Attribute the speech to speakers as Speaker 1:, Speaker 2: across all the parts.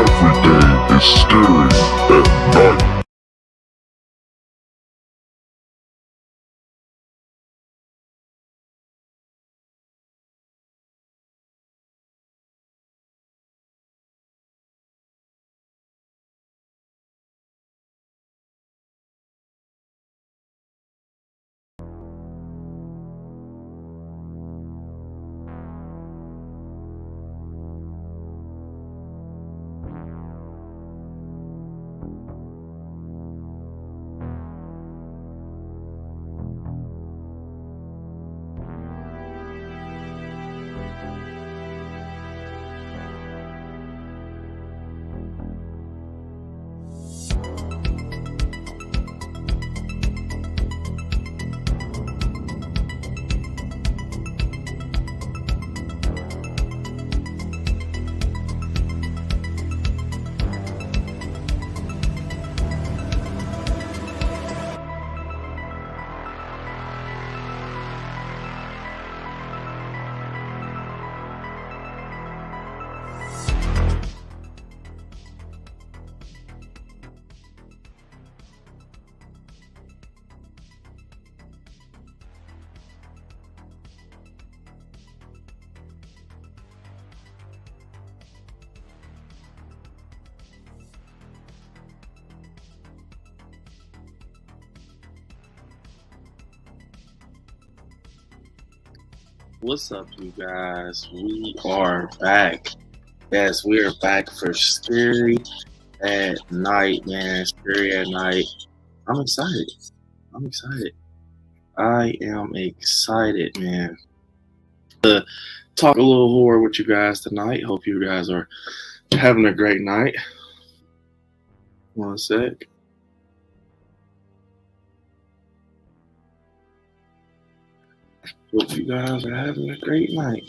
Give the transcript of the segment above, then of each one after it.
Speaker 1: Every day is scary at night.
Speaker 2: What's up, you guys? We are back. Yes, we are back for Scary at Night, man. Scary at Night. I'm excited. I am excited, man. To talk a little horror with you guys tonight. Hope you guys are having a great night. One sec. Hope you guys are having a great night.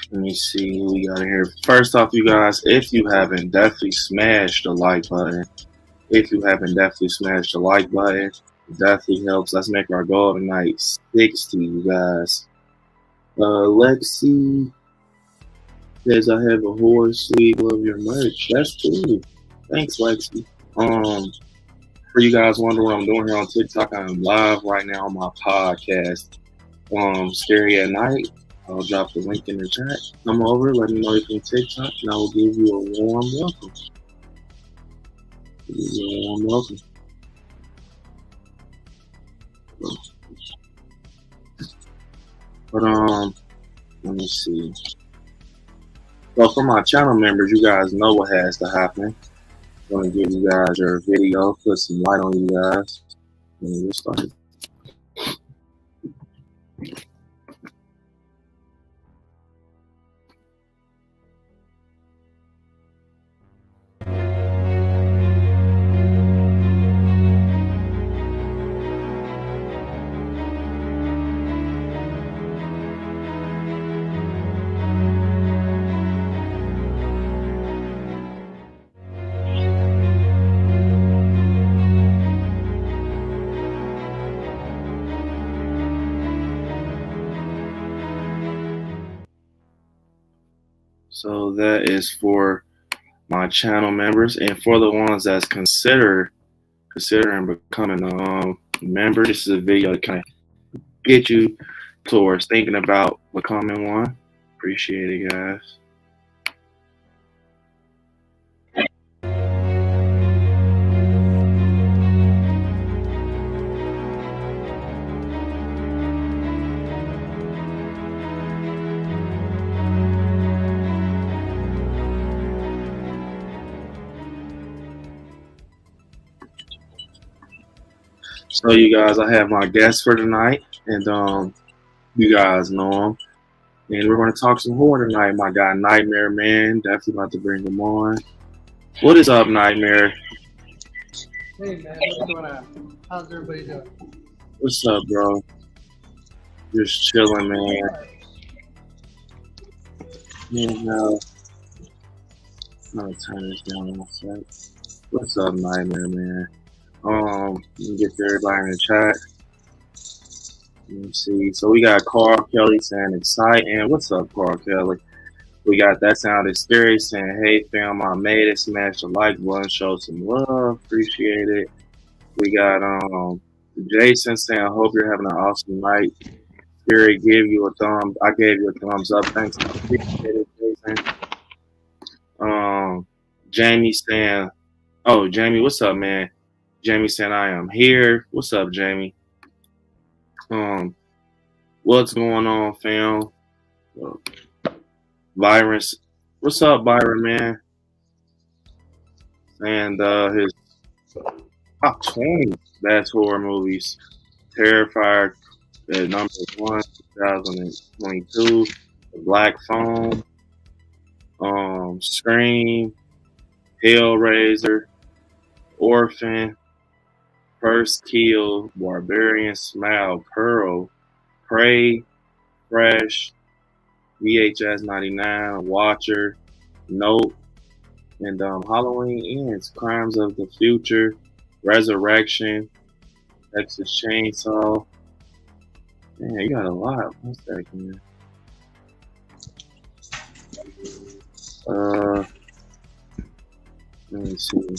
Speaker 2: Let me see who we got in here. First off, you guys, if you haven't, definitely smash the like button. If you haven't, definitely smash the like button. It definitely helps. Let's make our goal tonight 60, you guys. Lexi says I have a horror sleeve. Love your merch. That's cool. Thanks, Lexi. For you guys wondering what I'm doing here on TikTok, I'm live right now on my podcast. Scary at Night. I'll drop the link in the chat. Come over, let me know you're from TikTok, and I will give you a warm welcome. But let me see. Well, for my channel members, you guys know what has to happen. I'm gonna give you guys your video, put some light on you guys, and we'll start. So that is for my channel members, and for the ones that's considering becoming a member. This is a video to kind of get you towards thinking about becoming one. Appreciate it, guys. So you guys, I have my guest for tonight, and you guys know him. And we're going to talk some horror tonight. My guy Nightmare, man, definitely about to bring him on. What is up, Nightmare?
Speaker 3: Hey man, what's going on? How's everybody doing?
Speaker 2: What's up, bro? Just chilling, man. And I'm gonna turn this down one sec. What's up, Nightmare Man? Let me get to everybody in the chat. Let me see. So we got Carl Kelly saying exciting. What's up, Carl Kelly? We got That Sounded Scary saying, hey fam, I made it. Smash the like button, show some love. Appreciate it. We got Jason saying, hope you're having an awesome night. Scary give you a thumb. I gave you a thumbs up. Thanks. I appreciate it, Jason. Jamie saying, oh, Jamie, what's up, man? Jamie saying, I am here. What's up, Jamie? What's going on, fam? Virus, what's up, Byron, man? And his top 20 best horror movies. Terrifier at number 1, 2022. The Black Phone. Scream. Hellraiser. Orphan. First Kill. Barbarian Smile. Pearl. Prey. Fresh. VHS 99. Watcher. Nope. And Halloween Ends. Crimes of the Future. Resurrection. Texas Chainsaw. Man, you got a lot. One second. Let me see.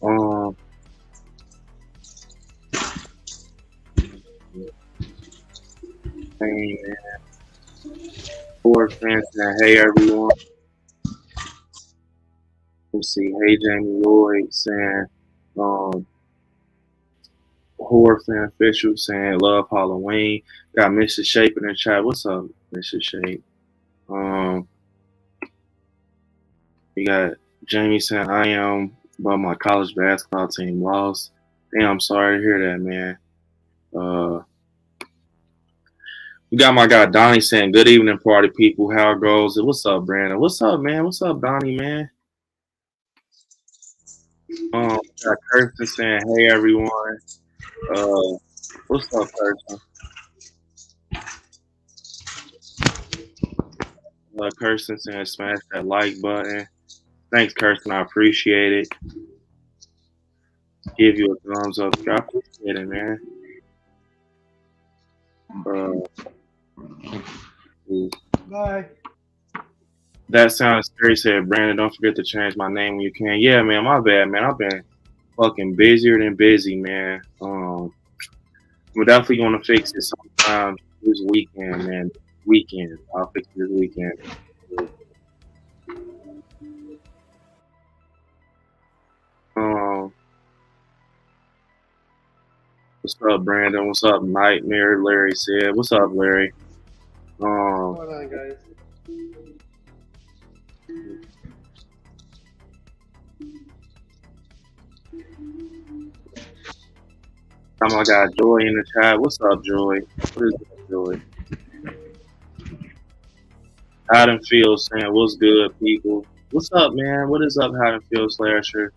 Speaker 2: Man. Four fans saying, hey everyone. Let's see. Hey Jamie Lloyd saying, horror fan official saying love Halloween. Got Mrs. Shape in the chat. What's up, Mrs. Shape? We got Jamie saying I am, but my college basketball team lost. Damn, I'm sorry to hear that, man. We got my guy Donnie saying good evening, party people. How it goes? What's up, Brandon? What's up, man? What's up, Donnie, man? Got Kirsten saying hey everyone. What's up, Kirsten? Kirsten saying smash that like button. Thanks, Kirsten. I appreciate it. Give you a thumbs up. I appreciate it, man.
Speaker 3: Bye.
Speaker 2: That Sounds Scary said, Brandon, don't forget to change my name when you can. Yeah, man, my bad, man. I've been fucking busier than busy, man. We're definitely gonna fix it sometime this weekend, man. I'll fix it this weekend. What's up, Brandon? What's up, Nightmare? Larry said. What's up, Larry?
Speaker 3: Hold on, guys.
Speaker 2: I got Joy in the chat. What's up, Joy? What is up, Joy? Haddonfield saying, what's good, people? What's up, man? What is up, Haddonfield Slasher?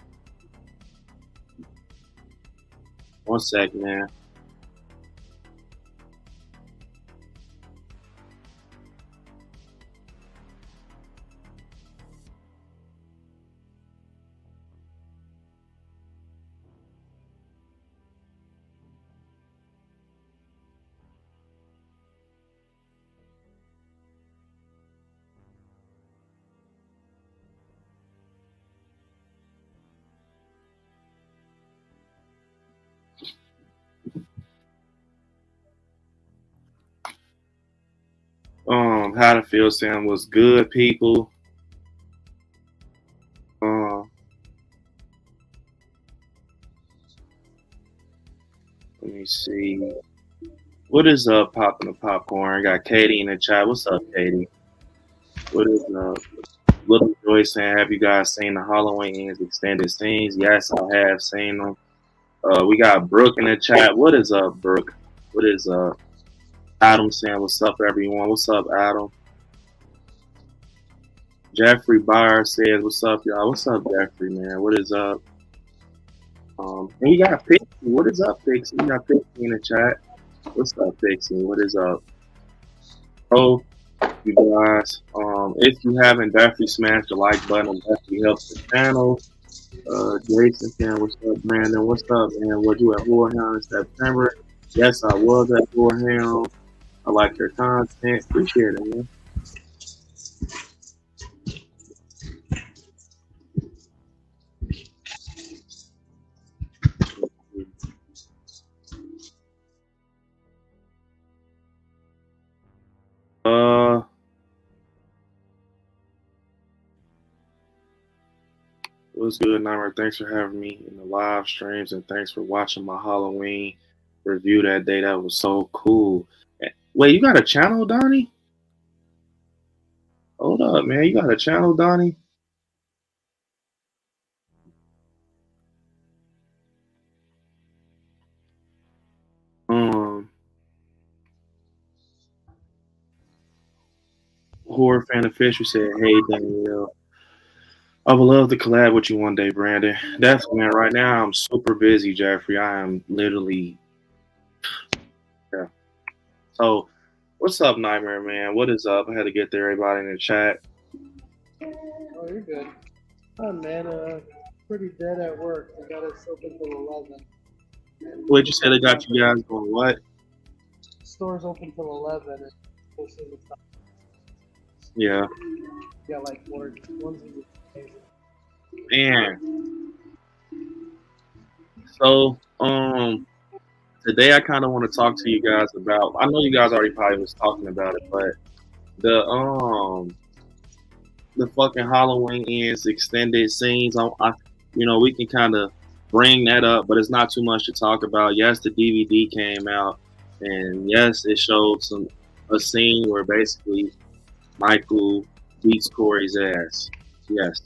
Speaker 2: One sec, man. Haddonfield saying was good, people. Let me see. What is up, popping the popcorn? Got Katie in the chat. What's up, Katie? What is up? Little Joy saying, have you guys seen the Halloween Ends extended scenes? Yes, I have seen them. We got Brooke in the chat. What is up, Brooke? What is up? Adam saying, what's up, everyone? What's up, Adam? Jeffrey Byer says, what's up, y'all? What's up, Jeffrey, man? What is up? And we got Pixie. What is up, Pixie? We got Pixie in the chat. What's up, Pixie? What is up? So, you guys, if you haven't, definitely smash the like button. It definitely helps the channel. Jason saying, what's up, Brandon? What's up, man? Was you at Warhound in September? Yes, I was at Warhound. I like your content. Appreciate it, man. What's good, Nightmare? Thanks for having me in the live streams, and thanks for watching my Halloween review that day. That was so cool. Wait, you got a channel, Donnie? Hold up, man. You got a channel, Donnie? Horror fan official said, "Hey, Danielle, I would love to collab with you one day, Brandon." Definitely, man. Right now, I'm super busy, Jeffrey. I am literally, yeah. So, what's up, Nightmare, man? What is up? I had to get there, everybody in the chat.
Speaker 3: Oh, you're good. Oh, man, pretty dead at work. I got us open till 11.
Speaker 2: What'd you say they got you guys going what?
Speaker 3: Store's open till 11. And most of the time.
Speaker 2: Yeah.
Speaker 3: Yeah, like ones
Speaker 2: Man. So, today I kind of want to talk to you guys about. I know you guys already probably was talking about it, but the fucking Halloween ends extended scenes. We can kind of bring that up, but it's not too much to talk about. Yes, the DVD came out, and yes, it showed a scene where basically Michael beats Corey's ass. Yes,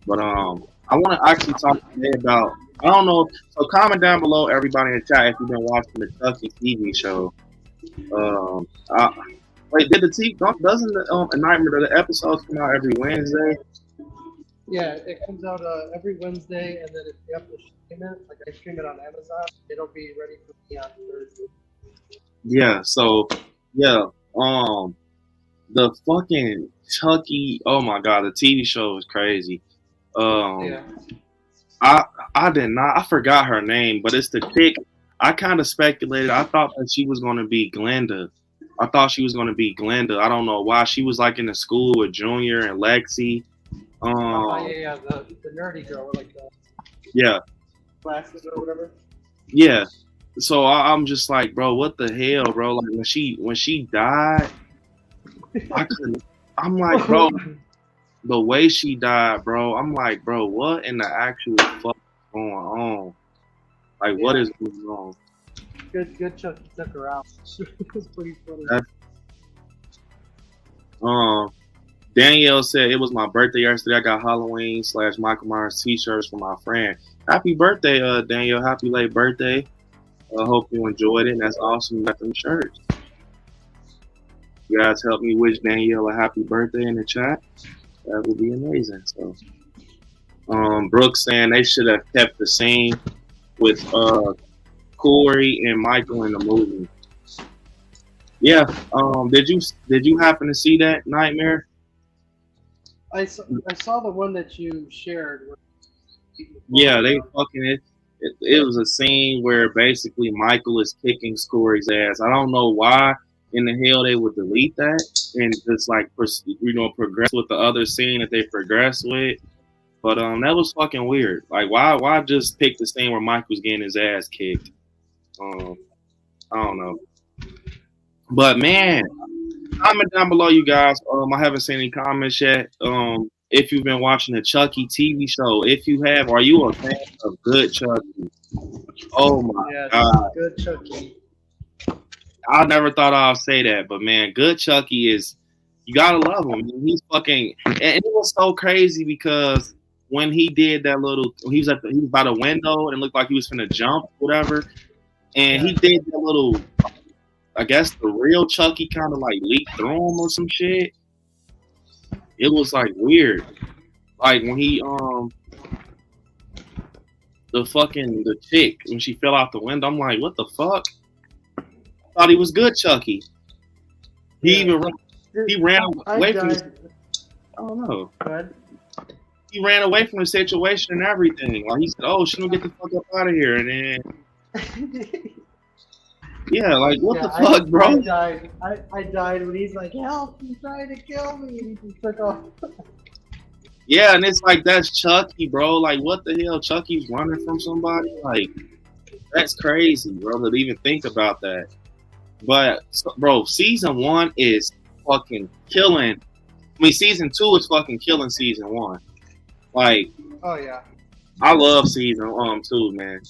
Speaker 2: but I want to actually talk today about. I don't know. So comment down below, everybody in the chat, if you've been watching the Chucky TV show. Wait, did the TV? Doesn't the Nightmare the episodes come out every Wednesday?
Speaker 3: Yeah, it comes out every Wednesday, and then if you have to stream it, like I stream it on Amazon, it'll be ready for me on Thursday.
Speaker 2: Yeah. So yeah. The fucking Chucky. Oh my god, the TV show is crazy.
Speaker 3: Yeah.
Speaker 2: I did not. I forgot her name, but it's the chick. I kind of speculated. I thought that she was going to be Glenda. I I don't know why. She was like in the school with Junior and Lexi.
Speaker 3: Yeah, the nerdy girl with like the glasses or whatever.
Speaker 2: Yeah. So I'm just like, bro, what the hell, bro? Like when she died, I couldn't. I'm like, bro, the way she died, bro. I'm like, bro, what in the actual fuck is going on? Like, what is going on?
Speaker 3: Good Chucky took her out. It was pretty funny.
Speaker 2: Danielle said it was my birthday yesterday. I got Halloween / Michael Myers t-shirts from my friend. Happy birthday, Danielle. Happy late birthday. I hope you enjoyed it. That's awesome. You got them shirts. You guys help me wish Danielle a happy birthday in the chat. That would be amazing. So, Brooks saying they should have kept the scene with Corey and Michael in the movie. Yeah. Did you happen to see that, Nightmare?
Speaker 3: I saw the one that you shared.
Speaker 2: Yeah, they fucking it was a scene where basically Michael is kicking Corey's ass. I don't know why in the hell they would delete that and just like progress with the other scene that they progress with. But that was fucking weird. Like why just pick the scene where Michael's getting his ass kicked? I don't know. But man, comment down below, you guys. I haven't seen any comments yet. If you've been watching the Chucky TV show, if you have, are you a fan of good Chucky? Oh my god,
Speaker 3: good Chucky.
Speaker 2: I never thought I'd say that, but man, good Chucky is, you gotta love him. He's fucking, and it was so crazy because when he did that he was by the window and it looked like he was finna jump, whatever, and he did that little, I guess the real Chucky kind of like leaked through him or some shit. It was like weird. Like when he the chick when she fell out the window, I'm like, what the fuck? I thought he was good Chucky. He
Speaker 3: Yeah.
Speaker 2: even he ran
Speaker 3: I
Speaker 2: away from.
Speaker 3: died.
Speaker 2: I don't know.
Speaker 3: Go ahead.
Speaker 2: He ran away from the situation and everything. Like he said, "Oh, she don't get the fuck up out of here." And then, yeah, like what the fuck, bro?
Speaker 3: I died when he's like, "Help! He's trying to kill me!" And he just took off.
Speaker 2: Yeah, and it's like that's Chucky, bro. Like what the hell? Chucky's running from somebody? Like that's crazy, bro. To even think about that. But bro, season 1 is fucking killing. I mean, season 2 is fucking killing season 1. Like,
Speaker 3: Oh yeah.
Speaker 2: I love season 2, man.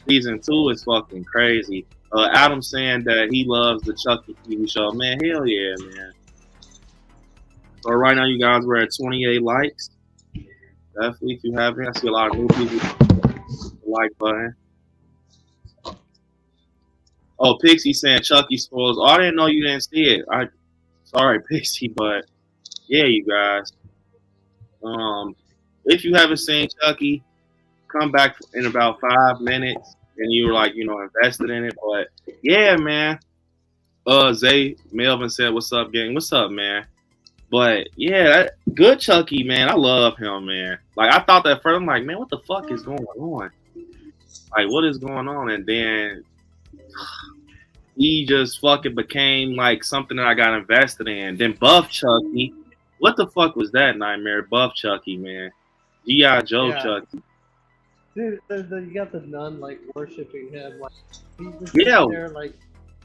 Speaker 2: Season 2 is fucking crazy. Adam saying that he loves the Chucky TV show. Man, hell yeah, man. So right now, you guys, we're at 28 likes. Definitely, if you haven't, I see a lot of new people. The like button. Oh, Pixie saying Chucky spoils. Oh, I didn't know you didn't see it. Sorry, Pixie, but yeah, you guys. If you haven't seen Chucky, come back in about 5 minutes, and you were like, invested in it. But yeah, man. Zay Melvin said, "What's up, gang? What's up, man?" But yeah, good Chucky, man. I love him, man. Like I thought that first, I'm like, man, what the fuck is going on? Like, what is going on? And then he just fucking became like something that I got invested in. Then Buff Chucky, what the fuck was that nightmare? Buff Chucky, man. G.I. Joe
Speaker 3: Yeah.
Speaker 2: Chucky.
Speaker 3: Dude, you got the nun like worshiping him. Like he's just
Speaker 2: Yeah.
Speaker 3: sitting there, like,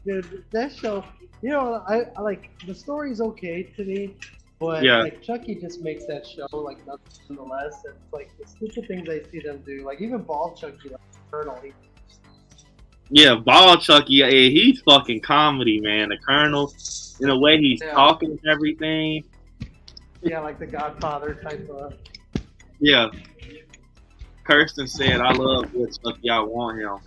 Speaker 3: dude, that show. I like the story's okay to me, but
Speaker 2: Yeah.
Speaker 3: like Chucky just makes that show like nothing nonetheless. And like the stupid things I see them do, like even Bald Chucky, like Colonel.
Speaker 2: Yeah, Ball Chucky, yeah, he's fucking comedy, man. The Colonel, in the way he's talking and everything.
Speaker 3: Yeah, like the Godfather type of.
Speaker 2: Yeah. Kirsten said, "I love good Chucky. I want him."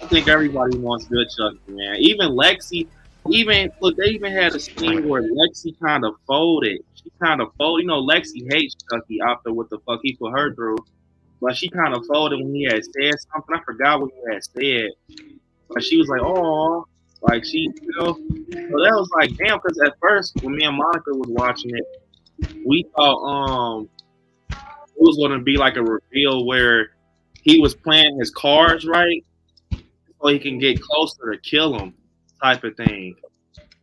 Speaker 2: I think everybody wants good Chucky, man. Even Lexi, they even had a scene where Lexi kind of folded. She kind of folded. Lexi hates Chucky after what the fuck he put her through. But she kind of folded when he had said something. I forgot what he had said. But she was like, "Oh," like she, So that was like, damn. Because at first, when me and Monica was watching it, we thought it was going to be like a reveal where he was playing his cards right, so he can get closer to kill him, type of thing.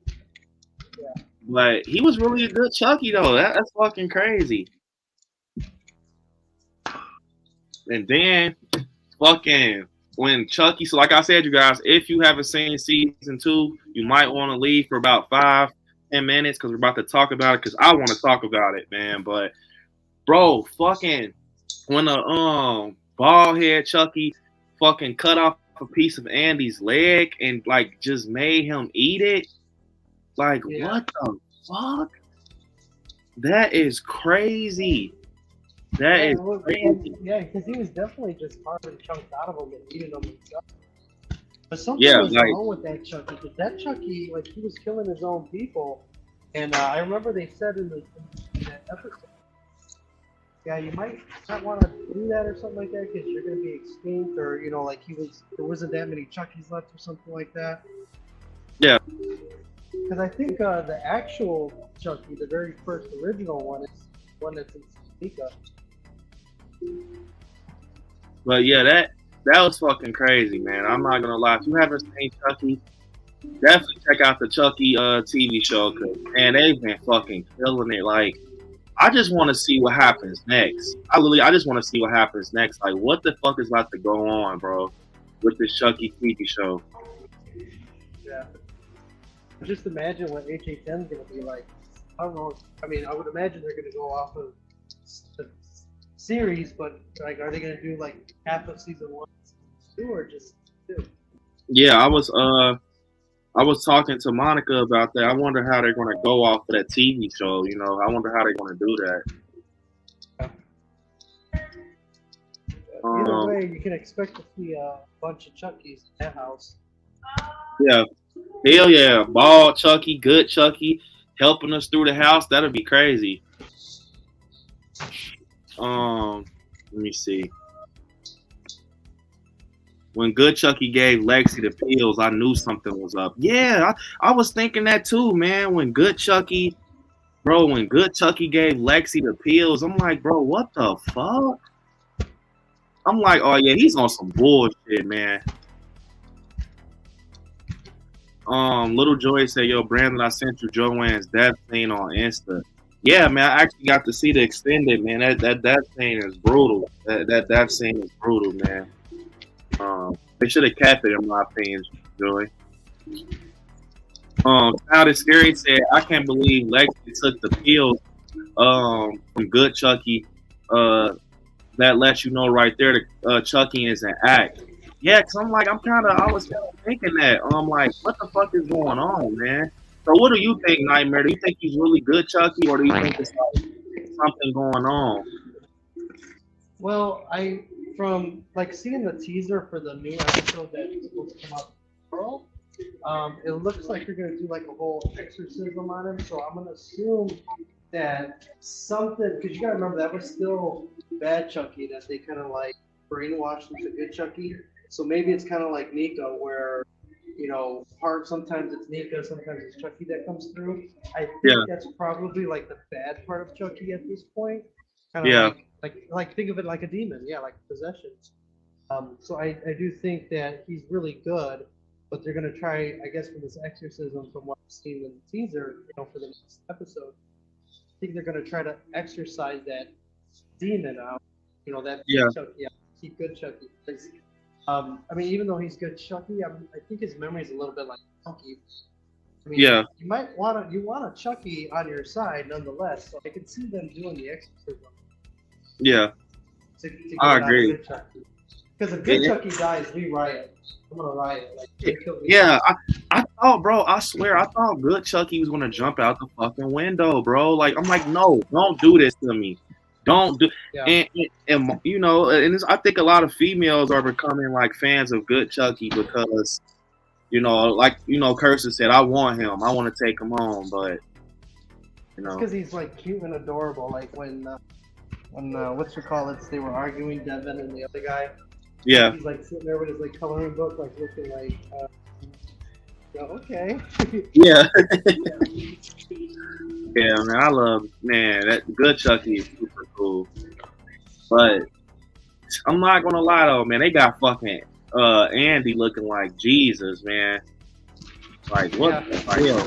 Speaker 3: Yeah.
Speaker 2: But he was really a good Chucky though. That's fucking crazy. And then fucking when Chucky, so like I said, you guys, if you haven't seen season 2, you might want to leave for about 5-10 minutes because we're about to talk about it because I want to talk about it, man. But bro, fucking when the bald head Chucky fucking cut off a piece of Andy's leg and like just made him eat it. Like what the fuck? That is crazy. That is crazy.
Speaker 3: Yeah, because he was definitely just carving chunks out of him and eating them himself. But something was wrong with that Chucky. Because that Chucky, like, he was killing his own people. And I remember they said in that episode, yeah, you might not want to do that or something like that because you're going to be extinct, or like there wasn't that many Chuckies left or something like that.
Speaker 2: Yeah.
Speaker 3: Because I think the actual Chucky, the very first original one, is one that's in Topeka.
Speaker 2: But yeah, that was fucking crazy, man. I'm not gonna lie. If you haven't seen Chucky, definitely check out the Chucky TV show because man, they've been fucking killing it. Like, I just want to see what happens next. I just want to see what happens next. Like, what the fuck is about to go on, bro, with this Chucky TV show?
Speaker 3: Yeah. Just imagine what HHN is gonna be like. I don't know. I mean, I would imagine they're gonna go off of the series, but like, are they gonna do like half of season 1, season 2, or just 2?
Speaker 2: Yeah, I was talking to Monica about that. I wonder how they're gonna go off of that TV show. I wonder how they're gonna do that.
Speaker 3: Either way, you can expect to see a bunch of Chuckies in that house.
Speaker 2: Yeah, hell yeah, bald Chucky, good Chucky, helping us through the house. That'll be crazy. Let me see. when Good Chucky gave Lexi the pills, I knew something was up. Yeah, I was thinking that too, man. When Good Chucky gave Lexi the pills, I'm like, bro, what the fuck? I'm like, oh yeah, he's on some bullshit, man. Little Joy said, yo, Brandon, I sent you Joanne's death scene on Insta. Yeah, man, I actually got to see the extended, man. That scene is brutal. That scene is brutal, man. They should have kept it in my opinion, Joy. How the Scary said, I can't believe Lexi took the pills from Good Chucky. That lets you know right there that Chucky is an act. Yeah, cause I was kind of thinking that. I'm like, what the fuck is going on, man? So what do you think, Nightmare? Do you think he's really good, Chucky, or do you think it's like something going on?
Speaker 3: Well, from like seeing the teaser for the new episode that's supposed to come out tomorrow, it looks like you're gonna do like a whole exorcism on him. So I'm gonna assume that something, because you gotta remember that was still bad Chucky that they kind of like brainwashed into good Chucky. So maybe it's kind of like Nico, where sometimes it's Nico, sometimes it's Chucky that comes through. I think that's probably like the bad part of Chucky at this point. Kind of like think of it like a demon, like possession. So I do think that he's really good, but they're gonna try, I guess, from this exorcism, from what I've seen in the teaser, for the next episode. I think they're gonna try to exorcise that demon out. Chucky, keep good Chucky. I mean, even though he's good Chucky, I think his memory is a little bit like Chucky. I mean, you might want a Chucky on your side nonetheless. So I can see them doing the exorcism.
Speaker 2: Yeah, I agree.
Speaker 3: Because if good Chucky dies, we riot. I'm gonna riot.
Speaker 2: I thought, bro. I swear, I thought good Chucky was gonna jump out the fucking window, bro. Like, I'm like, no, don't do this to me. Don't do. Yeah. And I think a lot of females are becoming like fans of good Chucky because, Kirsten said, I want him. I want to take him home, but
Speaker 3: because he's like cute and adorable. Like when they were arguing, Devin and the other guy.
Speaker 2: Yeah.
Speaker 3: He's like sitting there with his like coloring book, like looking like, okay.
Speaker 2: Yeah. Yeah, man, that good Chucky is super cool. But I'm not gonna lie though, man, they got fucking Andy looking like Jesus, man. Like what the hell?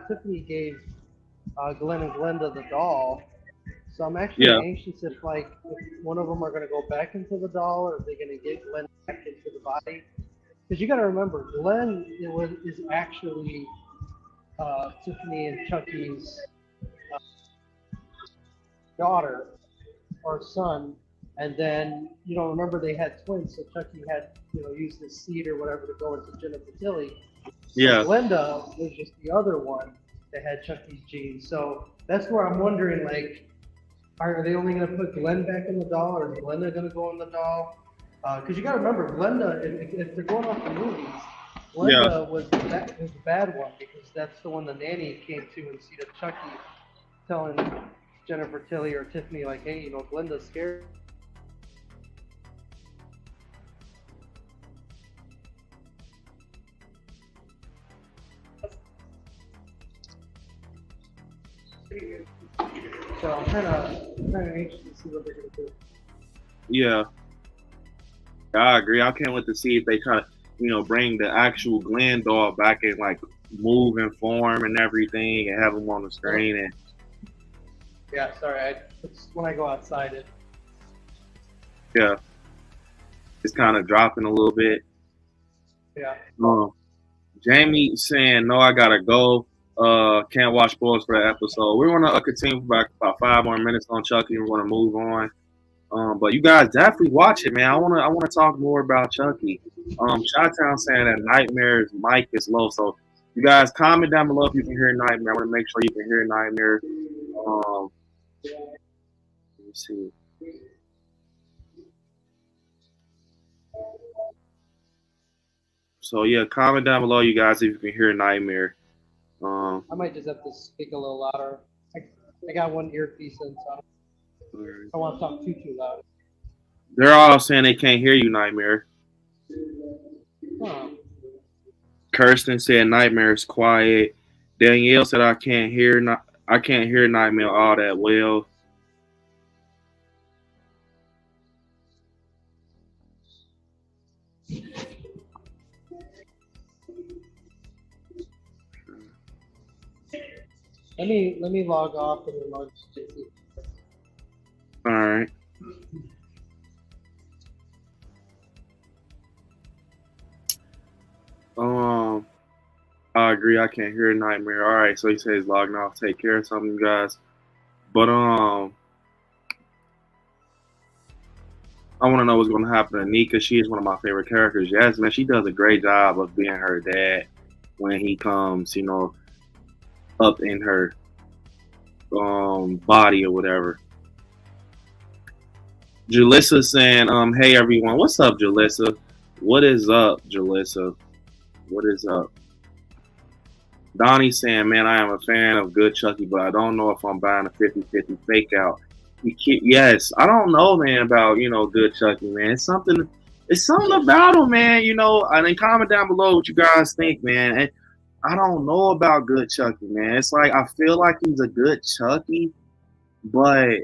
Speaker 3: Tiffany gave Glenn and Glenda the doll. So I'm actually anxious if one of them are going to go back into the doll, or if they're going to get Glenn back into the body. Because you got to remember, Glenn is actually Tiffany and Chucky's daughter or son. And then, remember they had twins, so Chucky had, used his seed or whatever to go into Jennifer Tilly.
Speaker 2: Yeah.
Speaker 3: Glenda was just the other one that had Chucky's genes. So that's where I'm wondering, are they only going to put Glenn back in the doll, or is Glenda going to go in the doll? Because you got to remember, Glenda, if they're going off the movies, Glenda was the bad one, because that's the one the nanny came to instead of Chucky telling Jennifer Tilly or Tiffany, like, hey, Glenda's scared. So I'm kind of anxious to see what they're going to do.
Speaker 2: Yeah. I agree. I can't wait to see if they try to, bring the actual Glenn doll back in moving form and everything, and have them on the screen. And
Speaker 3: yeah, sorry. It's when I go outside,
Speaker 2: it's kind of dropping a little bit.
Speaker 3: Yeah.
Speaker 2: Jamie saying, no, I gotta go. Can't watch spoilers for the episode. We're gonna continue for about 5 more minutes on Chucky. We're gonna move on. But you guys definitely watch it, man. I wanna talk more about Chucky. Chi-Town saying that Nightmare's mic is low, so you guys comment down below if you can hear Nightmare. I want to make sure you can hear Nightmare. Let me see. So yeah, comment down below, you guys, if you can hear Nightmare.
Speaker 3: I might just have to speak a little louder. I got one earpiece in, so I want to talk too loud.
Speaker 2: They're all saying they can't hear you, Nightmare.
Speaker 3: Huh.
Speaker 2: Kirsten said Nightmare's quiet. Danielle said I can't hear. I can't hear Nightmare all that well.
Speaker 3: Let me log off and then log.
Speaker 2: All right. I agree. I can't hear Nightmare. All right. So he says logging off. Take care of something, guys. But I want to know what's going to happen to Nika. She is one of my favorite characters. Yes, man. She does a great job of being her dad when he comes, up in her body or whatever. Jalissa saying, hey everyone, what's up, Jalissa? What is up, Jalissa? What is up? Donnie saying, man, I am a fan of Good Chucky, but I don't know if I'm buying a 50-50 fake out. Yes, I don't know, man, about Good Chucky, man. It's something about him, man. And then comment down below what you guys think, man. And I don't know about Good Chucky, man. It's like I feel like he's a good Chucky, but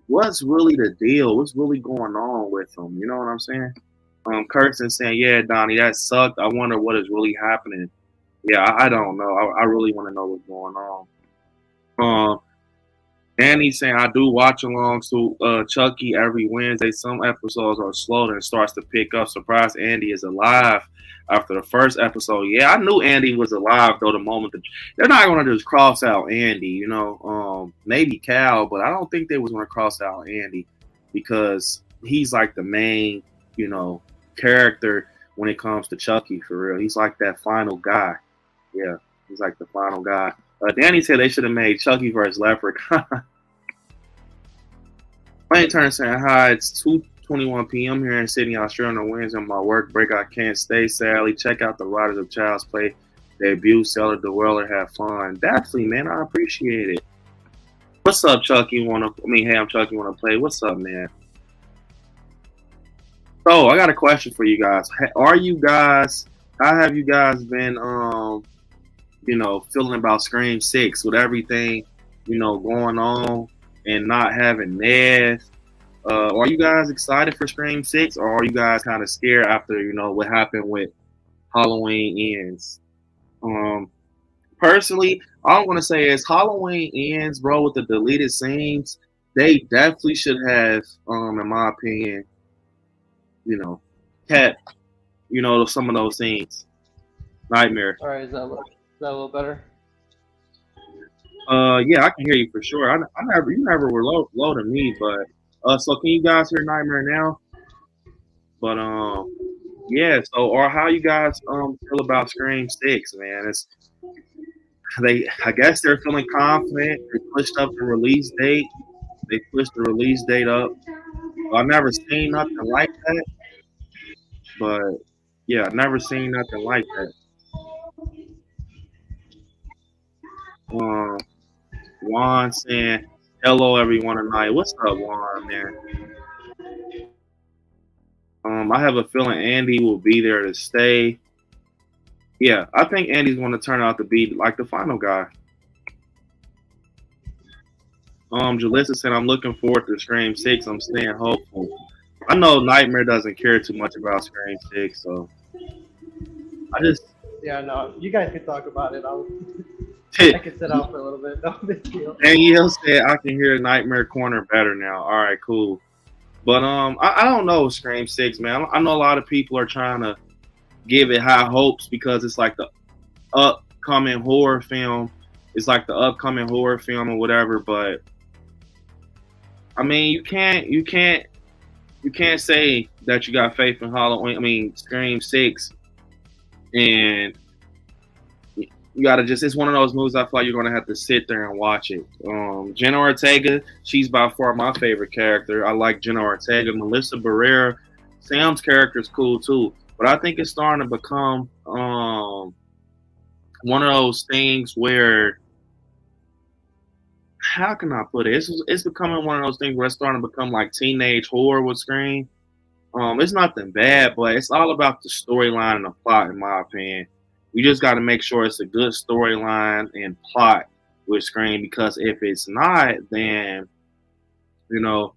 Speaker 2: what's really the deal? What's really going on with him? You know what I'm saying? Kirsten saying, yeah, Donnie, that sucked. I wonder what is really happening. Yeah, I don't know. I really want to know what's going on. Danny's saying, I do watch along to Chucky every Wednesday. Some episodes are slow and it starts to pick up. Surprised Andy is alive after the first episode. Yeah, I knew Andy was alive, though, the moment they're not going to just cross out Andy, maybe Cal, but I don't think they was going to cross out Andy because he's like the main, character when it comes to Chucky, for real. He's like that final guy. Yeah, he's like the final guy. Danny said they should have made Chucky versus Leprechaun. Plain Turn saying, hi, it's 2:21 p.m. here in Sydney, Australia on Wednesday on my work break. I can't stay, sadly. Check out the Riders of Child's Play debut, Cellar Dweller, have fun. Definitely, man, I appreciate it. What's up, Chucky? Hey, I'm Chucky, want to play? What's up, man? So, I got a question for you guys. How have you guys been, feeling about Scream 6 with everything, going on and not having Ned? Are you guys excited for Scream 6 or are you guys kind of scared after, what happened with Halloween Ends? Personally, all I'm going to say is Halloween Ends, bro, with the deleted scenes, they definitely should have, in my opinion, kept, some of those scenes. Nightmare.
Speaker 3: All right, is that a little better?
Speaker 2: Yeah, I can hear you for sure. You never were low to me, but so can you guys hear Nightmare now? But yeah. So, or how you guys feel about Scream 6, man? I guess they're feeling confident. They pushed up the release date. They pushed the release date up. I've never seen nothing like that. But yeah, I've never seen nothing like that. Juan saying, hello everyone tonight. What's up, Juan, man? I have a feeling Andy will be there to stay. Yeah, I think Andy's going to turn out to be like the final guy. Jalissa said, I'm looking forward to Scream 6. I'm staying hopeful. I know Nightmare doesn't care too much about Scream 6, so
Speaker 3: Yeah, no, you guys can talk about it. I can sit out for a little bit. No big deal.
Speaker 2: Danielle said, I can hear Nightmare Corner better now. All right, cool. But I don't know Scream 6, man. I know a lot of people are trying to give it high hopes because it's like the upcoming horror film. It's like the upcoming horror film or whatever. But I mean, you can't say that you got faith in Scream 6, and you gotta it's one of those movies I feel like you're gonna have to sit there and watch it. Jenna Ortega, she's by far my favorite character. I like Jenna Ortega. Melissa Barrera, Sam's character is cool too. But I think it's starting to become one of those things where how can I put it? It's becoming one of those things where it's starting to become like teenage horror with Scream. It's nothing bad, but it's all about the storyline and the plot, in my opinion. You just got to make sure it's a good storyline and plot with Scream, because if it's not, then you know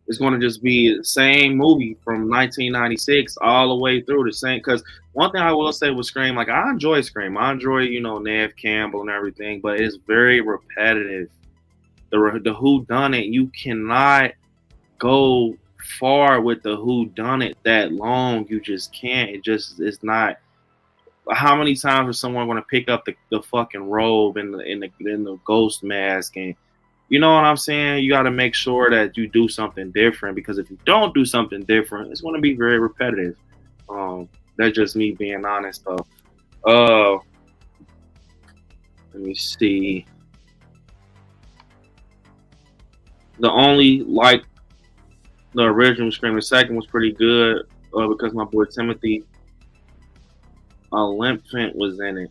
Speaker 2: it's going to just be the same movie from 1996 all the way through the same. Because one thing I will say with Scream, like I enjoy Scream, I enjoy Neve Campbell and everything, but it's very repetitive. The who done it, you cannot go far with the who done it that long. You just can't. It's not. How many times is someone going to pick up the fucking robe and the ghost mask, and you know what I'm saying? You got to make sure that you do something different, because if you don't do something different, it's going to be very repetitive. That's just me being honest though. Let me see. The only like the original Scream, the second was pretty good because my boy Timothy Olyphant was in it.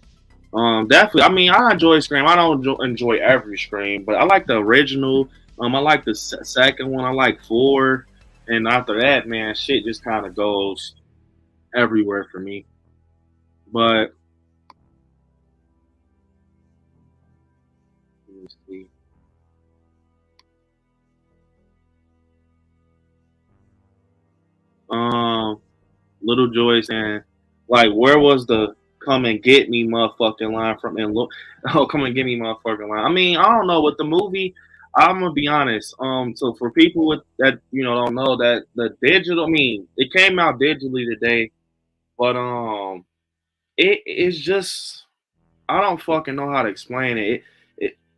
Speaker 2: Definitely. I mean, I enjoy Scream. I don't enjoy every Scream, but I like the original. I like the second one. I like 4, and after that, man, shit just kind of goes everywhere for me. But let me see. Little Joy saying, like, where was the come and get me motherfucking line from? And look, oh, come and get me motherfucking line. I mean, I don't know with the movie. I'm gonna be honest. So for people with that, don't know that the digital. I mean, it came out digitally today, but it's just I don't fucking know how to explain it.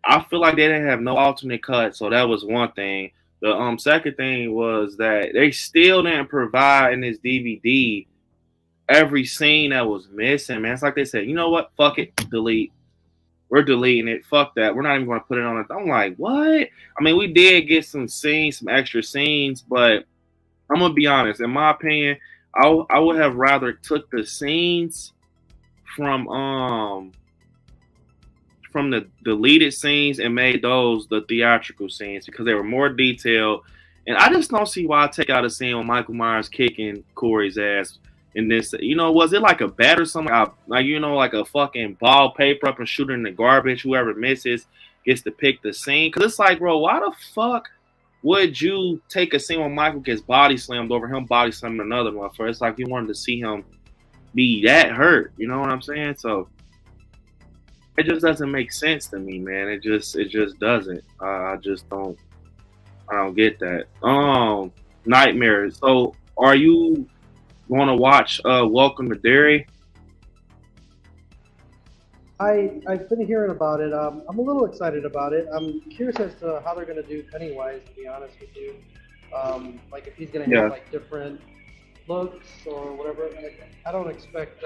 Speaker 2: I feel like they didn't have no alternate cut, so that was one thing. The second thing was that they still didn't provide in this DVD every scene that was missing, man. It's like they said, you know what? Fuck it, delete. We're deleting it. Fuck that. We're not even going to put it on it. I'm like, what? I mean, we did get some scenes, some extra scenes, but I'm gonna be honest. In my opinion, I would have rather took the scenes from the deleted scenes and made those the theatrical scenes, because they were more detailed. And I just don't see why I take out a scene with Michael Myers kicking Corey's ass in this. Was it like a bat or something? Like a fucking ball paper up and shoot it in the garbage. Whoever misses gets to pick the scene. Because it's like, bro, why the fuck would you take a scene when Michael gets body slammed over him body slamming another motherfucker? It's like you wanted to see him be that hurt. You know what I'm saying? So it just doesn't make sense to me, man. It just doesn't. I don't get that. Nightmare. So are you going to watch Welcome to Derry?
Speaker 3: I've been hearing about it. I'm a little excited about it. I'm curious as to how they're going to do Pennywise, to be honest with you. Like if he's going to have like different looks or whatever. I don't expect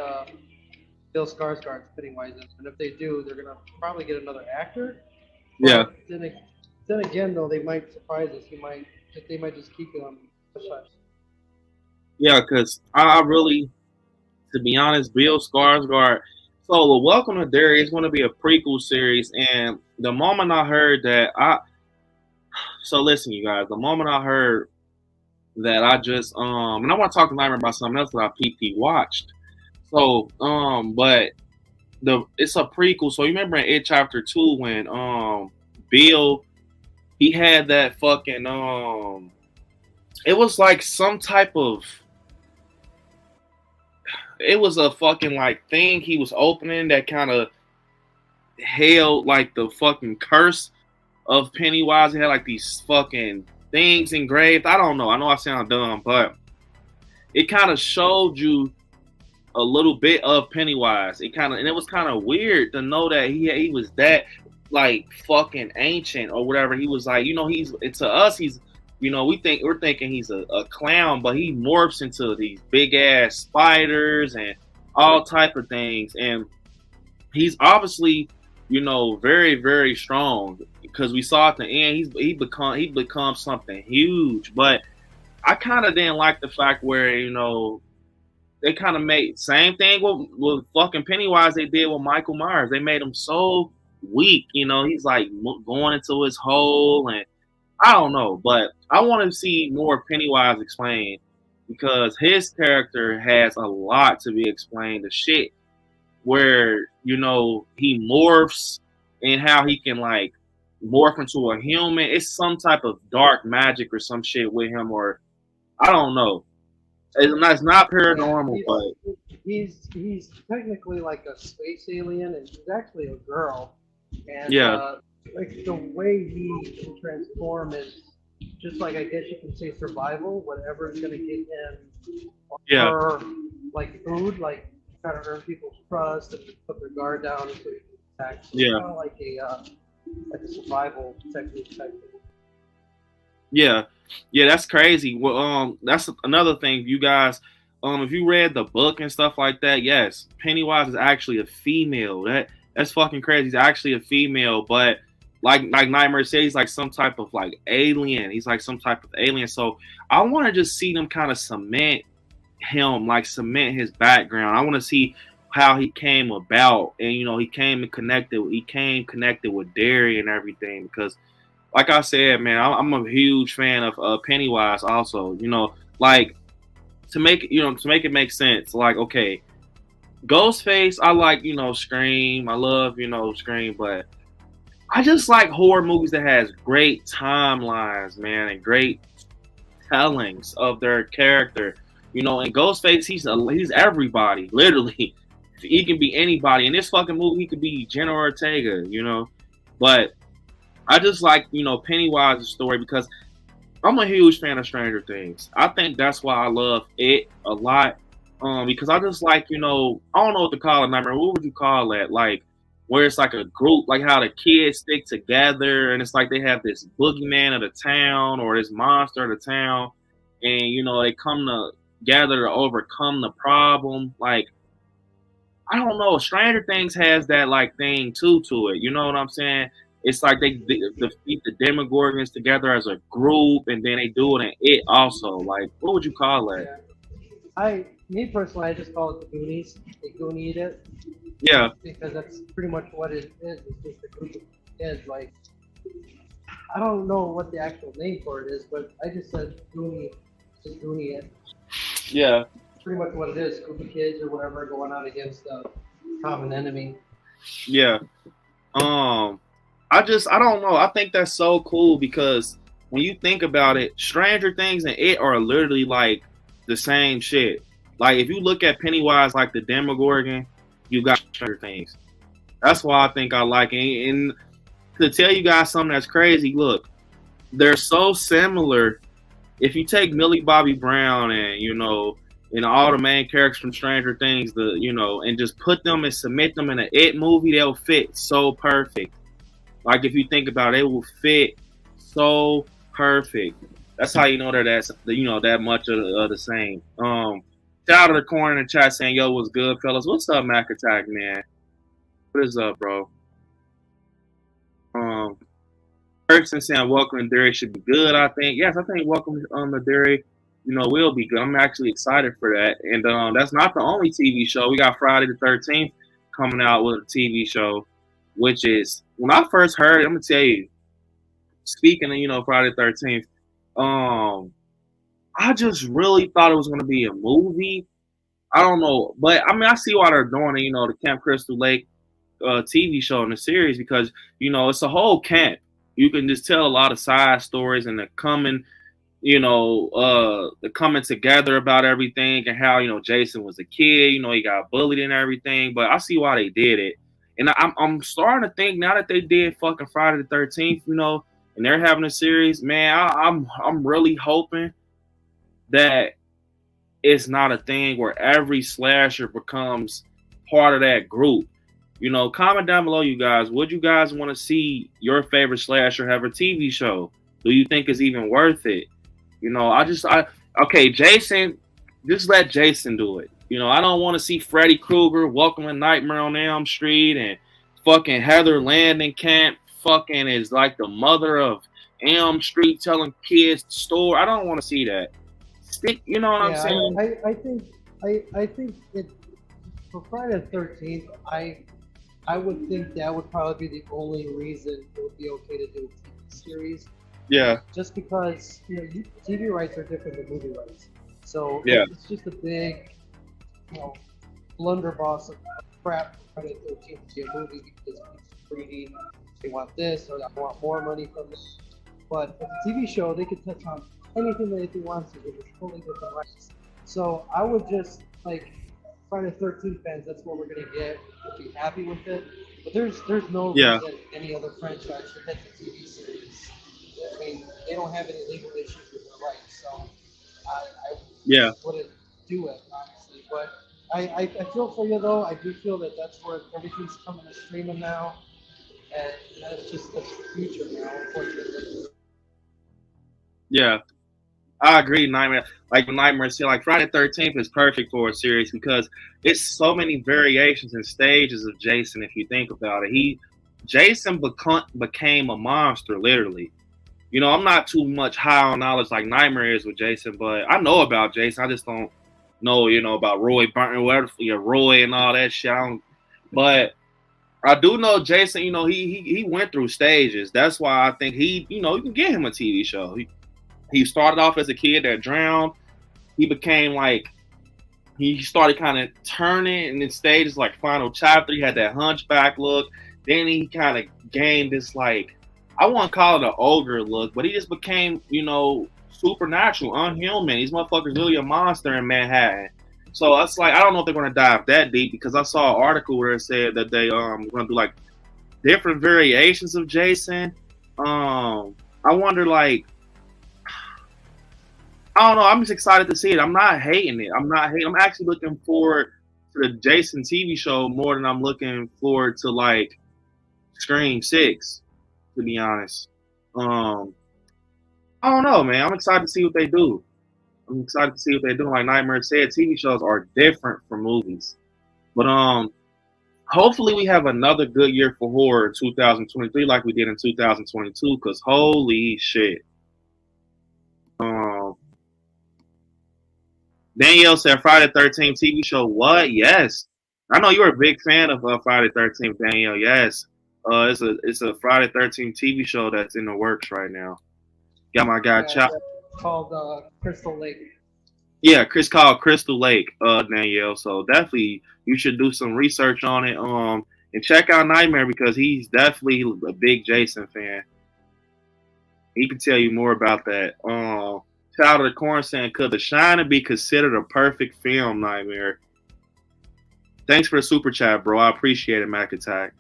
Speaker 3: Bill Skarsgård's Pennywise, and if they do, they're going to probably get another actor.
Speaker 2: Yeah.
Speaker 3: But then again, though, they might surprise us. They might just keep it on hush hush.
Speaker 2: Yeah, because I really, to be honest, Bill Skarsgård. So the Welcome to Derry is going to be a prequel series, and the moment I heard that, so listen, you guys. The moment I heard that, I just and I want to talk to Nightmare about something else that I PP watched. So but it's a prequel. So you remember in It Chapter 2 when Bill, he had that fucking it was like some type of, it was a fucking like thing he was opening that kind of held like the fucking curse of Pennywise. It had like these fucking things engraved. I don't know. I know I sound dumb, but it kind of showed you a little bit of Pennywise. And it was kind of weird to know that he was that like fucking ancient or whatever. He was like, to us, he's, we're thinking he's a clown, but he morphs into these big ass spiders and all type of things. And he's obviously, very, very strong, because we saw at the end, he becomes something huge. But I kind of didn't like the fact where, they kind of made same thing with fucking Pennywise they did with Michael Myers. They made him so weak. He's like going into his hole, and I don't know, but I want to see more Pennywise explained because his character has a lot to be explained. The shit where he morphs and how he can like morph into a human. It's some type of dark magic or some shit with him, or I don't know. It's not paranormal, but
Speaker 3: he's technically like a space alien, and she's actually a girl. And
Speaker 2: yeah,
Speaker 3: like the way he can transform is just like I guess you can say survival. Whatever is gonna get him or
Speaker 2: yeah,
Speaker 3: her like food, like trying to earn people's trust and put their guard down until you can attack. So
Speaker 2: yeah,
Speaker 3: it's kind of like a survival technique type thing.
Speaker 2: yeah, yeah. That's crazy. Well, that's another thing, you guys. If you read the book and stuff like that, yes, Pennywise is actually a female. That's fucking crazy. He's actually a female, but like Nightmare said, he's like some type of like alien. He's like some type of alien. So I want to just see them kind of cement him, like cement his background. I want to see how he came about, and he came connected with Derry and everything. Because, like I said, man, I'm a huge fan of Pennywise. Also, like to make it make sense. Like, okay, Ghostface, I like Scream. I love Scream, but I just like horror movies that has great timelines, man, and great tellings of their character. And Ghostface, he's everybody, literally. He can be anybody. In this fucking movie, he could be Jenna Ortega, But I just like, Pennywise's story because I'm a huge fan of Stranger Things. I think that's why I love it a lot. Because I just like, I don't know what to call it, Nightmare. What would you call that? Like, where it's like a group, like how the kids stick together, and it's like they have this boogeyman of the town or this monster of the town, and they come together to overcome the problem. Like, I don't know, Stranger Things has that like thing too to it. You know what I'm saying? It's like they defeat the Demogorgons together as a group, and then they do it in it also. Like, what would you call that?
Speaker 3: Yeah. Me personally, I just call it the Goonies. They Goonie it.
Speaker 2: Yeah.
Speaker 3: Because that's pretty much what it is. It's just a group of kids. Like, I don't know what the actual name for it is, but I just said Goonie. Just Goonie it.
Speaker 2: Yeah.
Speaker 3: Pretty much what it is. Group of kids or whatever going out against a common enemy.
Speaker 2: Yeah. I don't know. I think that's so cool because when you think about it, Stranger Things and it are literally like the same shit. Like, if you look at Pennywise like the Demogorgon, you got Stranger Things. That's why I think I like it. And to tell you guys something that's crazy, look, they're so similar. If you take Millie Bobby Brown and all the main characters from Stranger Things, and just put them and submit them in an It movie, they'll fit so perfect. Like, if you think about it, it will fit so perfect. That's how you know that's that much of the same. Shout out to the corner in the chat saying, "Yo, what's good, fellas? What's up, Mac Attack, man? What is up, bro?" Person saying, "Welcome to Derry should be good." I think yes, I think Welcome to Derry, will be good. I'm actually excited for that. And that's not the only TV show. We got Friday the 13th coming out with a TV show, which is when I first heard it. I'm gonna tell you. Speaking of Friday the 13th, I just really thought it was going to be a movie. I don't know. But, I mean, I see why they're doing it, the Camp Crystal Lake TV show in the series because, it's a whole camp. You can just tell a lot of side stories and the coming together about everything and how, Jason was a kid. He got bullied and everything. But I see why they did it. And I'm starting to think now that they did fucking Friday the 13th, and they're having a series, man, I'm really hoping that it's not a thing where every slasher becomes part of that group. Comment down below, you guys. Would you guys want to see your favorite slasher have a TV show? Do you think it's even worth it? Okay, Jason, just let Jason do it. I don't want to see Freddy Krueger, Welcome to Nightmare on Elm Street, and fucking Heather Langenkamp fucking is like the mother of Elm Street telling kids the story. I don't want to see that. Stick, what I'm saying?
Speaker 3: I think it for Friday the 13th. I would think that would probably be the only reason it would be okay to do a TV series.
Speaker 2: Yeah.
Speaker 3: Just because TV rights are different than movie rights, so
Speaker 2: Yeah.
Speaker 3: it's just a big, blunderbuss of crap for Friday the 13th to be a movie because people are greedy, they want this or they want more money from this. But with a TV show, they could touch on anything that they want to because it's totally different rights. So I would just like Friday the 13th fans. That's what we're gonna get. We'll be happy with it. But there's no
Speaker 2: Yeah.
Speaker 3: reason any other franchise should hit the TV series. I mean, they don't have any legal issues with their rights, so I
Speaker 2: Yeah.
Speaker 3: wouldn't do it honestly. But I feel for you though. I do feel that that's where everything's coming to streaming now, and that's the future now, unfortunately.
Speaker 2: Yeah. I agree, Nightmare. Like Nightmare said, like Friday the 13th is perfect for a series because it's so many variations and stages of Jason. If you think about it, Jason became a monster literally. You know, I'm not too much high on knowledge like Nightmare is with Jason, but I know about Jason. I just don't know, about Roy Burton, whatever, Roy and all that shit. But I do know Jason. He went through stages. That's why I think you can get him a TV show. He started off as a kid that drowned. He became he started kind of turning in the stages like final chapter. He had that hunchback look. Then he kind of gained this I wouldn't call it an ogre look, but he just became, supernatural, unhuman. These motherfuckers really a monster in Manhattan. So it's I don't know if they're going to dive that deep because I saw an article where it said that they going to do different variations of Jason. I wonder I don't know. I'm just excited to see it. I'm not hating it. I'm actually looking forward to the Jason TV show more than I'm looking forward to Scream 6. To be honest, I don't know, man. I'm excited to see what they do. I'm excited to see what they do. Like Nightmare said, TV shows are different from movies, but hopefully we have another good year for horror in 2023, like we did in 2022. Because holy shit, Danielle said Friday the 13th TV show. What? Yes, I know you're a big fan of Friday the 13th, Danielle. Yes. It's a Friday 13th TV show that's in the works right now. Got my guy Chop.
Speaker 3: Called Crystal Lake.
Speaker 2: Yeah, called Crystal Lake, Danielle. So definitely you should do some research on it. And check out Nightmare because he's definitely a big Jason fan. He can tell you more about that. Child of the Corn saying, could The Shining be considered a perfect film, Nightmare? Thanks for the super chat, bro. I appreciate it, Mac Attack.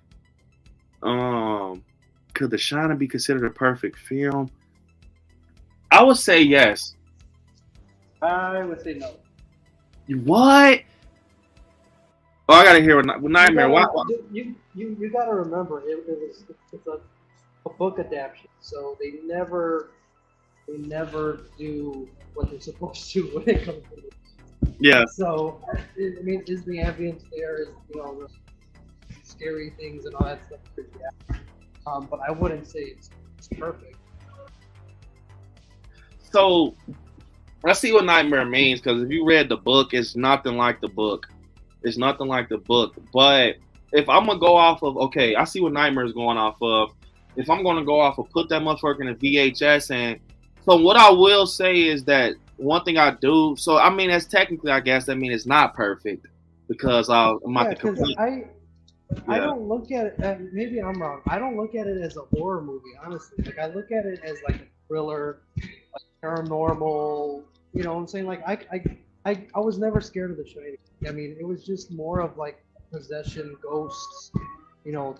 Speaker 2: Could The Shining be considered a perfect film? I would say yes.
Speaker 3: I would say no.
Speaker 2: What? Oh, I gotta hear what Nightmare.
Speaker 3: You gotta remember it's a book adaptation, so they never do what they're supposed to when it comes to it.
Speaker 2: Yeah.
Speaker 3: So I mean, is the ambience there? Is the scary things and all that stuff. Yeah. But I wouldn't say it's perfect.
Speaker 2: So I see what Nightmare means because if you read the book, it's nothing like the book. It's nothing like the book. But if I'm gonna go off of I see what Nightmare is going off of. If I'm gonna go off of put that motherfucker in a VHS, and so what I will say is that one thing I do. So I mean, that's technically, I guess, it's not perfect because I'm not the complete.
Speaker 3: I don't look at it. Maybe I'm wrong. I don't look at it as a horror movie, honestly. I look at it as a thriller, paranormal. You know what I'm saying? I was never scared of The Shining. I mean, it was just more of possession, ghosts,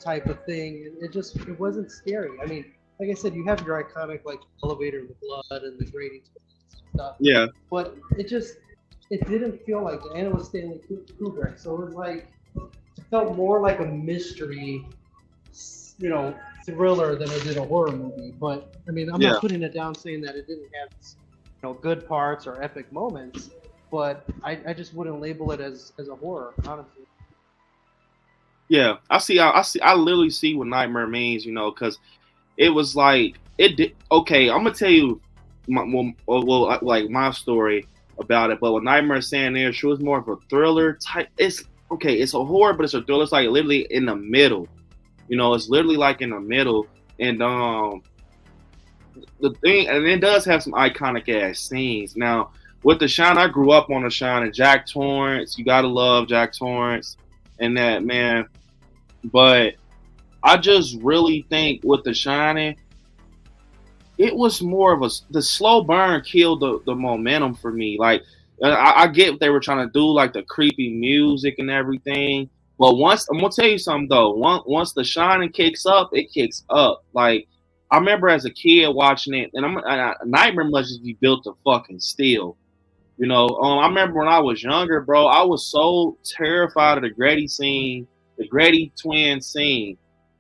Speaker 3: type of thing. It wasn't scary. I mean, like I said, you have your iconic elevator with blood and the grating stuff.
Speaker 2: Yeah.
Speaker 3: But it didn't feel like it, and it was Stanley Kubrick, so it was it felt more like a mystery, thriller than it did a horror movie. But I mean, I'm not putting it down saying that it didn't have, good parts or epic moments. But I just wouldn't label it as a horror, honestly.
Speaker 2: Yeah, I literally see what Nightmare means, because it was it did. Okay, I'm gonna tell you my story about it. But what Nightmare is saying there, she was more of a thriller type. okay, it's a horror, but it's a thriller. It's like literally in the middle. You know, it's literally like in the middle. And the thing, and it does have some iconic ass scenes. Now, with The Shining, I grew up on The Shining. Jack Torrance, you gotta love Jack Torrance and that, man. But I just really think with The Shining, it was more of the slow burn killed the momentum for me. Like, I get what they were trying to do, like the creepy music and everything. But once I'm gonna tell you something though, once The Shining kicks up, it kicks up. Like, I remember as a kid watching it, and Nightmare must just be built to fucking steel. You know, I remember when I was younger, bro, I was so terrified of the Grady scene, the Grady twin scene.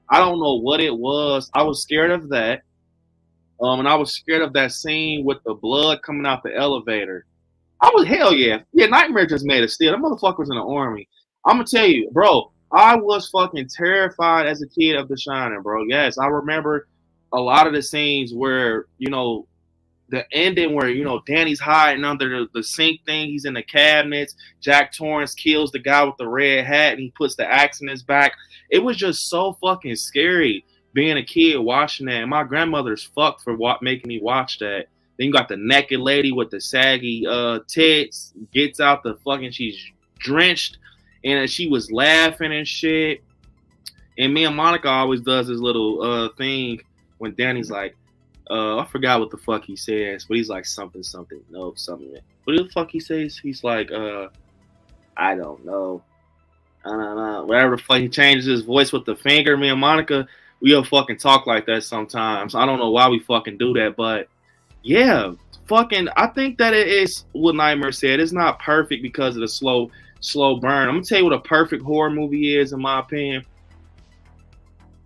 Speaker 2: I don't know what it was. I was scared of that. And I was scared of that scene with the blood coming out the elevator. I was hell yeah. Yeah, Nightmare just made a steal. Them motherfuckers in the army. I'm gonna tell you, bro, I was fucking terrified as a kid of The Shining, bro. Yes, I remember a lot of the scenes where, you know, the ending where, you know, Danny's hiding under the sink thing, he's in the cabinets, Jack Torrance kills the guy with the red hat and he puts the axe in his back. It was just so fucking scary being a kid watching that. And my grandmother's fucked for making me watch that. Then you got the naked lady with the saggy tits, gets out the fucking, she's drenched, and she was laughing and shit. And me and Monica always does this little thing when Danny's like, I forgot what the fuck he says, but he's like something, no, something. What the fuck he says? He's like, I don't know. Whatever the fuck, he changes his voice with the finger. Me and Monica, we'll fucking talk like that sometimes. I don't know why we fucking do that, but yeah, fucking, I think that it is what Nightmare said. It's not perfect because of the slow burn. I'm gonna tell you what a perfect horror movie is, in my opinion.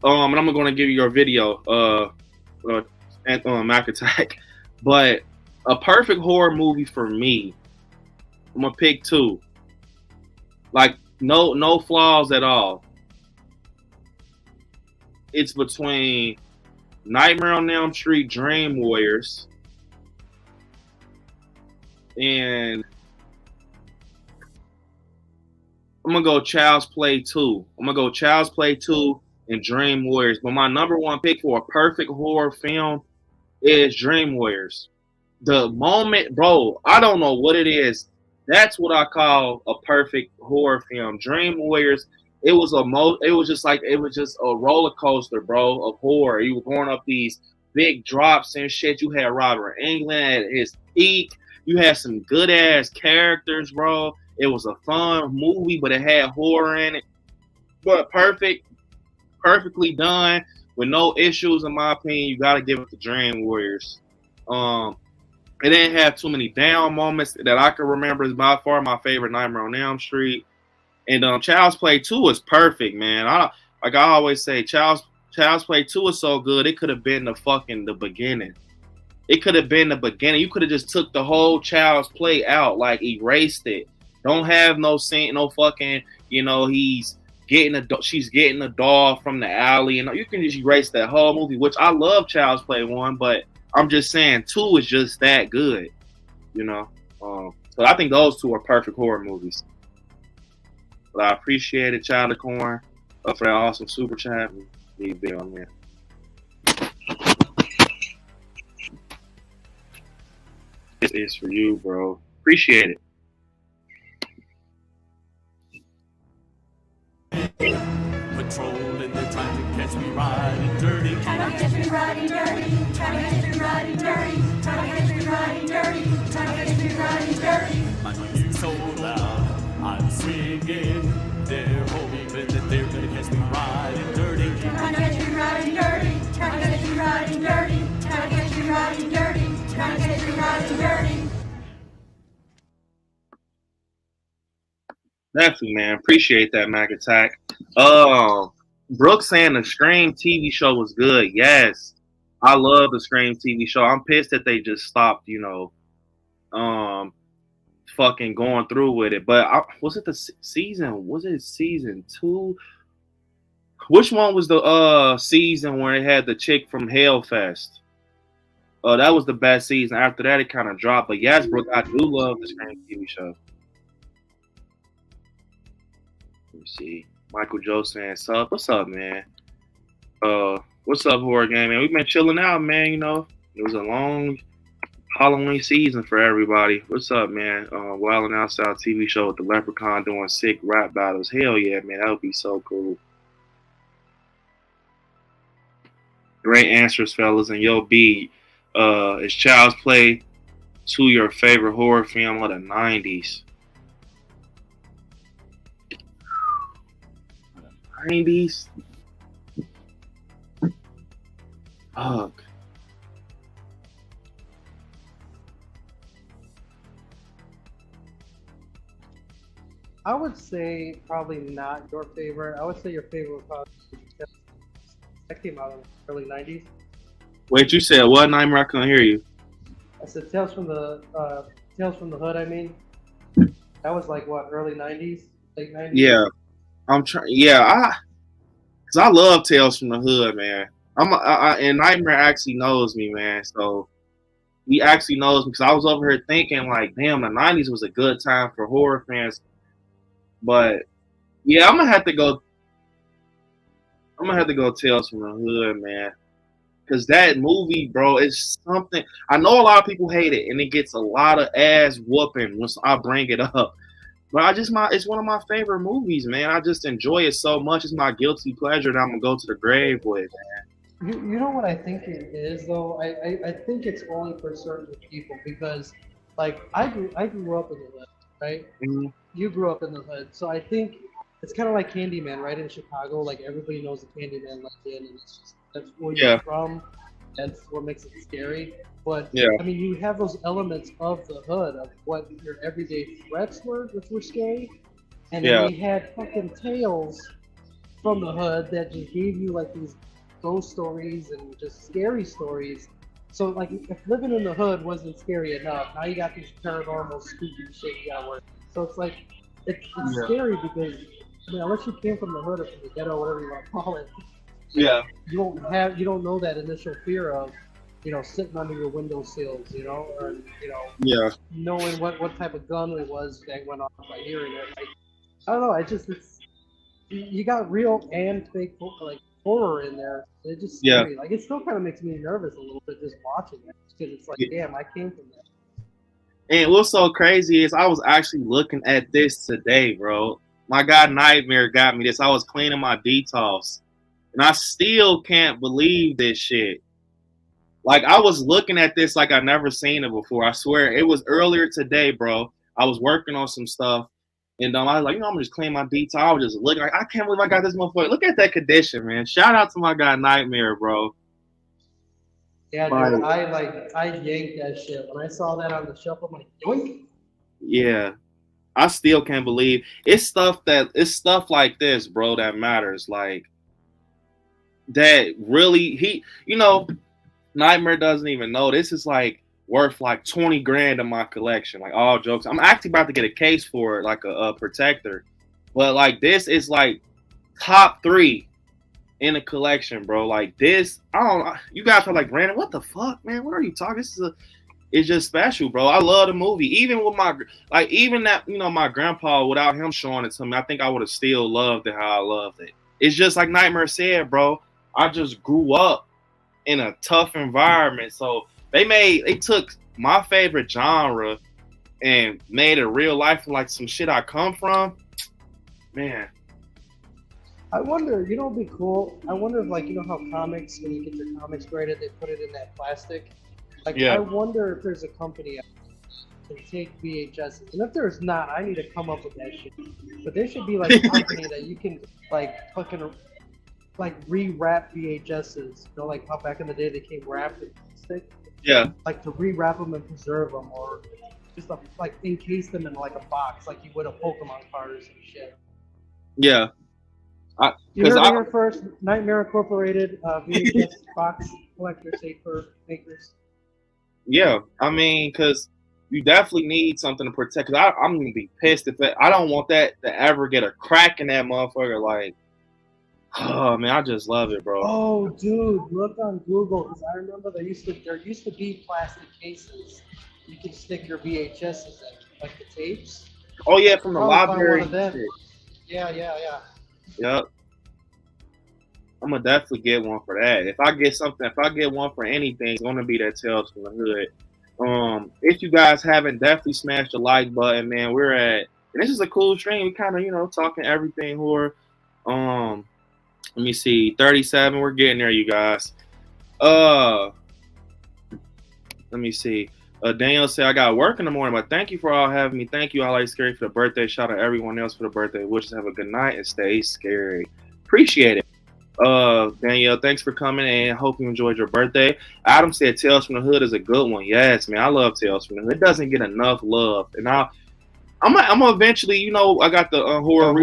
Speaker 2: And I'm gonna give you your video, Mac Attack. But a perfect horror movie for me, I'm gonna pick two. Like no flaws at all. It's between Nightmare on Elm Street, Dream Warriors, and I'm gonna go Child's Play 2. I'm gonna go Child's Play 2 and Dream Warriors. But my number one pick for a perfect horror film is Dream Warriors. The moment, bro, I don't know what it is. That's what I call a perfect horror film. Dream Warriors. It was just a roller coaster, bro, of horror. You were going up these big drops and shit. You had Robert Englund at his peak. You had some good ass characters, bro. It was a fun movie, but it had horror in it. But perfectly done with no issues, in my opinion. You got to give it to Dream Warriors. It didn't have too many down moments that I can remember. Is by far my favorite Nightmare on Elm Street. And Child's Play 2 is perfect, man. I always say, Child's Play 2 is so good. It could have been the beginning. It could have been the beginning. You could have just took the whole Child's Play out, like erased it. Don't have no scene, no fucking, you know, she's getting a doll from the alley, and you can just erase that whole movie. Which I love Child's Play 1, but I'm just saying 2 is just that good, you know. So I think those two are perfect horror movies. But I appreciate it, Child of Corn, for that awesome super chat. Leave it on there. This is for you, bro. Appreciate it.
Speaker 4: Patrolling, they're trying to catch me riding dirty.
Speaker 5: Trying to catch me riding dirty. Trying to catch me riding dirty. Trying to catch me riding dirty. Trying to catch me riding dirty.
Speaker 4: My music's so loud, I'm swinging. They're hoping that they're gonna catch me riding dirty.
Speaker 5: Trying to catch me riding dirty. Trying to catch me riding dirty. Trying to catch me riding dirty. Trying to catch me riding dirty.
Speaker 2: Definitely, man. Appreciate that, Mac Attack. Brooke saying the Scream TV show was good. Yes, I love the Scream TV show. I'm pissed that they just stopped, you know, fucking going through with it. But was it the season? Was it season 2? Which one was the season where it had the chick from Hellfest? That was the best season. After that, it kind of dropped. But yes, Brooke, I do love the Scream TV show. me see. Michael Joe saying, "Sup? What's up, man? What's up, horror game, man? We've been chilling out, man. You know, it was a long Halloween season for everybody. What's up, man? Wild and Out South TV show with the Leprechaun doing sick rap battles. Hell yeah, man. That would be so cool. Great answers, fellas. And yo, B, is Child's Play 2 your favorite horror film of the 90s? 90s? Fuck.
Speaker 3: I would say probably not your favorite. I would say your favorite would probably be that came out in the early 90s.
Speaker 2: Wait, you said what, Nightmare? I couldn't hear you.
Speaker 3: I said Tales from the Hood. I mean, that was like what, early 90s, late 90s.
Speaker 2: Yeah, I'm trying. Yeah, cause I love Tales from the Hood, man. And Nightmare actually knows me, man. So he actually knows me because I was over here thinking like, damn, the 90s was a good time for horror fans. But yeah, I'm gonna have to go Tales from the Hood, man. Cause that movie, bro, is something. I know a lot of people hate it, and it gets a lot of ass whooping once I bring it up. But it's one of my favorite movies, man. I just enjoy it so much. It's my guilty pleasure that I'm gonna go to the grave with, man.
Speaker 3: You know what I think it is though? I think it's only for certain people because, like, I grew up in the hood, right?
Speaker 2: Mm-hmm.
Speaker 3: You grew up in the hood, so I think it's kind of like Candyman, right? In Chicago, like everybody knows the Candyman legend, and that's where you're from. That's what makes it scary. But I mean, you have those elements of the hood of what your everyday threats were, which were scary, and then we had fucking tales from the hood that just gave you like these ghost stories and just scary stories. So like, if living in the hood wasn't scary enough, now you got these paranormal, spooky shit you got working. So it's like it's scary because I mean, unless you came from the hood or from the ghetto, whatever you want to call it, you don't know that initial fear of, you know, sitting under your windowsills, you know, or you know, knowing what type of gun it was that went off by hearing it. Like, I don't know. It's you got real and fake like horror in there. It's just scary. Like it still kind of makes me nervous a little bit just watching it because it's like, damn, I came from that.
Speaker 2: And what's so crazy is I was actually looking at this today, bro. My guy Nightmare got me this. I was cleaning my detox, and I still can't believe this shit. Like, I was looking at this like I've never seen it before. I swear, it was earlier today, bro. I was working on some stuff, and I was like, you know, I'm just cleaning my detox. I was just looking like, I can't believe I got this motherfucker. Look at that condition, man. Shout out to my guy Nightmare, bro.
Speaker 3: Yeah, dude, I yanked that shit. When I saw that on the shelf, I'm like, yoink. Yeah.
Speaker 2: I still can't believe it's stuff like this, bro, that matters. Like, that really, you know, Nightmare doesn't even know this is like worth like 20 grand in my collection. Like, all jokes. I'm actually about to get a case for it, like a protector. But like, this is like top 3 in the collection, bro. Like this, you guys are like, Brandon, what the fuck, man? What are you talking? It's just special, bro. I love the movie. Even with even that, you know, my grandpa, without him showing it to me, I think I would have still loved it how I loved it. It's just like Nightmare said, bro. I just grew up in a tough environment. So they took my favorite genre and made it real life, like some shit I come from. Man.
Speaker 3: I wonder, you know what'd be cool? I wonder if, like, you know how comics, when you get your comics graded, they put it in that plastic? Like, I wonder if there's a company out there that can take VHSs. And if there's not, I need to come up with that shit. But there should be, like, a company that you can, like, fucking, like, re-wrap VHSs. You know, like how back in the day they came wrapped in plastic?
Speaker 2: Yeah.
Speaker 3: Like, to re-wrap them and preserve them, or just, like, encase them in, like, a box, like you would a Pokemon card or some shit.
Speaker 2: Yeah.
Speaker 3: You heard it here first. Nightmare Incorporated, VHS box collector safer makers.
Speaker 2: Yeah, I mean, because you definitely need something to protect. Because I'm gonna be pissed if I don't want that to ever get a crack in that motherfucker. Like, oh man, I just love it, bro.
Speaker 3: Oh, dude, look on Google because I remember there used to be plastic cases you could stick your VHSs in, like the tapes.
Speaker 2: Oh yeah, from the library.
Speaker 3: Yeah.
Speaker 2: Yep. I'm gonna definitely get one for that. If I get one for anything, it's gonna be that Tales from the Hood. If you guys haven't, definitely smash the like button, man. And this is a cool stream. We kind of, talking everything horror. Let me see, 37. We're getting there, you guys. Let me see. Daniel said, I got work in the morning, but thank you for all having me. Thank you, I like Scary, for the birthday. Shout out everyone else for the birthday. Wishes have a good night and stay scary. Appreciate it. Danielle, thanks for coming and hope you enjoyed your birthday. Adam said Tales from the Hood is a good one. Yes, man, I love Tales from the Hood. It doesn't get enough love. And I'm gonna eventually, I got the horror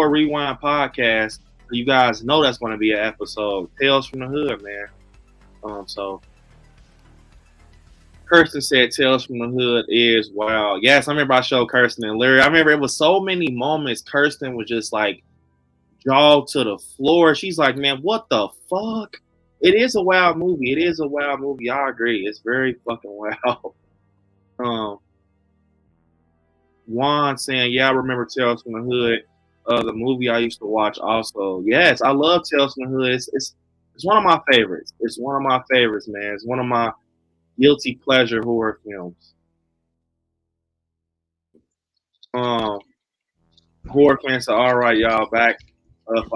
Speaker 2: rewind podcast. You guys know that's gonna be an episode. Tales from the Hood, man. So Kirsten said Tales from the Hood is wow. Yes, I remember I showed Kirsten and Larry. I remember it was so many moments Kirsten was just like jaw to the floor. She's like, man, what the fuck? It is a wild movie. I agree. It's very fucking wild. Juan saying, yeah, I remember Tales from the Hood. The movie I used to watch also. Yes, I love Tales from the Hood. It's one of my favorites. It's one of my favorites, man. It's one of my guilty pleasure horror films. Horror fans say, all right, y'all back.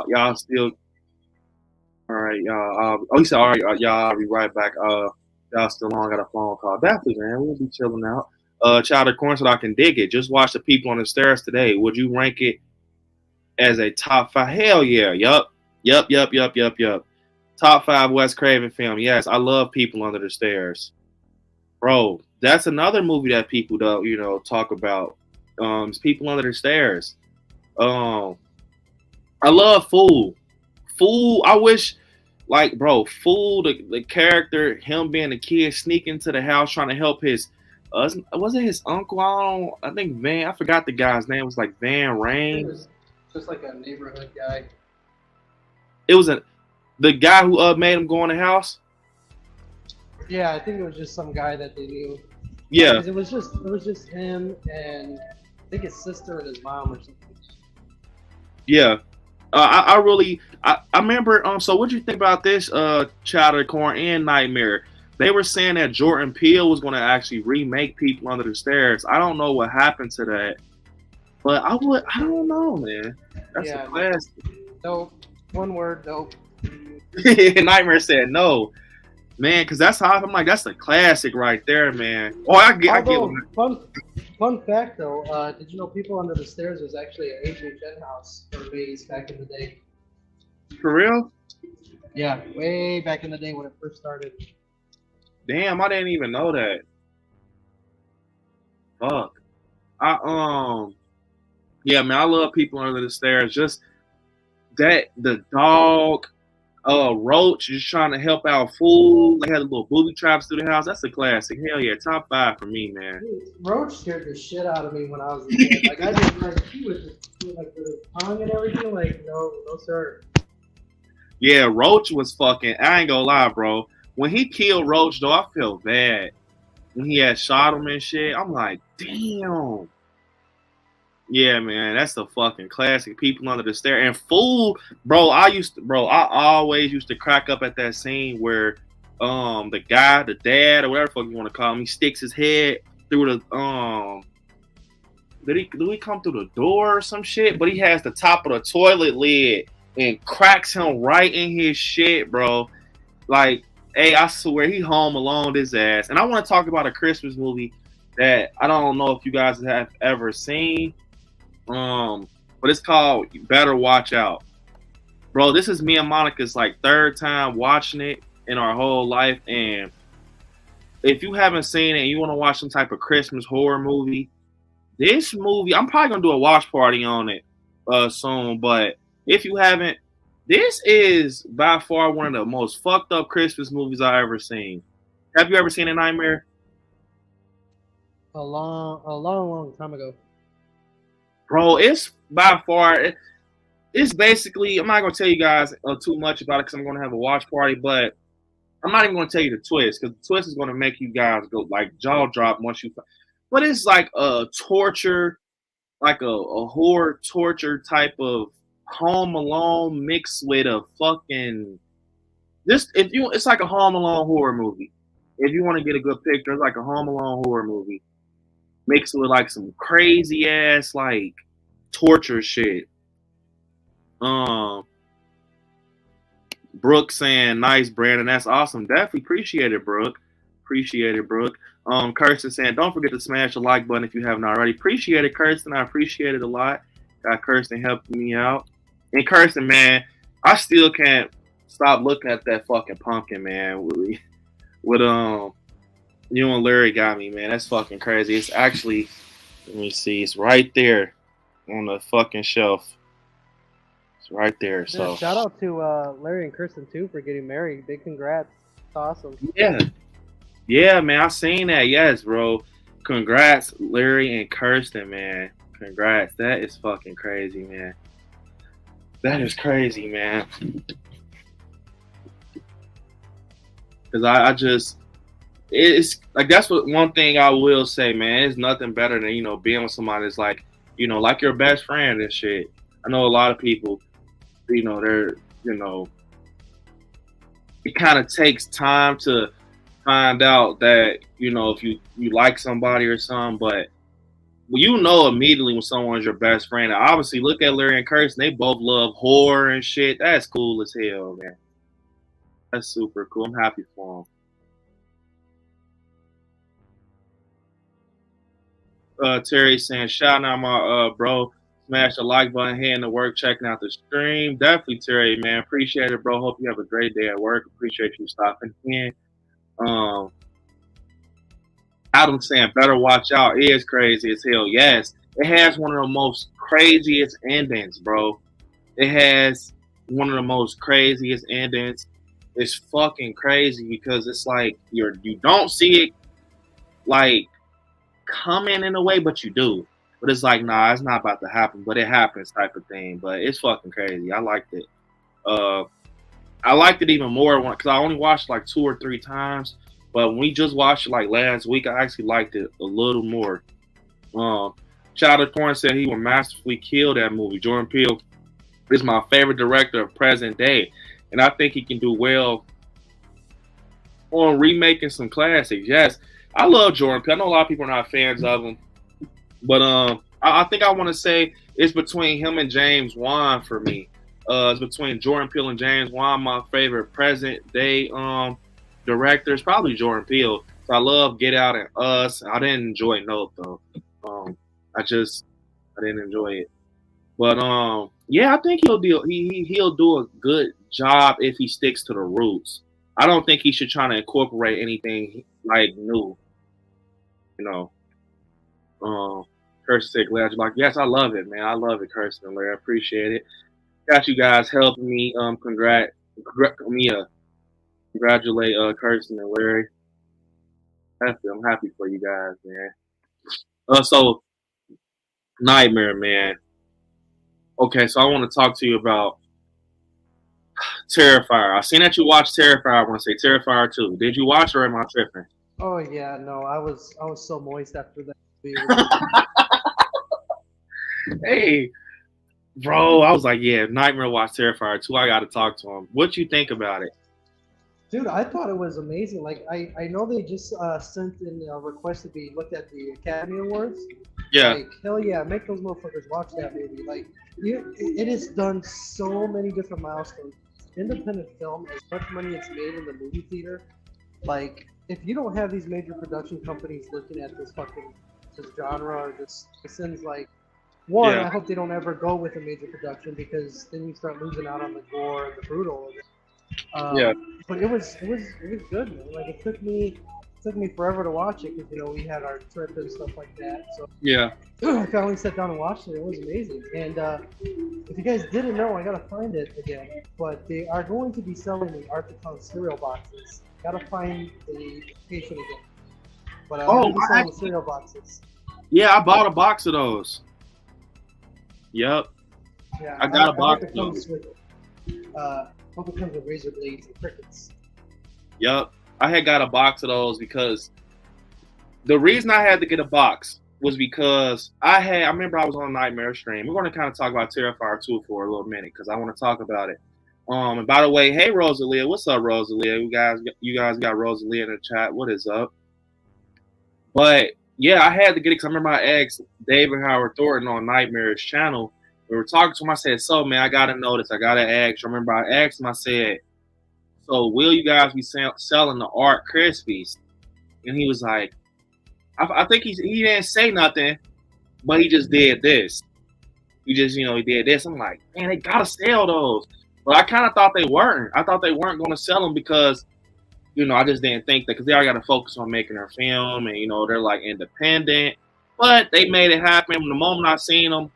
Speaker 2: Y'all still, all right, y'all. He said, all right, y'all. I'll be right back. Y'all still on? Got a phone call. Definitely, man. We'll be chilling out. Child of Corn said, I can dig it. Just watch the people on the stairs today. Would you rank it as a top 5? Hell yeah. Yup. Top 5 Wes Craven film. Yes, I love People Under the Stairs. Bro, that's another movie that people don't, talk about. It's People Under the Stairs. I love Fool. I wish, Fool, the character, him being a kid, sneaking into the house trying to help his, was it his uncle? I think Van, I forgot the guy's name. It was like Van Rains.
Speaker 3: Just like a neighborhood guy.
Speaker 2: It was the guy who made him go in the house.
Speaker 3: Yeah, I think it was just some guy that they knew.
Speaker 2: Yeah.
Speaker 3: It was just him and I think his sister and his mom or something.
Speaker 2: Yeah. I remember. So what'd you think about this? Child of the Corn and Nightmare. They were saying that Jordan Peele was going to actually remake People Under the Stairs. I don't know what happened to that, but I don't know, man. That's a classic.
Speaker 3: Nope. One word. Nope.
Speaker 2: Nightmare said no, man, because that's how I'm like. That's a classic right there, man. Oh, I get.
Speaker 3: Fun fact though, did you know People Under the Stairs was actually an HHN house for babies back in the day?
Speaker 2: For real?
Speaker 3: Yeah, way back in the day when it first started.
Speaker 2: Damn, I didn't even know that. Fuck. Yeah, man, I love People Under the Stairs. Just that the dog, Roach just trying to help out Fool. They had a little booby traps through the house. That's a classic. Hell yeah, top 5 for me, man.
Speaker 3: Roach scared the shit out of me when I was a kid. Like I didn't like he was just like with his tongue and everything. Like no sir.
Speaker 2: Yeah, Roach was fucking. I ain't gonna lie, bro. When he killed Roach, though, I felt bad. When he had shot him and shit, I'm like, damn. Yeah, man, that's the fucking classic. People Under the Stairs. And Fool, bro, I always used to crack up at that scene where the guy, the dad, or whatever the fuck you want to call him, he sticks his head through the did he come through the door or some shit? But he has the top of the toilet lid and cracks him right in his shit, bro. Like, hey, I swear he home alone his ass. And I want to talk about a Christmas movie that I don't know if you guys have ever seen. But it's called Better Watch Out. Bro, this is me and Monica's like 3rd time watching it in our whole life. And if you haven't seen it and you want to watch some type of Christmas horror movie, this movie, I'm probably going to do a watch party on it soon. But if you haven't, this is by far one of the most fucked up Christmas movies I've ever seen. Have you ever seen A Nightmare?
Speaker 3: A long time ago.
Speaker 2: Bro, it's by far, it's basically, I'm not going to tell you guys too much about it because I'm going to have a watch party, but I'm not even going to tell you the twist because the twist is going to make you guys go like jaw drop once you, but it's like a torture like a horror torture type of Home Alone mixed with a fucking it's like a Home Alone horror movie. If you want to get a good picture, it's like a Home Alone horror movie mixed with like some crazy ass like torture shit. Brooke saying nice, Brandon. That's awesome. Definitely appreciate it, Brooke. Appreciate it, Brooke. Kirsten saying don't forget to smash the like button if you haven't already. Appreciate it, Kirsten. I appreciate it a lot. Got Kirsten helping me out. And Kirsten, man, I still can't stop looking at that fucking pumpkin, man. With you and Larry got me, man. That's fucking crazy. It's actually, let me see, it's right there on the fucking shelf. It's right there. So
Speaker 3: shout out to Larry and Kirsten too for getting married. Big congrats. It's awesome.
Speaker 2: Yeah, man. I seen that. Yes, bro. Congrats, Larry and Kirsten, man. Congrats. That is fucking crazy, man. That is crazy, man. Because I just, it's like, that's what one thing I will say, man. It's nothing better than, you know, being with somebody that's like, you know, like your best friend and shit. I know a lot of people, you know, they're, you know, it kind of takes time to find out that, you know, if you like somebody or something, but you know immediately when someone's your best friend. And obviously, look at Larry and Kirsten. They both love horror and shit. That's cool as hell, man. That's super cool. I'm happy for them. Terry saying, shout out my bro. Smash the like button, heading to work, checking out the stream. Definitely, Terry, man. Appreciate it, bro. Hope you have a great day at work. Appreciate you stopping in. Adam saying, better watch out. It is crazy as hell. Yes. It has one of the most craziest endings, bro. It has one of the most craziest endings. It's fucking crazy because it's like you don't see it like coming in a way, but you do. But it's like, nah, it's not about to happen, but it happens type of thing. But it's fucking crazy. I liked it. I liked it even more because I only watched like 2 or 3 times. But when we just watched it like last week, I actually liked it a little more. Childish Corn said he would masterfully kill that movie. Jordan Peele is my favorite director of present day. And I think he can do well on remaking some classics. Yes, I love Jordan Peele. I know a lot of people are not fans of him. But I think I want to say it's between him and James Wan for me. It's between Jordan Peele and James Wan. My favorite present day directors, probably Jordan Peele. So I love Get Out and Us. I didn't enjoy Nope though. I didn't enjoy it. But yeah, I think he'll do a good job if he sticks to the roots. I don't think he should try to incorporate anything like new. You know. Kirsten said, glad you like. Yes, I love it, man. I love it, Kirsten and Larry. I appreciate it. Got you guys helping me. Congratulate Kirsten and Larry. I'm happy for you guys, man. So Nightmare, man. Okay, so I want to talk to you about Terrifier. I seen that you watched Terrifier. I want to say Terrifier 2. Did you watch or am I tripping?
Speaker 3: Oh yeah, no, I was so moist after that movie.
Speaker 2: Hey, bro, I was like, yeah, Nightmare watched Terrifier 2. I got to talk to him. What you think about it?
Speaker 3: Dude, I thought it was amazing. Like, I know they just sent in a request to be looked at the Academy Awards.
Speaker 2: Yeah.
Speaker 3: Like, hell yeah, make those motherfuckers watch that movie. Like, it has done so many different milestones. Independent film, as much money it's made in the movie theater. Like, if you don't have these major production companies looking at this genre or this sins, like, one, I hope they don't ever go with a major production because then you start losing out on the gore and the brutal of it. But it was good, man. Like, it took me forever to watch it because, you know, we had our trip and stuff like that. So
Speaker 2: yeah,
Speaker 3: I finally sat down and watched it. It was amazing. And if you guys didn't know, I gotta find it again. But they are going to be selling the Art to Count cereal boxes. Gotta find the location again. But they'll be selling the cereal boxes.
Speaker 2: Yeah, I bought a box of those. Yep.
Speaker 3: Yeah,
Speaker 2: I got a box of those.
Speaker 3: Hope it comes with razor blades and crickets.
Speaker 2: Yep. I had got a box of those because the reason I had to get a box was because I remember I was on Nightmare stream. We're going to kind of talk about Terrifier 2 for a little minute because I want to talk about it. And by the way, hey Rosalia, what's up, Rosalia? You guys got Rosalia in the chat. What is up? But yeah, I had to get it because I remember I asked David Howard Thornton on Nightmare's channel. We were talking to him. I said, "So man, I gotta know this. I gotta ask." I remember I asked him. I said, "So will you guys be selling the Art Krispies?" And he was like, "I think he didn't say nothing, but he just did this. He just he did this." I'm like, "Man, they gotta sell those." But I kind of thought they weren't. I thought they weren't going to sell them because, I just didn't think that because they already got to focus on making their film and, they're like independent. But they made it happen. From the moment I seen them,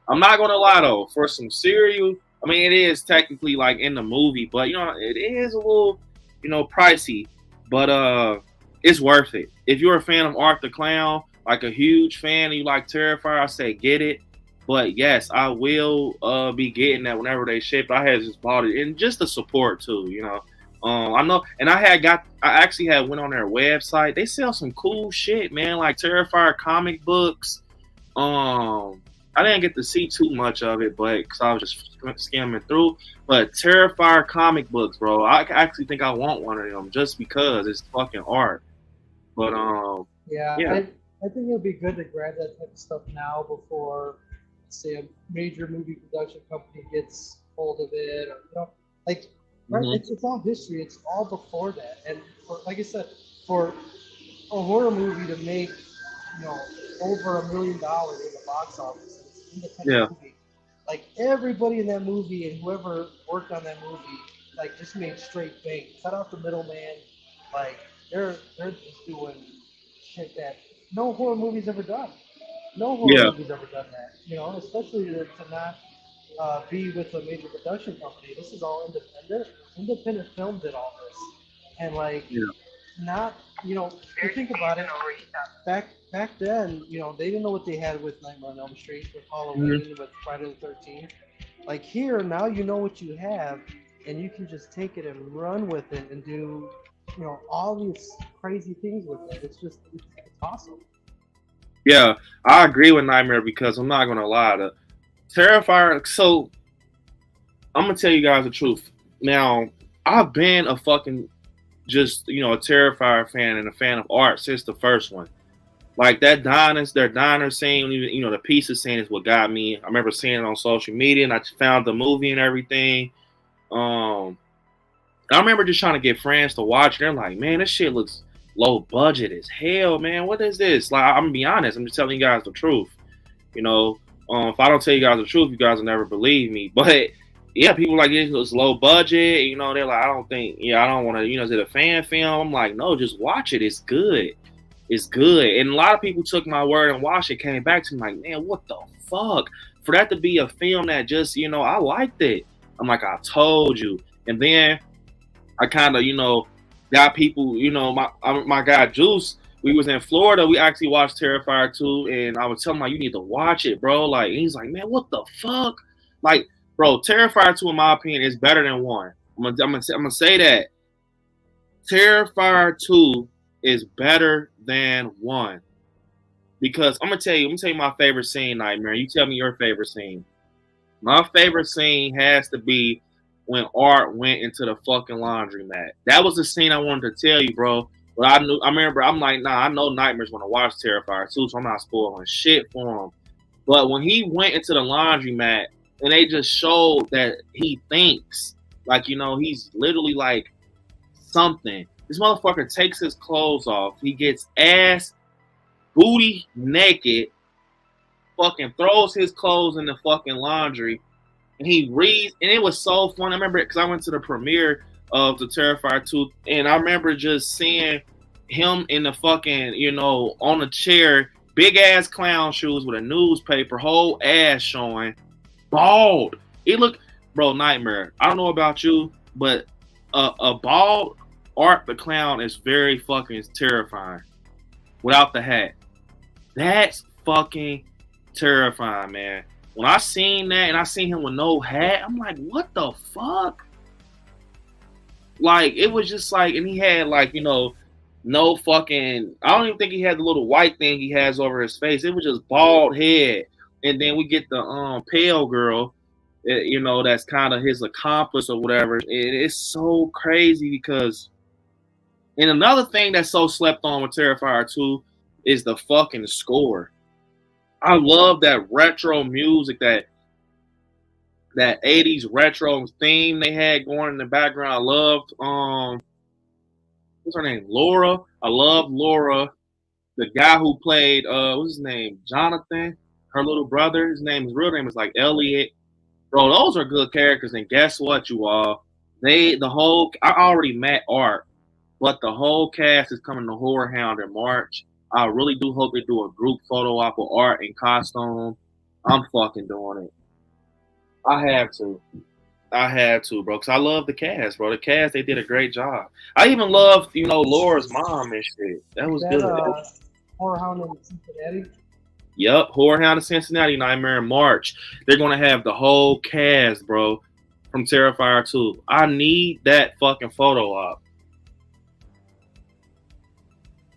Speaker 2: I'm not going to lie though, for some cereal, I mean, it is technically like in the movie, but, it is a little, pricey. But it's worth it. If you're a fan of Art the Clown, like a huge fan, and you like Terrifier, I say get it. But yes, I will be getting that whenever they ship. I had just bought it and just the support too, I know, and I actually had went on their website. They sell some cool shit, man, like Terrifier comic books. I didn't get to see too much of it, but because I was just skimming through. But Terrifier comic books, bro, I actually think I want one of them just because it's fucking art. But
Speaker 3: yeah. I think it would be good to grab that type of stuff now before, say, a major movie production company gets hold of it, or right? It's all history. It's all before that, and like I said, for a horror movie to make over $1 million in the box office, it's an independent movie. Like everybody in that movie and whoever worked on that movie, like just made straight bank. Cut out the middleman. Like they're just doing shit that no horror movie's ever done. No horror movie's ever done that, especially to not be with a major production company. This is all independent. Independent film did all this. And not, if you think about it, back then, they didn't know what they had with Nightmare on Elm Street, with Halloween, with Friday the 13th. Like here, now you know what you have, and you can just take it and run with it and do, all these crazy things with it. It's awesome.
Speaker 2: Yeah, I agree with Nightmare because I'm not gonna lie, the Terrifier. So I'm gonna tell you guys the truth. Now, I've been a fucking just a Terrifier fan and a fan of art since the first one. Like their diner scene, the pizza scene is what got me. I remember seeing it on social media, and I found the movie and everything. I remember just trying to get friends to watch it. They're like, "Man, this shit looks low budget as hell, man. What is this?" Like, I'm gonna be honest. I'm just telling you guys the truth. If I don't tell you guys the truth, you guys will never believe me. But yeah, people like this was low budget. They're like, I don't want to. Is it a fan film? I'm like, no, just watch it. It's good. It's good. And a lot of people took my word and watched it. Came back to me like, man, what the fuck? For that to be a film that just, I liked it. I'm like, I told you. And then I kind of, got people, my guy Juice, we was in Florida. We actually watched Terrifier 2, and I was telling him, like, you need to watch it, bro. Like, and he's like, man, what the fuck? Like, bro, Terrifier 2, in my opinion, is better than 1. I'm gonna say that. Terrifier 2 is better than 1. Because I'm gonna tell you my favorite scene, Nightmare. You tell me your favorite scene. My favorite scene has to be when Art went into the fucking laundromat. That was the scene I wanted to tell you, bro. But I remember, I'm like, nah, I know Nightmare's gonna watch Terrifier 2, so I'm not spoiling shit for him. But when he went into the laundromat and they just showed that he thinks, like, he's literally like something. This motherfucker takes his clothes off. He gets ass, booty naked, fucking throws his clothes in the fucking laundry, and he reads, and it was so fun. I remember it because I went to the premiere of the Terrifier 2, and I remember just seeing him in the fucking, on a chair, big ass clown shoes with a newspaper, whole ass showing, bald. It looked, bro, Nightmare. I don't know about you, but a bald Art the Clown is very fucking terrifying without the hat. That's fucking terrifying, man. When I seen that and I seen him with no hat, I'm like, what the fuck? Like, it was just like, and he had like, No fucking. I don't even think he had the little white thing he has over his face. It was just bald head. And then we get the pale girl, you know, that's kind of his accomplice or whatever. It's so crazy because. And another thing that's so slept on with Terrifier 2 is the fucking score. I love that retro music, that 80s retro theme they had going in the background. I loved what's her name? Laura. I love Laura. The guy who played what's his name? Jonathan, her little brother. His real name is like Elliot. Bro, those are good characters. And guess what, you all? I already met Art, but the whole cast is coming to Horror Hound in March. I really do hope they do a group photo op with Art and costume. I'm fucking doing it. I have to, bro, because I love the cast, bro. The cast, they did a great job. I even loved, you know, Laura's mom and shit. That was good.
Speaker 3: Horror Hound in Cincinnati?
Speaker 2: Yep, Horror Hound in Cincinnati, Nightmare in March. They're going to have the whole cast, bro, from Terrifier 2. I need that fucking photo op.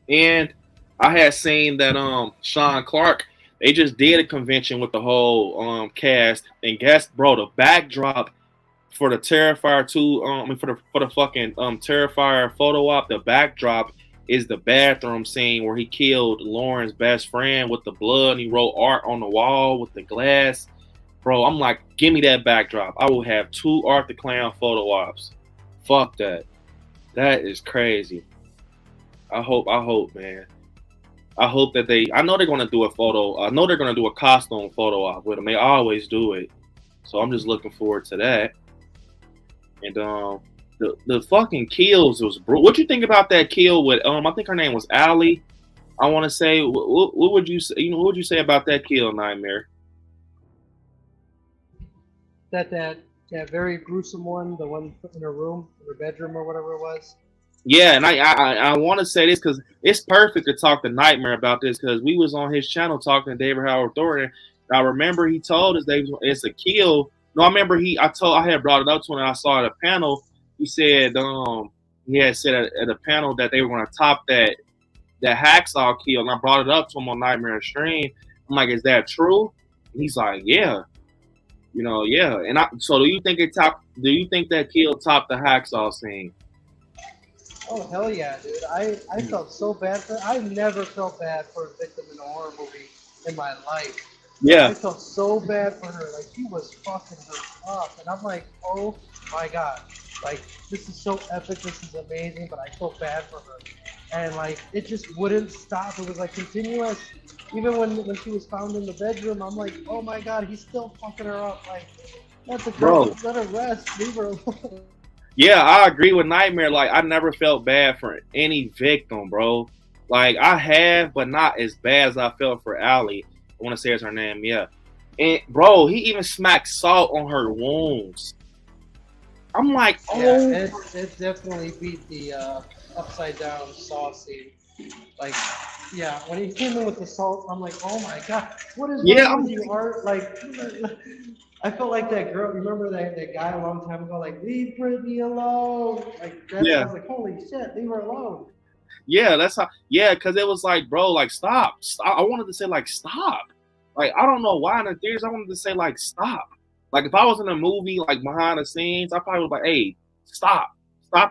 Speaker 2: And I had seen that Sean Clark, they just did a convention with the whole cast, and guess, bro, the backdrop for the Terrifier 2, for the fucking Terrifier photo op, the backdrop is the bathroom scene where he killed Lauren's best friend with the blood, and he wrote Art on the wall with the glass. Bro, I'm like, give me that backdrop. I will have 2 Art the Clown photo ops. Fuck that. That is crazy. I hope, man. I hope that I know they're going to do a photo. I know they're going to do a costume photo op with them. They always do it. So I'm just looking forward to that. And the fucking kills was brutal. What you think about that kill with I think her name was Allie. I want to say, what would you say? You know, what would you say about that kill, Nightmare?
Speaker 3: That very gruesome one, the one in her room, in her bedroom, or whatever it was.
Speaker 2: Yeah, and I want to say this because it's perfect to talk to Nightmare about this because we was on his channel talking to David Howard Thornton. I remember he told us that it's a kill. No, I remember I had brought it up to him and I saw at a panel. He said he had said at a panel that they were going to top that hacksaw kill, and I brought it up to him on Nightmare Stream. I'm like, is that true? And he's like, yeah, you know, yeah. And so do you think that kill topped the hacksaw scene?
Speaker 3: Oh hell yeah, dude! I felt so bad for. I've never felt bad for a victim in a horror movie in my life.
Speaker 2: Yeah.
Speaker 3: I felt so bad for her. Like, he was fucking her up, and I'm like, oh my god, like, this is so epic. This is amazing, but I felt bad for her, and like, it just wouldn't stop. It was like continuous. Even when she was found in the bedroom, I'm like, oh my god, he's still fucking her up. Like, let the girl, let her rest, leave her alone.
Speaker 2: Yeah, I agree with Nightmare. Like, I never felt bad for any victim, bro. Like, I have, but not as bad as I felt for Allie. I want to say it's her name, yeah. And, bro, he even smacked salt on her wounds. I'm like, oh.
Speaker 3: Yeah, it definitely beat the upside down saw scene. Like, yeah, when he came in with the salt, I'm like, oh my god, what is wrong with you, Art? Like, I felt like that girl. Remember that guy a long time ago? Like, leave Brittany alone. Like, that, I was like, holy shit, leave her alone.
Speaker 2: Yeah, that's how. Yeah, because it was like, bro, like, stop. I wanted to say, like, stop. Like, I don't know why in the theaters I wanted to say, like, stop. Like, if I was in a movie, like, behind the scenes, I probably would be like, hey, stop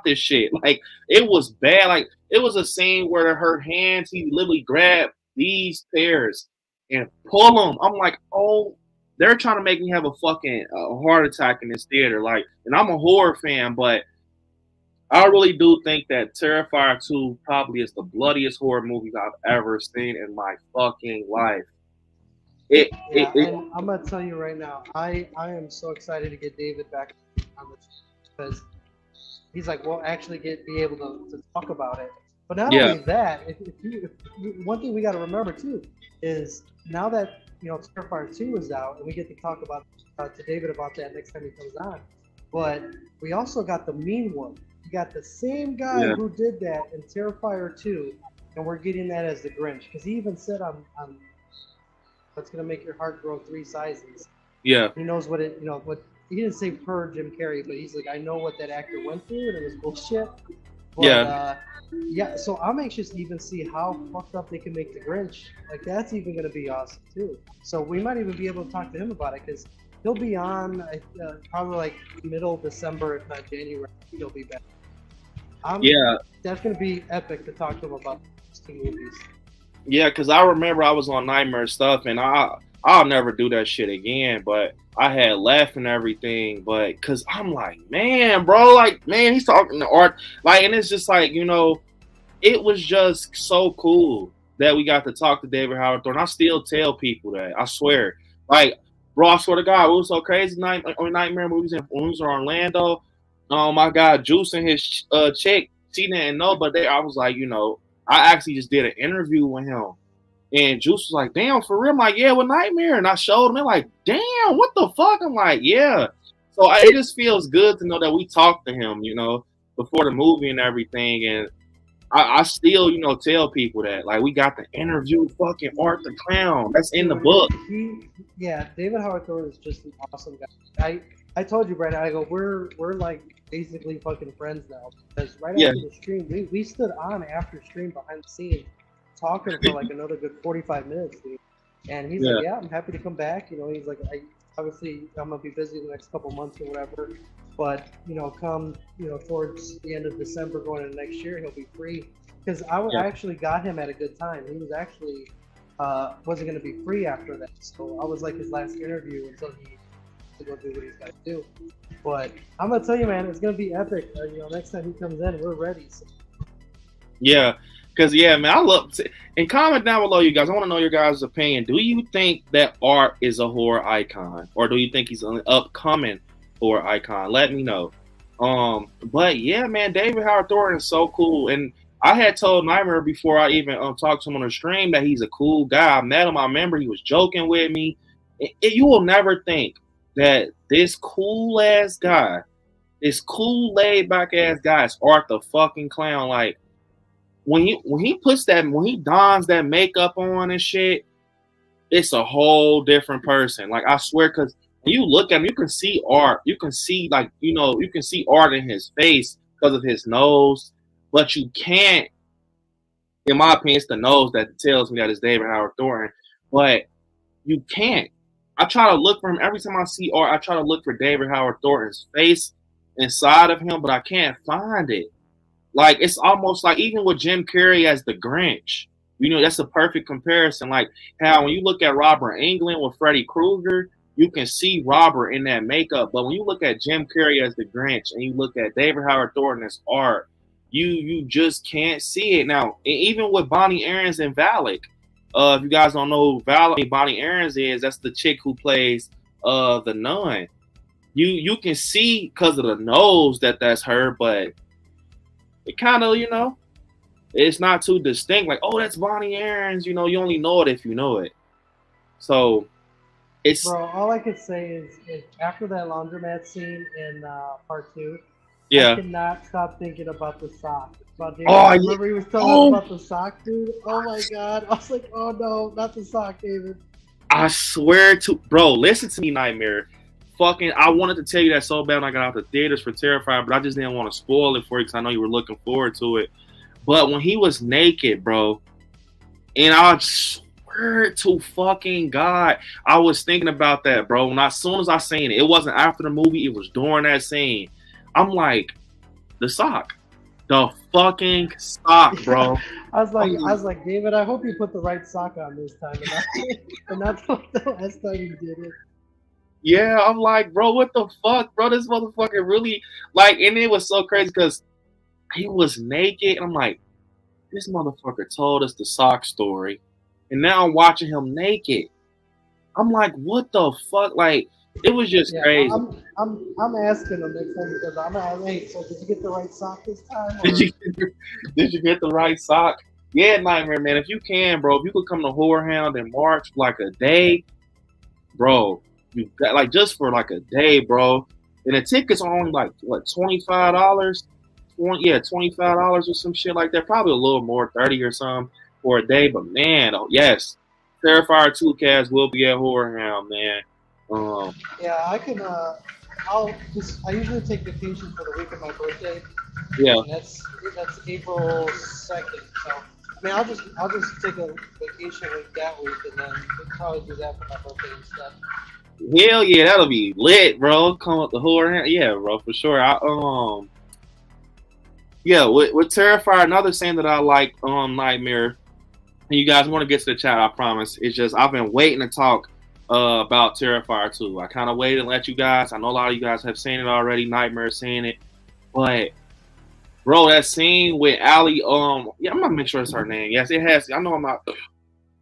Speaker 2: this shit. Like, it was bad. Like, it was a scene where her hands, he literally grabbed these pairs and pull them. I'm like, oh. They're trying to make me have a fucking heart attack in this theater. Like, and I'm a horror fan, but I really do think that Terrifier 2 probably is the bloodiest horror movie I've ever seen in my fucking life.
Speaker 3: And I'm gonna tell you right now, I am so excited to get David back on the show because he's like, we'll actually be able to talk about it. But not only that, one thing we got to remember too is now that, you know, Terrifier 2 is out, and we get to talk about to David about that next time he comes on. But we also got the mean one. We got the same guy who did that in Terrifier 2, and we're getting that as the Grinch because he even said on "What's gonna make your heart grow 3 sizes."
Speaker 2: Yeah.
Speaker 3: He knows what it. You know what he didn't say per Jim Carrey, but he's like, I know what that actor went through, and it was bullshit. But,
Speaker 2: Yeah.
Speaker 3: yeah, so I'm anxious to even see how fucked up they can make the Grinch. Like that's even gonna be awesome too. So we might even be able to talk to him about it because he'll be on probably like middle December, if not January. He'll be back.
Speaker 2: Yeah.
Speaker 3: That's gonna be epic to talk to him about these two movies.
Speaker 2: Yeah, because I remember I was on Nightmare stuff, and I'll never do that shit again. But I had left and everything, but because I'm like, man, bro, like, man, he's talking to art, like, and it's just like, it was just so cool that we got to talk to David Howard Thornton. I still tell people that, I swear, like, bro, I swear to God, it was so crazy Nightmare movies and when we was in Orlando. My guy Juice and his chick, she didn't know, but I was like, I actually just did an interview with him. And Juice was like, damn, for real? I'm like, yeah, with Nightmare. And I showed him, they're like, damn, what the fuck? I'm like, yeah. So it just feels good to know that we talked to him, before the movie and everything. And I still, tell people that. Like, we got to interview fucking Art the Clown. That's in the book.
Speaker 3: Yeah, David Howard Thornton is just an awesome guy. I told you, Brandon, I go, we're like basically fucking friends now. Because right after the stream, we stood on after stream behind the scenes talking for like another good 45 minutes, dude. And he's like, yeah, I'm happy to come back. He's like, obviously I'm gonna be busy the next couple months or whatever, but come towards the end of December going into next year, he'll be free. Because I actually got him at a good time. He was actually wasn't gonna be free after that, so I was like his last interview until he to go do what he's got to do. But I'm gonna tell you, man, it's gonna be epic. Next time he comes in, we're ready. So.
Speaker 2: Yeah. Because, man, I love – and comment down below, you guys. I want to know your guys' opinion. Do you think that Art is a horror icon? Or do you think he's an upcoming horror icon? Let me know. But, yeah, man, David Howard Thornton is so cool. And I had told Nightmare before I even talked to him on the stream that he's a cool guy. I met him. I remember he was joking with me. You will never think that this cool-ass guy, this cool, laid-back-ass guy is Art the fucking Clown. Like, when he dons that makeup on and shit, it's a whole different person. Like, I swear, because when you look at him, you can see Art. You can see, like, you can see Art in his face because of his nose, but you can't, in my opinion, it's the nose that tells me that it's David Howard Thornton, but you can't. I try to look for him. Every time I see Art, I try to look for David Howard Thornton's face inside of him, but I can't find it. Like, it's almost like even with Jim Carrey as the Grinch, that's a perfect comparison. Like how when you look at Robert Englund with Freddy Krueger, you can see Robert in that makeup. But when you look at Jim Carrey as the Grinch and you look at David Howard Thornton as Art, you just can't see it. Now, even with Bonnie Aarons and Valak, if you guys don't know who Bonnie Aarons is, that's the chick who plays the nun. You can see because of the nose that's her, but it kind of, it's not too distinct. Like, oh, that's Bonnie Aarons. You only know it if you know it. So, it's... Bro,
Speaker 3: all I could say is after that laundromat scene in part 2,
Speaker 2: I
Speaker 3: could not stop thinking about the sock.
Speaker 2: Remember
Speaker 3: he was telling us about the sock, dude? Oh, my God. I was like, oh, no, not the sock, David.
Speaker 2: I swear to... Bro, listen to me, Nightmare. I wanted to tell you that so bad when I got out the theaters for Terrified, but I just didn't want to spoil it for you because I know you were looking forward to it. But when he was naked, bro, and I swear to fucking God, I was thinking about that, bro. And as soon as I seen it, it wasn't after the movie, it was during that scene. I'm like, the sock. The fucking sock, bro.
Speaker 3: I was like, David, I hope you put the right sock on this time. And that's the last time you did it.
Speaker 2: Yeah, I'm like, bro, what the fuck, bro? This motherfucker really, like, and it was so crazy because he was naked. And I'm like, this motherfucker told us the sock story. And now I'm watching him naked. I'm like, what the fuck? Like, it was just crazy.
Speaker 3: I'm asking him next time because I'm like, hey, so did you get the right sock this time?
Speaker 2: Did you get the right sock? Yeah, Nightmare, man. If you can, bro, if you could come to Horror Hound in March for like a day, bro. You got like just for like a day, bro. And the tickets are only like what, $25? $25 or some shit like that. Probably a little more, 30 or something for a day. But man, yes, Terrifier 2 cast will be at Horror Hound, man.
Speaker 3: Yeah, I can I usually take vacation for the week of my birthday.
Speaker 2: Yeah.
Speaker 3: And that's April 2nd. So I mean, I'll just take a vacation week that week, and then we'll probably do that for my birthday instead.
Speaker 2: Hell yeah, that'll be lit, bro. Come up the whole yeah, bro, for sure. Yeah, with Terrifier, another scene that I like on Nightmare, and you guys want to get to the chat, I promise. It's just I've been waiting to talk about Terrifier 2. I kind of waited and let you guys. I know a lot of you guys have seen it already. Nightmare seen it, but bro, that scene with Allie. Yeah, I'm gonna make sure it's her name. Yes, it has. I know I'm not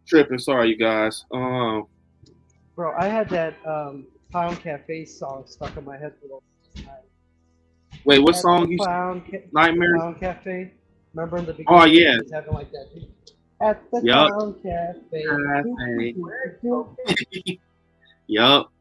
Speaker 2: tripping. Sorry, you guys.
Speaker 3: Bro, I had that Clown Cafe song stuck in my head for the last time.
Speaker 2: Wait, what song you Nightmare?
Speaker 3: Clown Cafe. Remember in the beginning?
Speaker 2: Oh yeah.
Speaker 3: It was having like that. At the
Speaker 2: Yep.
Speaker 3: Clown Cafe.
Speaker 2: Yup.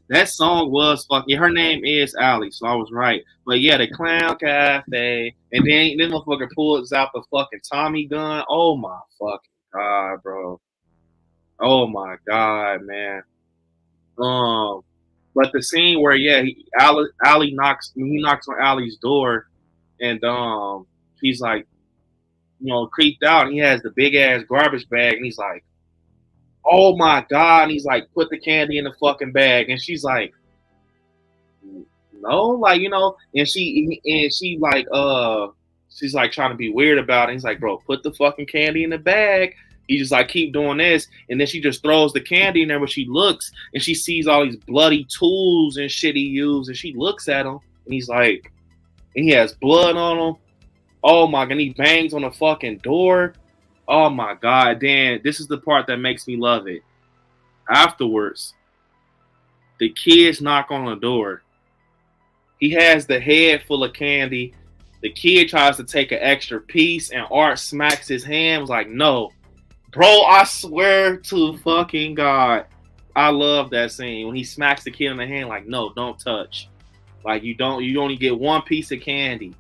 Speaker 2: That song was fucking. Her name is Allie, so I was right. But yeah, the Clown Cafe, and then motherfucker pulls out the fucking Tommy gun. Oh my fucking god, bro. Oh my god, man. But the scene where Allie knocks on Allie's door, and he's like, creeped out, and he has the big ass garbage bag, and he's like, oh my god, and he's like, put the candy in the fucking bag, and she's like, no, like, and she like she's like trying to be weird about it. He's like, bro, put the fucking candy in the bag. He just like keep doing this, and then she just throws the candy in there. But she looks and she sees all these bloody tools and shit he used, and she looks at him, and he's like, and he has blood on him. Oh my god, and he bangs on the fucking door. Oh my god, Dan, this is the part that makes me love it. Afterwards, the kids knock on the door. He has the head full of candy. The kid tries to take an extra piece, and Art smacks his hand. Was like, no. Bro, I swear to fucking God, I love that scene when he smacks the kid in the hand. Like, no, don't touch. Like, you only get one piece of candy.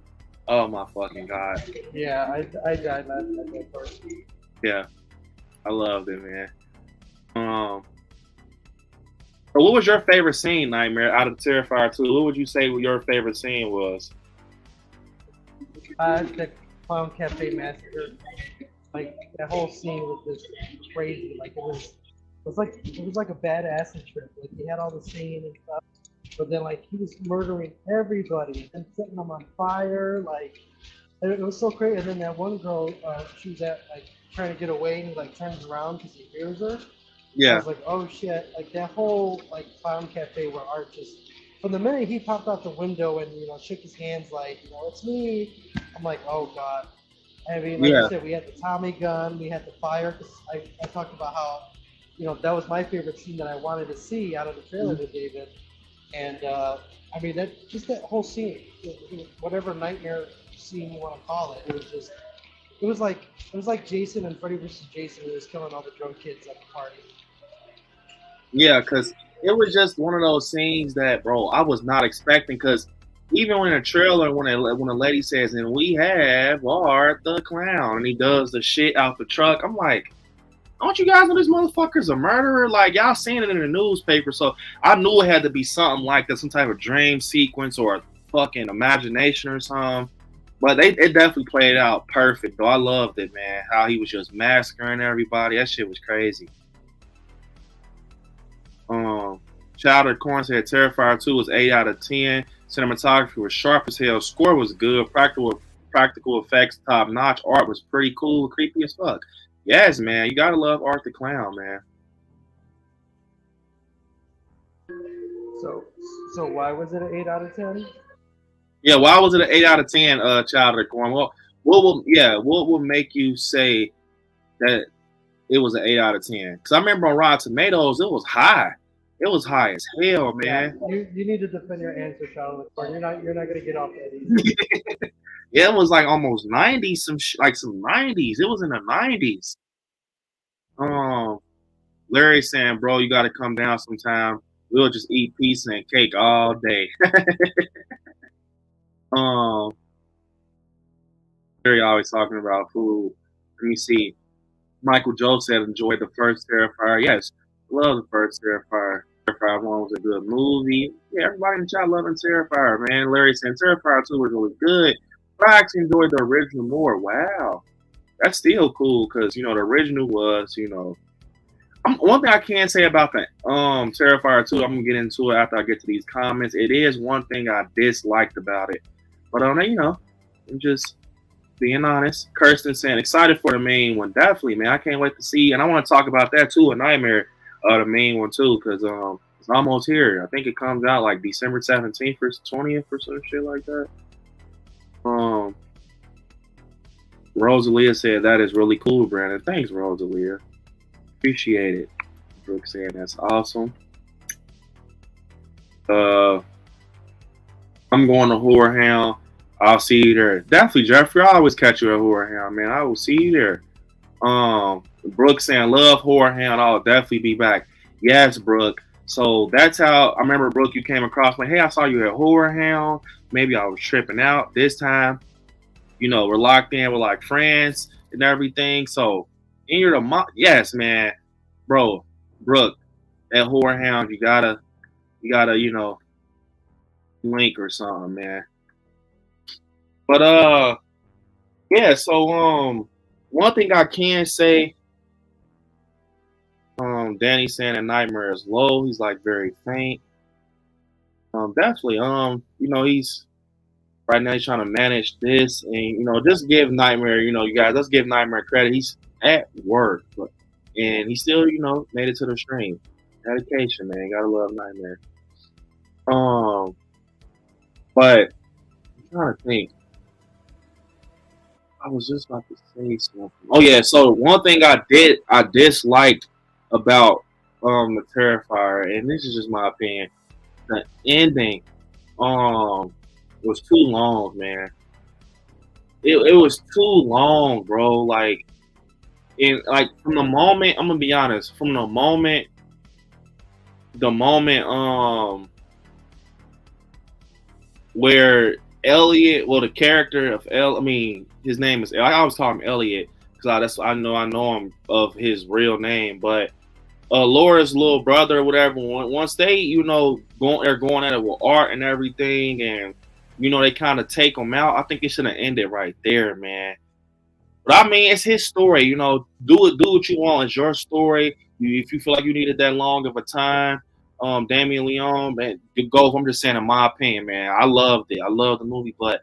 Speaker 2: Oh my fucking God.
Speaker 3: Yeah, I died laughing at that part.
Speaker 2: Yeah, I loved it, man. So what was your favorite scene, Nightmare, out of Terrifier 2? What would you say your favorite scene was?
Speaker 3: The Clown Cafe Massacre. Like that whole scene was just crazy. Like it was like a bad acid trip. Like he had all the scene and stuff, but then like he was murdering everybody and setting them on fire. Like it was so crazy. And then that one girl, she was trying to get away, and he like turns around because he hears her.
Speaker 2: Yeah.
Speaker 3: I was like, oh shit! Like that whole Clown Cafe where Art just from the minute he popped out the window and shook his hands like it's me. I'm like, oh god. I mean, like I said, we had the Tommy gun, we had the fire. Cause I talked about how, that was my favorite scene that I wanted to see out of the trailer with David. And I mean, that whole scene, whatever nightmare scene you want to call it, it was like Jason and Freddy versus Jason who was killing all the drunk kids at the party.
Speaker 2: Yeah, because it was just one of those scenes that, bro, I was not expecting. Because even in a trailer, when a lady says, and we have Art the Clown, and he does the shit out the truck, I'm like, don't you guys know this motherfucker's a murderer? Like, y'all seen it in the newspaper, so I knew it had to be something like that, some type of dream sequence or a fucking imagination or something. But it definitely played out perfect, though. I loved it, man, how he was just massacring everybody. That shit was crazy. Chowder Corn said Terrifier 2 was 8 out of 10. Cinematography was sharp as hell. Score was good. Practical effects top notch. Art was pretty cool. Creepy as fuck. Yes, man. You gotta love Art the Clown, man.
Speaker 3: So why was it an 8 out of 10?
Speaker 2: Yeah, why was it an 8 out of 10? Chowder Corn. Well, what will make you say that it was an 8 out of 10? Because I remember on Rotten Tomatoes, it was high. It was high as hell, man.
Speaker 3: Yeah, you need to defend your answer, Charlotte. You're not gonna get off that easy.
Speaker 2: Yeah, it was like almost 90, some 90s. It was in the 90s. Larry saying, bro, you gotta come down sometime. We'll just eat pizza and cake all day. Larry always talking about food. Let me see. Michael Joe said enjoyed the first Terrifier. Yes, love the first Terrifier. Terrifier 1 was a good movie. Yeah, everybody in the chat loving Terrifier, man. Larry saying Terrifier 2 was really good. But I actually enjoyed the original more. Wow. That's still cool because, the original was, one thing I can say about the Terrifier 2, I'm going to get into it after I get to these comments. It is one thing I disliked about it. But, I'm just being honest. Kirsten saying, excited for the main one. Definitely, man. I can't wait to see. And I want to talk about that, too, A Nightmare. The main one too, because it's almost here. I think it comes out like December 17th or 20th or some shit like that. Rosalia said that is really cool, Brandon. Thanks, Rosalia. Appreciate it. Brooke saying that's awesome. I'm going to Horror Hound. I'll see you there. Definitely, Jeffrey. I always catch you at Horror Hound, man. I will see you there. Brooke saying, love Horror Hound. I'll definitely be back. Yes, Brooke. So that's how I remember, Brooke, you came across me. Hey, I saw you at Horror Hound. Maybe I was tripping out this time. We're locked in with like friends and everything. So, and you're the yes, man, bro, Brooke, at Horror Hound, you gotta, link or something, man. But yeah. So one thing I can say. Danny saying a nightmare is low. He's like very faint. Definitely. He's right now he's trying to manage this and just give Nightmare, you guys, let's give Nightmare credit. He's at work, and he still, made it to the stream. Dedication, man. Gotta love Nightmare. But I'm trying to think. I was just about to say something. Oh yeah, so one thing I disliked about the Terrifier, and this is just my opinion, the ending was too long, man. It was too long, bro. Like from the moment, I'm gonna be honest, from the moment where Elliot, well, the character of his name is, I always call him Elliot because I know him of his real name, but Laura's little brother or whatever, once they, they're going at it with art and everything, and they kind of take him out, I think it should have ended right there, man. But I mean, it's his story, do what you want. It's your story. If you feel like you needed that long of a time, Damien Leone, man, go. I'm just saying, in my opinion, man, I loved it. I loved the movie, but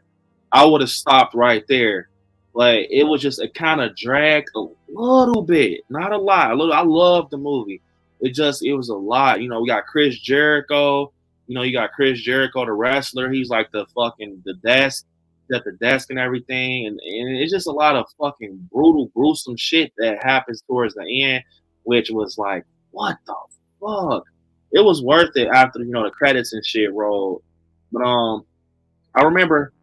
Speaker 2: I would have stopped right there. Like, it was just, it kind of dragged a little bit, not a lot. I loved the movie. It was a lot. We got Chris Jericho. You got Chris Jericho, the wrestler. He's like the desk, at the desk and everything. And it's just a lot of fucking brutal, gruesome shit that happens towards the end, which was like, what the fuck? It was worth it after, the credits and shit rolled. But I remember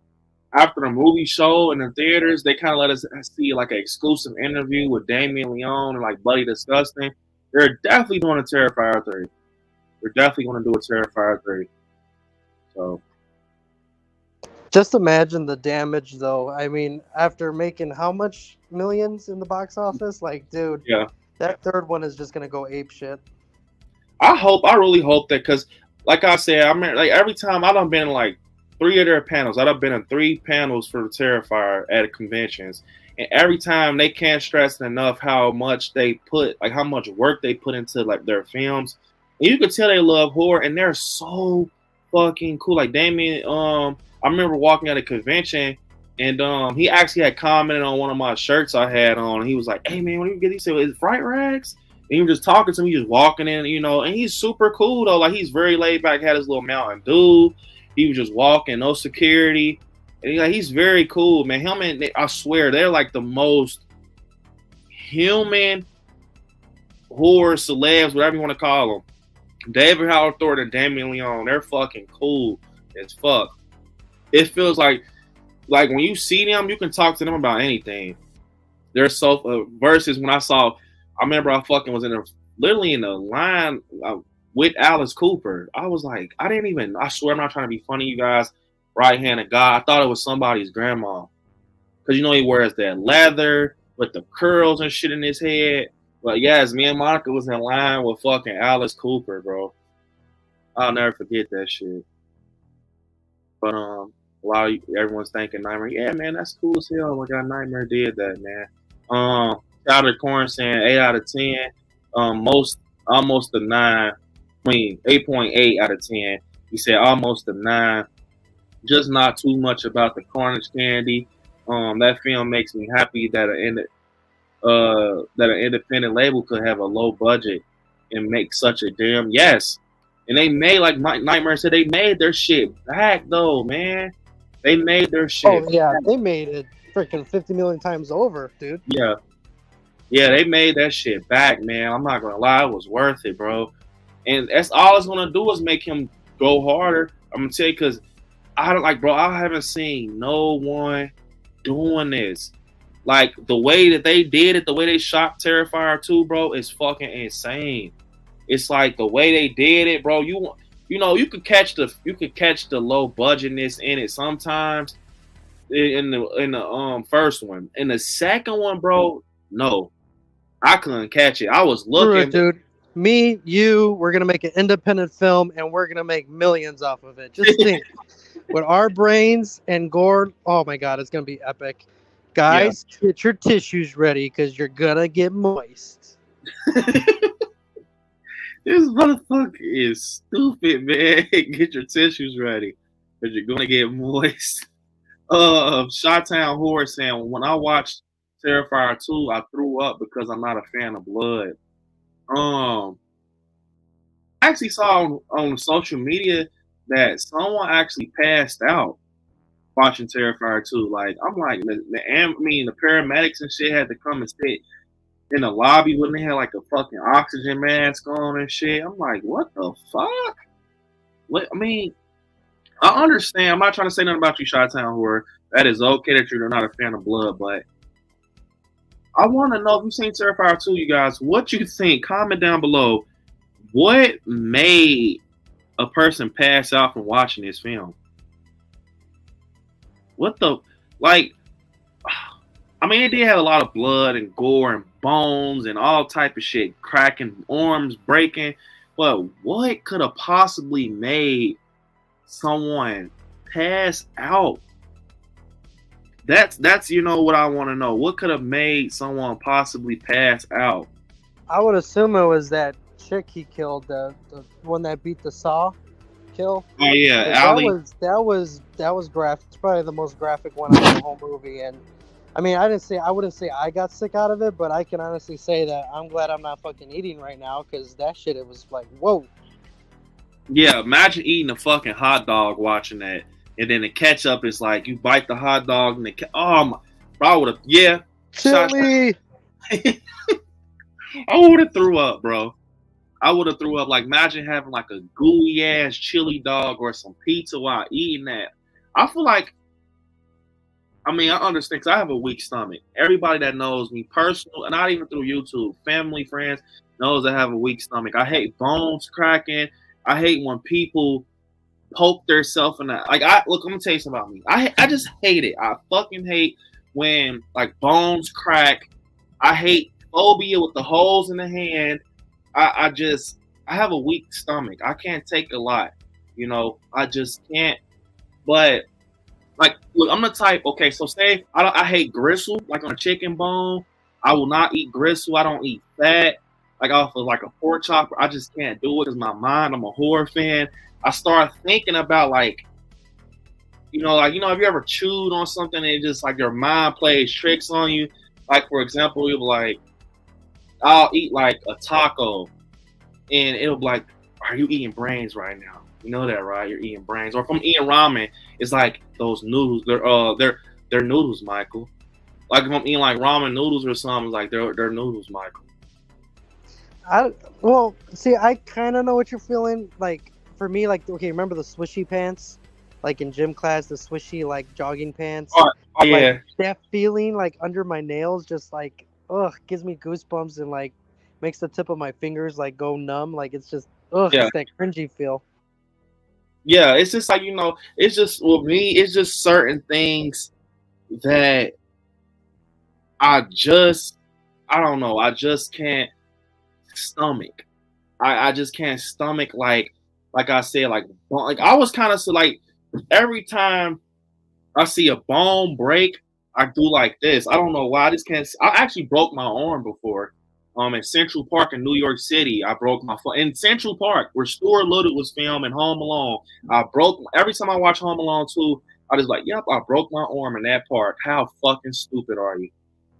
Speaker 2: after the movie show in the theaters, they kind of let us see like an exclusive interview with Damien Leone and like Buddy Disgusting. They're definitely doing a Terrifier 3. They're definitely going to do a Terrifier 3. So.
Speaker 3: Just imagine the damage, though. I mean, after making how much millions in the box office? Like, dude,
Speaker 2: yeah,
Speaker 3: that third one is just going to go apeshit.
Speaker 2: I really hope that, because like I said, I mean, like every time I done been in like 3 of their panels. I've been in 3 panels for the Terrifier at conventions, and every time they can't stress enough how much they put, like how much work they put into like their films. And you can tell they love horror, and they're so fucking cool. Like Damien, I remember walking at a convention, and he actually had commented on one of my shirts I had on. And he was like, "Hey man, when you get these, is it Fright Rags?" And he was just talking to me, just walking in, and he's super cool though. Like he's very laid back, had his little Mountain Dew. He was just walking, no security. And he's very cool, man. Him and I swear, they're like the most human horror celebs, whatever you want to call them. David Howard Thornton and Damien Leone, they're fucking cool as fuck. It feels like when you see them, you can talk to them about anything. They're so versus when I remember I fucking was literally in the line with Alice Cooper. I was like, I swear I'm not trying to be funny, you guys. Right-handed guy. I thought it was somebody's grandma. Because, he wears that leather with the curls and shit in his head. But, yes, me and Monica was in line with fucking Alice Cooper, bro. I'll never forget that shit. But while everyone's thinking Nightmare, yeah, man, that's cool as hell. Oh my God, Nightmare did that, man. Powder Corn saying 8 out of 10. Most almost a 9. I mean 8.8 out of 10. He said almost a 9. Just not too much about the Carnage Candy. That film makes me happy that an independent label could have a low budget and make such a damn yes. And they made, like Nightmare said, they made their shit back though, man. They made their shit.
Speaker 3: Oh yeah, they made it freaking 50 million times over, dude.
Speaker 2: Yeah. Yeah, they made that shit back, man. I'm not gonna lie, it was worth it, bro. And that's all it's gonna do is make him go harder. I'm gonna tell you, because I don't like, bro. I haven't seen no one doing this. Like the way that they did it, the way they shot Terrifier 2, bro, is fucking insane. It's like the way they did it, bro. You know, you could catch the low budgetness in it sometimes in the first one. In the second one, bro, no, I couldn't catch it. I was looking,
Speaker 3: dude. Me, you, we're gonna make an independent film, and we're gonna make millions off of it. Just think, with our brains and gore, oh my God, it's gonna be epic. Guys, get your tissues ready because you're gonna get moist.
Speaker 2: This motherfucker is stupid, man. Get your tissues ready because you're gonna get moist. Shot-Town Horror saying, when I watched Terrifier 2, I threw up because I'm not a fan of blood. I actually saw on social media that someone actually passed out watching Terrifier 2. Like, I'm like, the paramedics and shit had to come and sit in the lobby when they had like a fucking oxygen mask on and shit. I'm like, what the fuck? What? I mean, I understand. I'm not trying to say nothing about you, Shot-Town Horror. That is okay that you're not a fan of blood, but I want to know if you've seen Terrifier 2, you guys. What you think? Comment down below. What made a person pass out from watching this film? What the, like, I mean, it did have a lot of blood and gore and bones and all type of shit, cracking, arms breaking, but what could have possibly made someone pass out? That's what I want to know. What could have made someone possibly pass out?
Speaker 3: I would assume it was that chick he killed, the one that beat the saw kill.
Speaker 2: Oh yeah,
Speaker 3: that was graphic. It's probably the most graphic one out of the whole movie. And I mean, I wouldn't say I got sick out of it, but I can honestly say that I'm glad I'm not fucking eating right now, because that shit, it was like, whoa.
Speaker 2: Yeah, imagine eating a fucking hot dog watching that, and then the ketchup is like, you bite the hot dog and oh my, bro, I would have,
Speaker 3: chili.
Speaker 2: I would have threw up, bro. I would have threw up. Like, imagine having like a gooey ass chili dog or some pizza while eating that. I feel like, I mean, I understand because I have a weak stomach. Everybody that knows me, personal, and not even through YouTube, family, friends, knows I have a weak stomach. I hate bones cracking. I hate when people poke themselves in that. Like, look, I'm gonna tell you something about me. I just hate it. I fucking hate when like bones crack. I hate phobia with the holes in the hand. I have a weak stomach. I can't take a lot. I just can't. But like, look, I'm the type. Okay, so say I hate gristle, like on a chicken bone. I will not eat gristle. I don't eat fat. Like off of like a pork chopper, I just can't do it because my mind. I'm a horror fan. I start thinking about like, have you ever chewed on something and it just like your mind plays tricks on you? Like, for example, you'll be like, I'll eat like a taco, and it'll be like, are you eating brains right now? You know that, right? You're eating brains. Or if I'm eating ramen, it's like those noodles. They're noodles, Michael. Like if I'm eating like ramen noodles or something, it's like they're noodles, Michael.
Speaker 3: I kind of know what you're feeling. Like for me, like, okay, remember the swishy pants? Like in gym class, the swishy like jogging pants.
Speaker 2: Oh yeah.
Speaker 3: Like, that feeling like under my nails, just like, ugh, gives me goosebumps and like makes the tip of my fingers like go numb. Like it's just, it's that cringy feel.
Speaker 2: Yeah, it's just like, it's just, with me, it's just certain things that I don't know, I just can't stomach. I just can't stomach, like, like I said, like I was kind of like every time I see a bone break, I do like this. I don't know why. I just can't. I actually broke my arm before. In Central Park in New York City, I broke my foot in Central Park where Stuart Little was filming Home Alone. I broke every time I watch Home Alone 2, I just like, yep, I broke my arm in that part. How fucking stupid are you?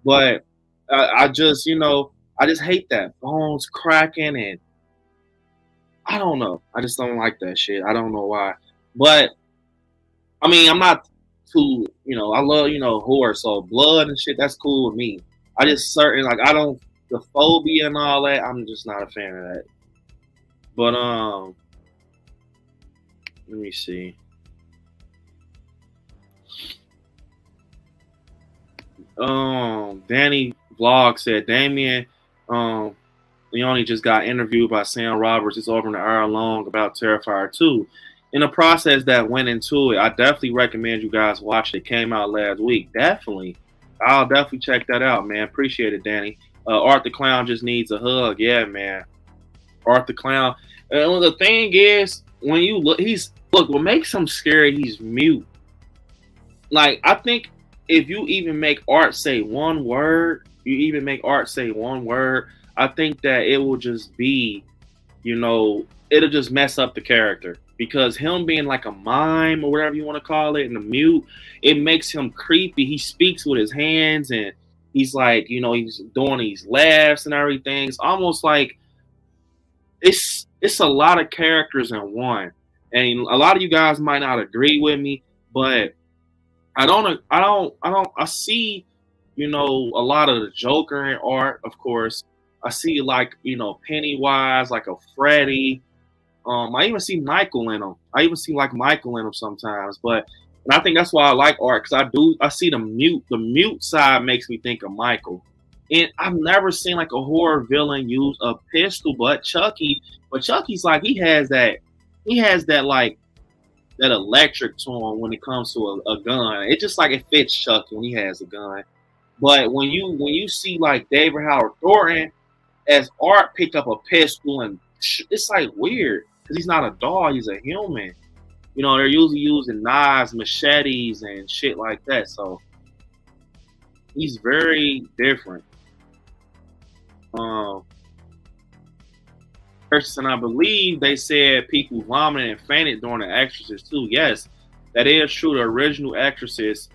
Speaker 2: But I just, I just hate that bones cracking, and I don't know. I just don't like that shit. I don't know why. But I mean, I'm not too, I love, horror, so blood and shit, that's cool with me. I just certain like I don't the phobia and all that, I'm just not a fan of that. But let me see. Danny Vlog said Damien Leone just got interviewed by Sam Roberts. It's over an hour long about Terrifier 2. In the process that went into it, I definitely recommend you guys watch it. It came out last week. Definitely. I'll definitely check that out, man. Appreciate it, Danny. Art the Clown just needs a hug. Yeah, man. Art the Clown. And the thing is, when you look, what makes him scary, he's mute. Like, I think if you even make Art say one word, I think that it will just be, it'll just mess up the character. Because him being like a mime or whatever you want to call it, and a mute, it makes him creepy. He speaks with his hands, and he's like, he's doing these laughs and everything. It's almost like it's a lot of characters in one. And a lot of you guys might not agree with me, but I see, a lot of the Joker in Art, of course. I see like, Pennywise, like a Freddy. I even see Michael in him. I even see like Michael in him sometimes. And I think that's why I like Art, because I see the mute side makes me think of Michael. And I've never seen like a horror villain use a pistol, but Chucky. But Chucky's like he has that like that electric to him when it comes to a gun. It just like it fits Chucky when he has a gun. But when you see like David Howard Thornton as Art pick up a pistol, and it's like weird because he's not a dog, he's a human. They're usually using knives, machetes, and shit like that. So he's very different. And I believe they said people vomited and fainted during The Exorcist too. Yes, that is true. The original Exorcist,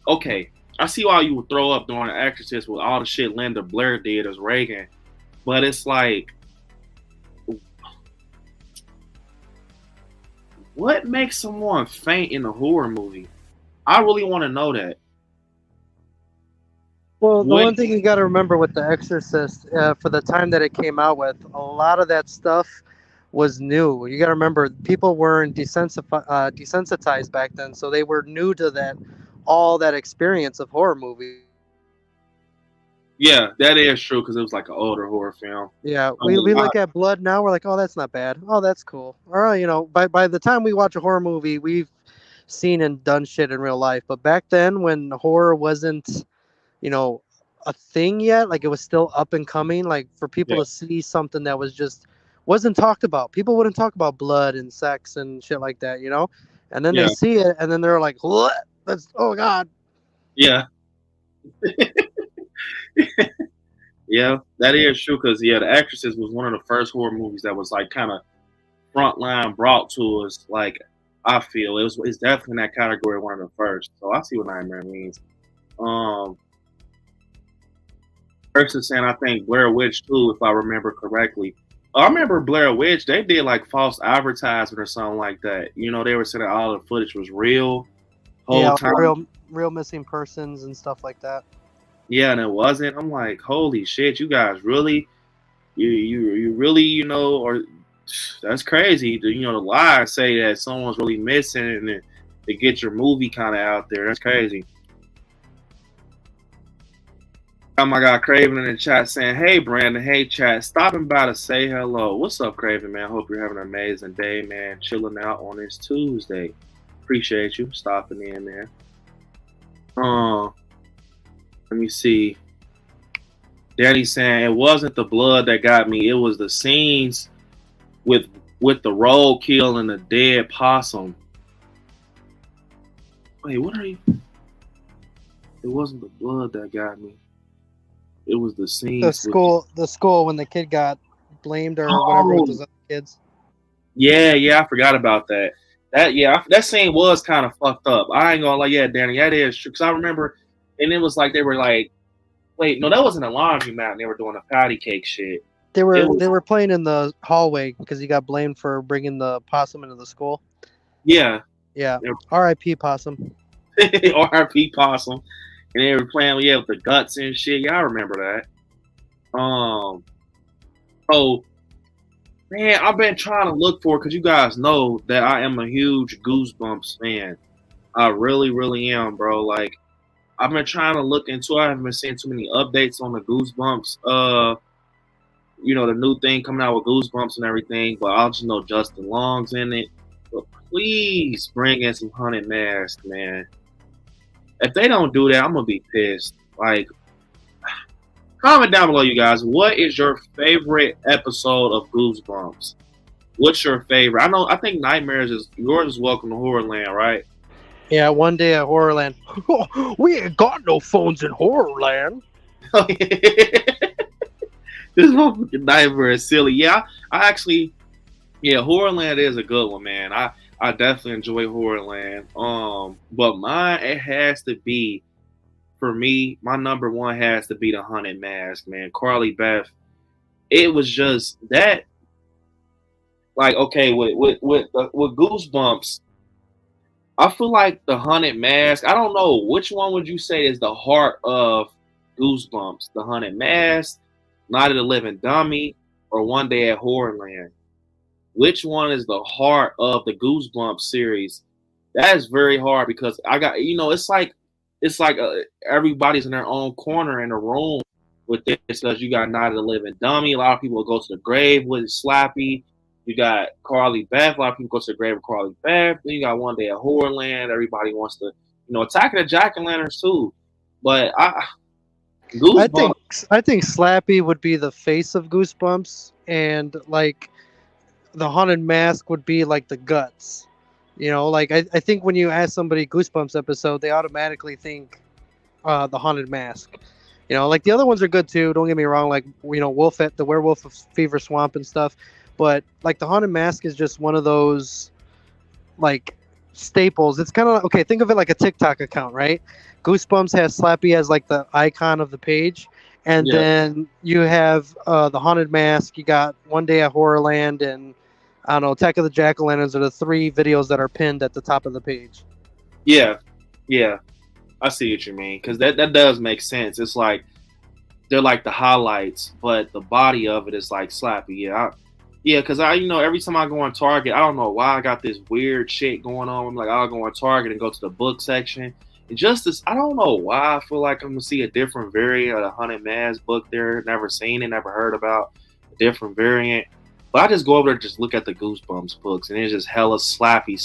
Speaker 2: okay, I see why you would throw up during The Exorcist with all the shit Linda Blair did as Reagan, but it's like, what makes someone faint in a horror movie? I really want to know that.
Speaker 3: Well, the one thing you got to remember with The Exorcist, for the time that it came out with, a lot of that stuff was new. You got to remember, people weren't desensitized back then, so they were new to all that experience of horror movies.
Speaker 2: Yeah, that is true, because it was like an older horror film.
Speaker 3: Yeah, we look at blood now, we're like, oh, that's not bad. Oh, that's cool. Or, by the time we watch a horror movie, we've seen and done shit in real life. But back then, when horror wasn't, a thing yet, like it was still up and coming, like for people to see something that wasn't talked about. People wouldn't talk about blood and sex and shit like that, And then they see it, and then they're like, what? Oh, God.
Speaker 2: Yeah. Yeah, that is true, because The Exorcist was one of the first horror movies that was like kind of frontline brought to us. Like, I feel it's definitely in that category, one of the first. So I see what Nightmare means. Person saying I think Blair Witch too, if I remember correctly. I remember Blair Witch, they did like false advertisement or something like that. They were saying that all the footage was real.
Speaker 3: Time. Real missing persons and stuff like that.
Speaker 2: Yeah, and it wasn't. I'm like, holy shit, you guys really, you really, or that's crazy. To lie and say that someone's really missing and to get your movie kind of out there. That's crazy. I got Craven in the chat saying, hey, Brandon, hey, chat, stopping by to say hello. What's up, Craven, man? Hope you're having an amazing day, man. Chilling out on this Tuesday. Appreciate you stopping in, man. Let me see. Danny saying, it wasn't the blood that got me. It was the scenes with with the roadkill and the dead possum. Wait, what are you? It wasn't the blood that got me. It was the scenes.
Speaker 3: The school when the kid got blamed or whatever with those other kids.
Speaker 2: Yeah, I forgot about that. That scene was kind of fucked up. I ain't gonna lie, yeah, Danny, that is true. Cause I remember, and it was like they were like, wait, no, that wasn't a laundromat. And they were doing a patty cake shit.
Speaker 3: They were playing in the hallway because he got blamed for bringing the possum into the school.
Speaker 2: Yeah.
Speaker 3: R.I.P. possum.
Speaker 2: R.I.P. possum. And they were playing, with the guts and shit. Yeah, I remember that. Oh, man, I've been trying to look for, because you guys know that I am a huge Goosebumps fan. I really, really am, bro. Like, I've been trying to look into it. I haven't been seeing too many updates on the Goosebumps. The new thing coming out with Goosebumps and everything. But I just know Justin Long's in it. But please bring in some Haunted Mask, man. If they don't do that, I'm going to be pissed. Like, comment down below, you guys. What is your favorite episode of Goosebumps? What's your favorite? I think Nightmares is yours. Is Welcome to Horrorland, right?
Speaker 3: Yeah, One Day at Horrorland. We ain't got no phones in Horrorland.
Speaker 2: This motherfucking Nightmare is silly. Yeah, I actually, Horrorland is a good one, man. I definitely enjoy Horrorland. But mine, it has to be, for me, my number one has to be the Haunted Mask, man. Carly Beth. It was just that, like, okay, with Goosebumps, I feel like the Haunted Mask, I don't know, which one would you say is the heart of Goosebumps? The Haunted Mask, Night of the Living Dummy, or One Day at Horrorland? Which one is the heart of the Goosebumps series? That is very hard because I got, it's like everybody's in their own corner in a room with this, because you got Night of the Living Dummy. A lot of people go to the grave with Slappy. You got Carly Beth. A lot of people go to the grave with Carly Beth. Then you got One Day at Horrorland. Everybody wants to, attacking the Jack-o'-lanterns too. But Goosebumps.
Speaker 3: I think Slappy would be the face of Goosebumps, and like the Haunted Mask would be like the guts. I think when you ask somebody Goosebumps episode, they automatically think the Haunted Mask. Like the other ones are good too. Don't get me wrong. Like the Werewolf of Fever Swamp and stuff. But like the Haunted Mask is just one of those like staples. It's kind of okay. Think of it like a TikTok account, right? Goosebumps has Slappy as like the icon of the page, and then you have the Haunted Mask. You got One Day at Horrorland, and I don't know, Attack of the Jack-o'-lanterns are the 3 videos that are pinned at the top of the page.
Speaker 2: Yeah, I see what you mean, because that does make sense. It's like they're like the highlights, but the body of it is like Slappy. Yeah, because every time I go on Target, I don't know why I got this weird shit going on. I'm like, I'll go on Target and go to the book section. And I don't know why I feel like I'm going to see a different variant of the Haunted Mask book there. Never seen it, never heard about a different variant. But I just go over there and just look at the Goosebumps books, and it's just hella Slappy.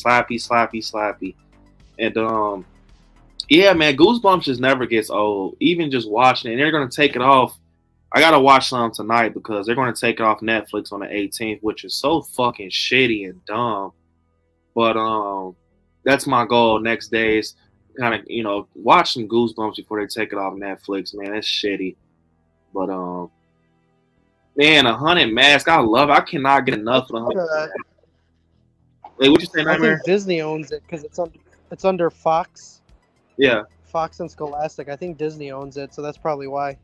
Speaker 2: And, yeah, man, Goosebumps just never gets old. Even just watching it, and they're going to take it off. I gotta watch some tonight because they're gonna take it off Netflix on the 18th, which is so fucking shitty and dumb. But that's my goal next day is kind of watch some Goosebumps before they take it off Netflix. Man, it's shitty. But man, a Haunted Mask, I love it. I cannot get enough of the Haunted Mask. Wait, what you say, Nightmare?
Speaker 3: I think Disney owns it because it's under Fox.
Speaker 2: Yeah.
Speaker 3: Fox and Scholastic. I think Disney owns it, so that's probably why.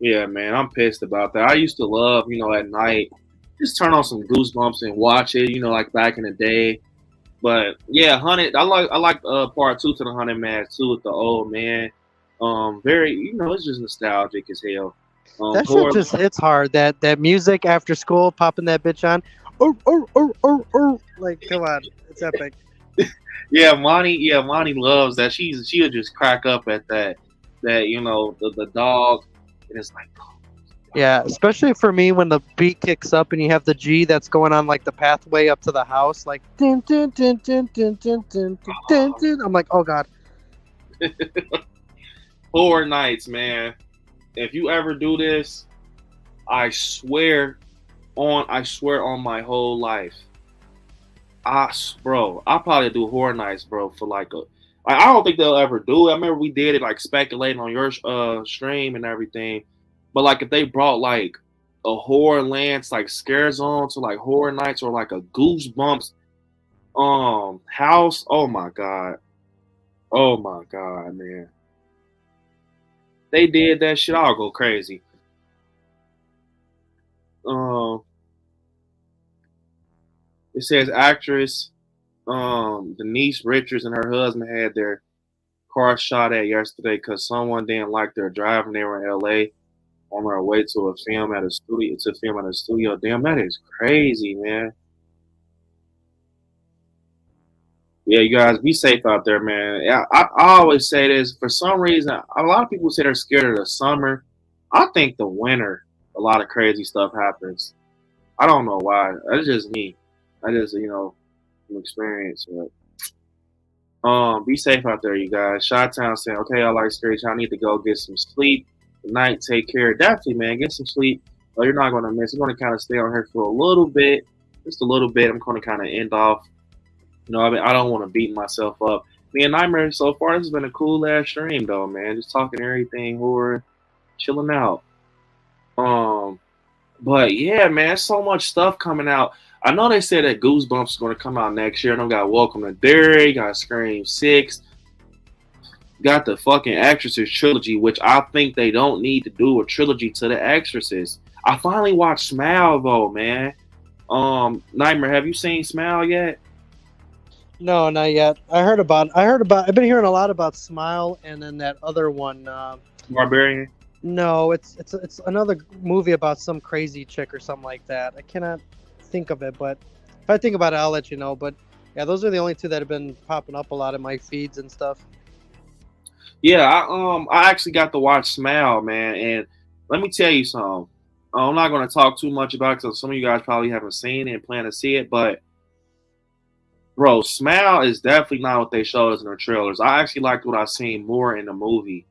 Speaker 2: Yeah, man, I'm pissed about that. I used to love, at night, just turn on some Goosebumps and watch it, like back in the day. But yeah, Haunted, I like part 2 to the Haunted Mask too with the old man. Very, it's just nostalgic as hell.
Speaker 3: That shit just hits hard. That music after school, popping that bitch on. Like, come on, it's epic.
Speaker 2: Yeah, Monty loves that. She'll just crack up at that. The dog. And it's like,
Speaker 3: yeah, especially for me when the beat kicks up and you have the G that's going on like the pathway up to the house, like dun, dun, dun, dun, dun, dun, dun, dun, dun. I'm like, oh god.
Speaker 2: Horror Nights, man. If you ever do this, I swear I swear on my whole life. Bro, I'll probably do horror nights, bro, for like a. I don't think they'll ever do it. I remember we did it, like speculating on your stream and everything. But like, if they brought like a horror lance, like scare zone to like horror nights or like a Goosebumps house, oh my god, man, they did that shit, I'll go crazy. It says actress Denise Richards and her husband had their car shot at yesterday because someone didn't like their driving. They were in LA on their way to a film at a studio. Damn, that is crazy, man. Yeah, you guys be safe out there, man. Yeah, I always say this. For some reason, a lot of people say they're scared of the summer. I think the winter, a lot of crazy stuff happens. I don't know why. That's just me. I just, from experience. But, be safe out there, you guys. Chi-Town saying, okay, I like scary. I need to go get some sleep. Good night. Take care. Definitely, man. Get some sleep. You're not going to miss. I'm going to kind of stay on here for a little bit. Just a little bit. I'm going to kind of end off. I don't want to beat myself up. Me and Nightmare, so far, this has been a cool ass stream, though, man. Just talking everything, horror, chilling out. But yeah, man, so much stuff coming out. I know they said that Goosebumps is going to come out next year. I know got Welcome to Derry, got Scream 6, got the fucking Exorcist trilogy, which I think they don't need to do a trilogy to the Exorcist. I finally watched Smile though, man. Nightmare, have you seen Smile yet?
Speaker 3: No, not yet. I've been hearing a lot about Smile and then that other one.
Speaker 2: Barbarian?
Speaker 3: No, it's another movie about some crazy chick or something like that. I cannot think of it, but if I think about it, I'll let you know. But yeah, those are the only two that have been popping up a lot in my feeds and stuff.
Speaker 2: Yeah, I actually got to watch Smile, man, and let me tell you something. I'm not going to talk too much about it because some of you guys probably haven't seen it and plan to see it, but bro, Smile is definitely not what they showed us in the trailers. I actually liked what I seen more in the movie.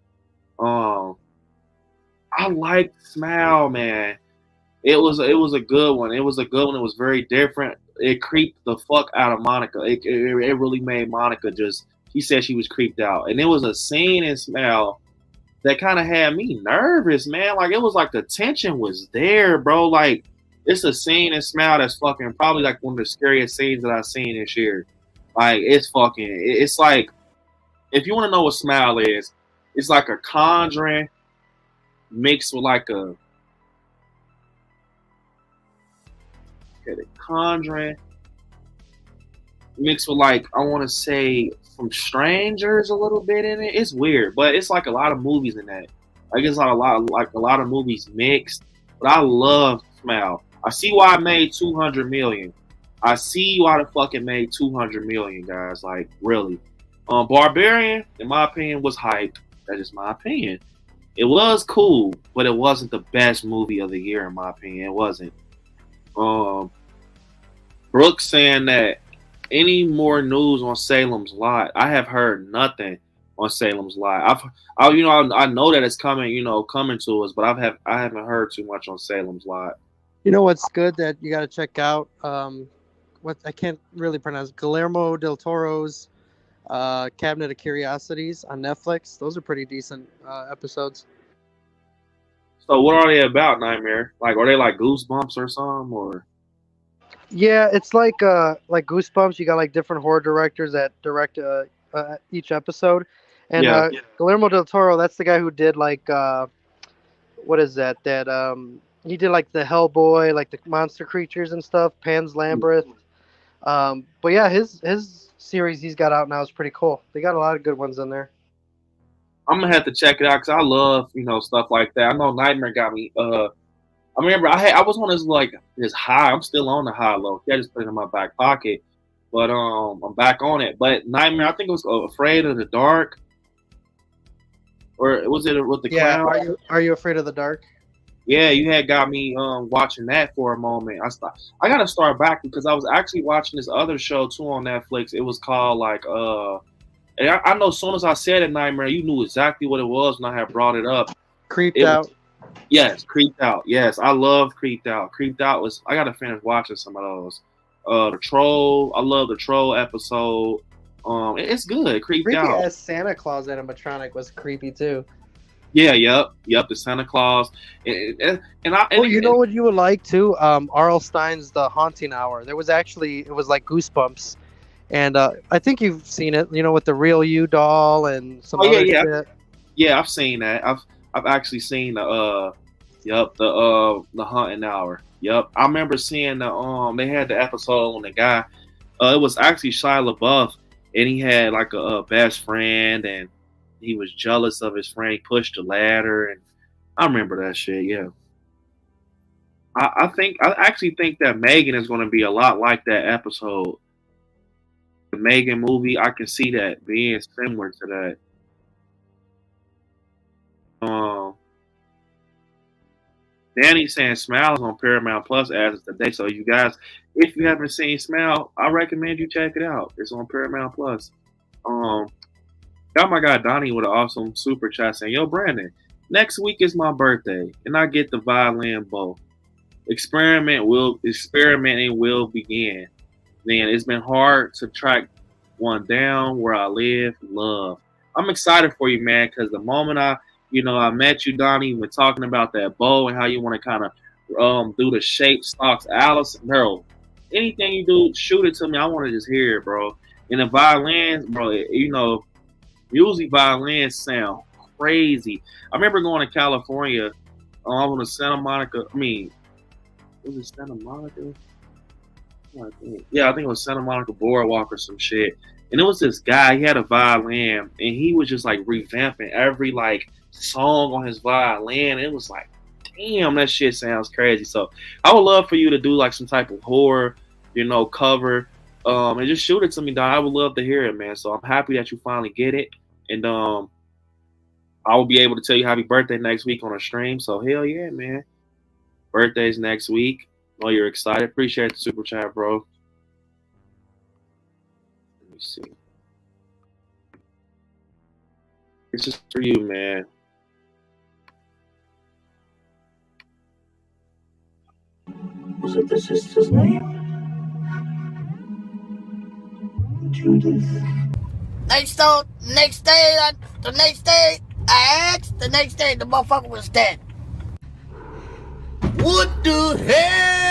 Speaker 2: I liked Smile, man. It was a good one. It was a good one. It was very different. It creeped the fuck out of Monica. It really made Monica just. She said she was creeped out, and it was a scene in Smile that kind of had me nervous, man. Like it was like the tension was there, bro. Like it's a scene in Smile that's fucking probably like one of the scariest scenes that I've seen this year. Like it's like if you want to know what Smile is, it's like a Conjuring mixed with like the Conjuring mixed with like I want to say some Strangers a little bit in it. It's weird, but it's like a lot of movies in that. Like it's like a lot of movies mixed. But I love Smile. I see why I made 200 million. I see why the fucking made 200 million, guys. Like really, Barbarian, in my opinion, was hyped. That is my opinion. It was cool, but it wasn't the best movie of the year, in my opinion. It wasn't. Brooks saying that any more news on Salem's Lot? I have heard nothing on Salem's Lot. I know that it's coming, coming to us, but I haven't heard too much on Salem's Lot.
Speaker 3: You know what's good that you got to check out? What I can't really pronounce. Guillermo del Toro's Cabinet of Curiosities on Netflix. Those are pretty decent episodes.
Speaker 2: So what are they about, Nightmare? Like, are they like Goosebumps or something, or?
Speaker 3: Yeah, it's like Goosebumps. You got like different horror directors that direct each episode, and Guillermo del Toro, that's the guy who did like what is that? He did like the Hellboy, like the monster creatures and stuff, Pan's Labyrinth. But yeah, his series he's got out now is pretty cool. They got a lot of good ones in there.
Speaker 2: I'm gonna have to check it out because I love stuff like that. I know Nightmare got me. I remember I was on this high. I'm still on the high low. I just put it in my back pocket, but I'm back on it. But Nightmare, I think it was Afraid of the Dark, or was it with the clown?
Speaker 3: Are you afraid of the dark?
Speaker 2: Yeah, you had got me watching that for a moment. I gotta start back because I was actually watching this other show too on Netflix. It was called and I know as soon as I said it, Nightmare, you knew exactly what it was when I had brought it up.
Speaker 3: Creeped Out.
Speaker 2: Yes, Creeped Out. Yes, I love Creeped Out. Creeped Out was I gotta finish watching some of those. The Troll. I love the Troll episode. It's good. Creeped
Speaker 3: Creepy
Speaker 2: Out.
Speaker 3: ass Santa Claus animatronic was creepy too.
Speaker 2: Yeah, yep. The Santa Claus. And
Speaker 3: you know what you would like too? R.L. Stein's The Haunting Hour. It was like Goosebumps, and I think you've seen it. You know, with the Real You doll and some other shit.
Speaker 2: Yeah, I've seen that. I've actually seen the Haunting Hour. Yep, I remember seeing they had the episode on the guy. It was actually Shia LaBeouf, and he had like a best friend, and he was jealous of his friend. He pushed the ladder, and I remember that shit. Yeah, I actually think that Megan is going to be a lot like that episode. The Megan movie, I can see that being similar to that. Danny's saying Smile is on Paramount Plus as of today. So you guys, if you haven't seen Smile, I recommend you check it out. It's on Paramount Plus. Got my guy Donnie with an awesome super chat saying, "Yo, Brandon, next week is my birthday, and I get the violin bow. Experimenting will begin. Man, it's been hard to track one down where I live. Love. I'm excited for you, man, because the moment I met you, Donnie, when talking about that bow and how you want to kind of do the shape stocks, Alice, bro. Anything you do, shoot it to me. I want to just hear it, bro. And the violins, bro, usually violins sound crazy. I remember going to California. I went to Santa Monica. Was it Santa Monica? Yeah, I think it was Santa Monica Boardwalk or some shit. And it was this guy. He had a violin, and he was just like revamping every like song on his violin. It was like, damn, that shit sounds crazy. So I would love for you to do like some type of horror, cover, and just shoot it to me, Don. I would love to hear it, man. So I'm happy that you finally get it, and I will be able to tell you happy birthday next week on a stream. So hell yeah, man. Birthday's next week. Oh, you're excited. Appreciate the super chat, bro. Let me see. It's just for you, man.
Speaker 6: Was it the sister's name? Judith.
Speaker 7: Next day, the motherfucker was dead. What the hell?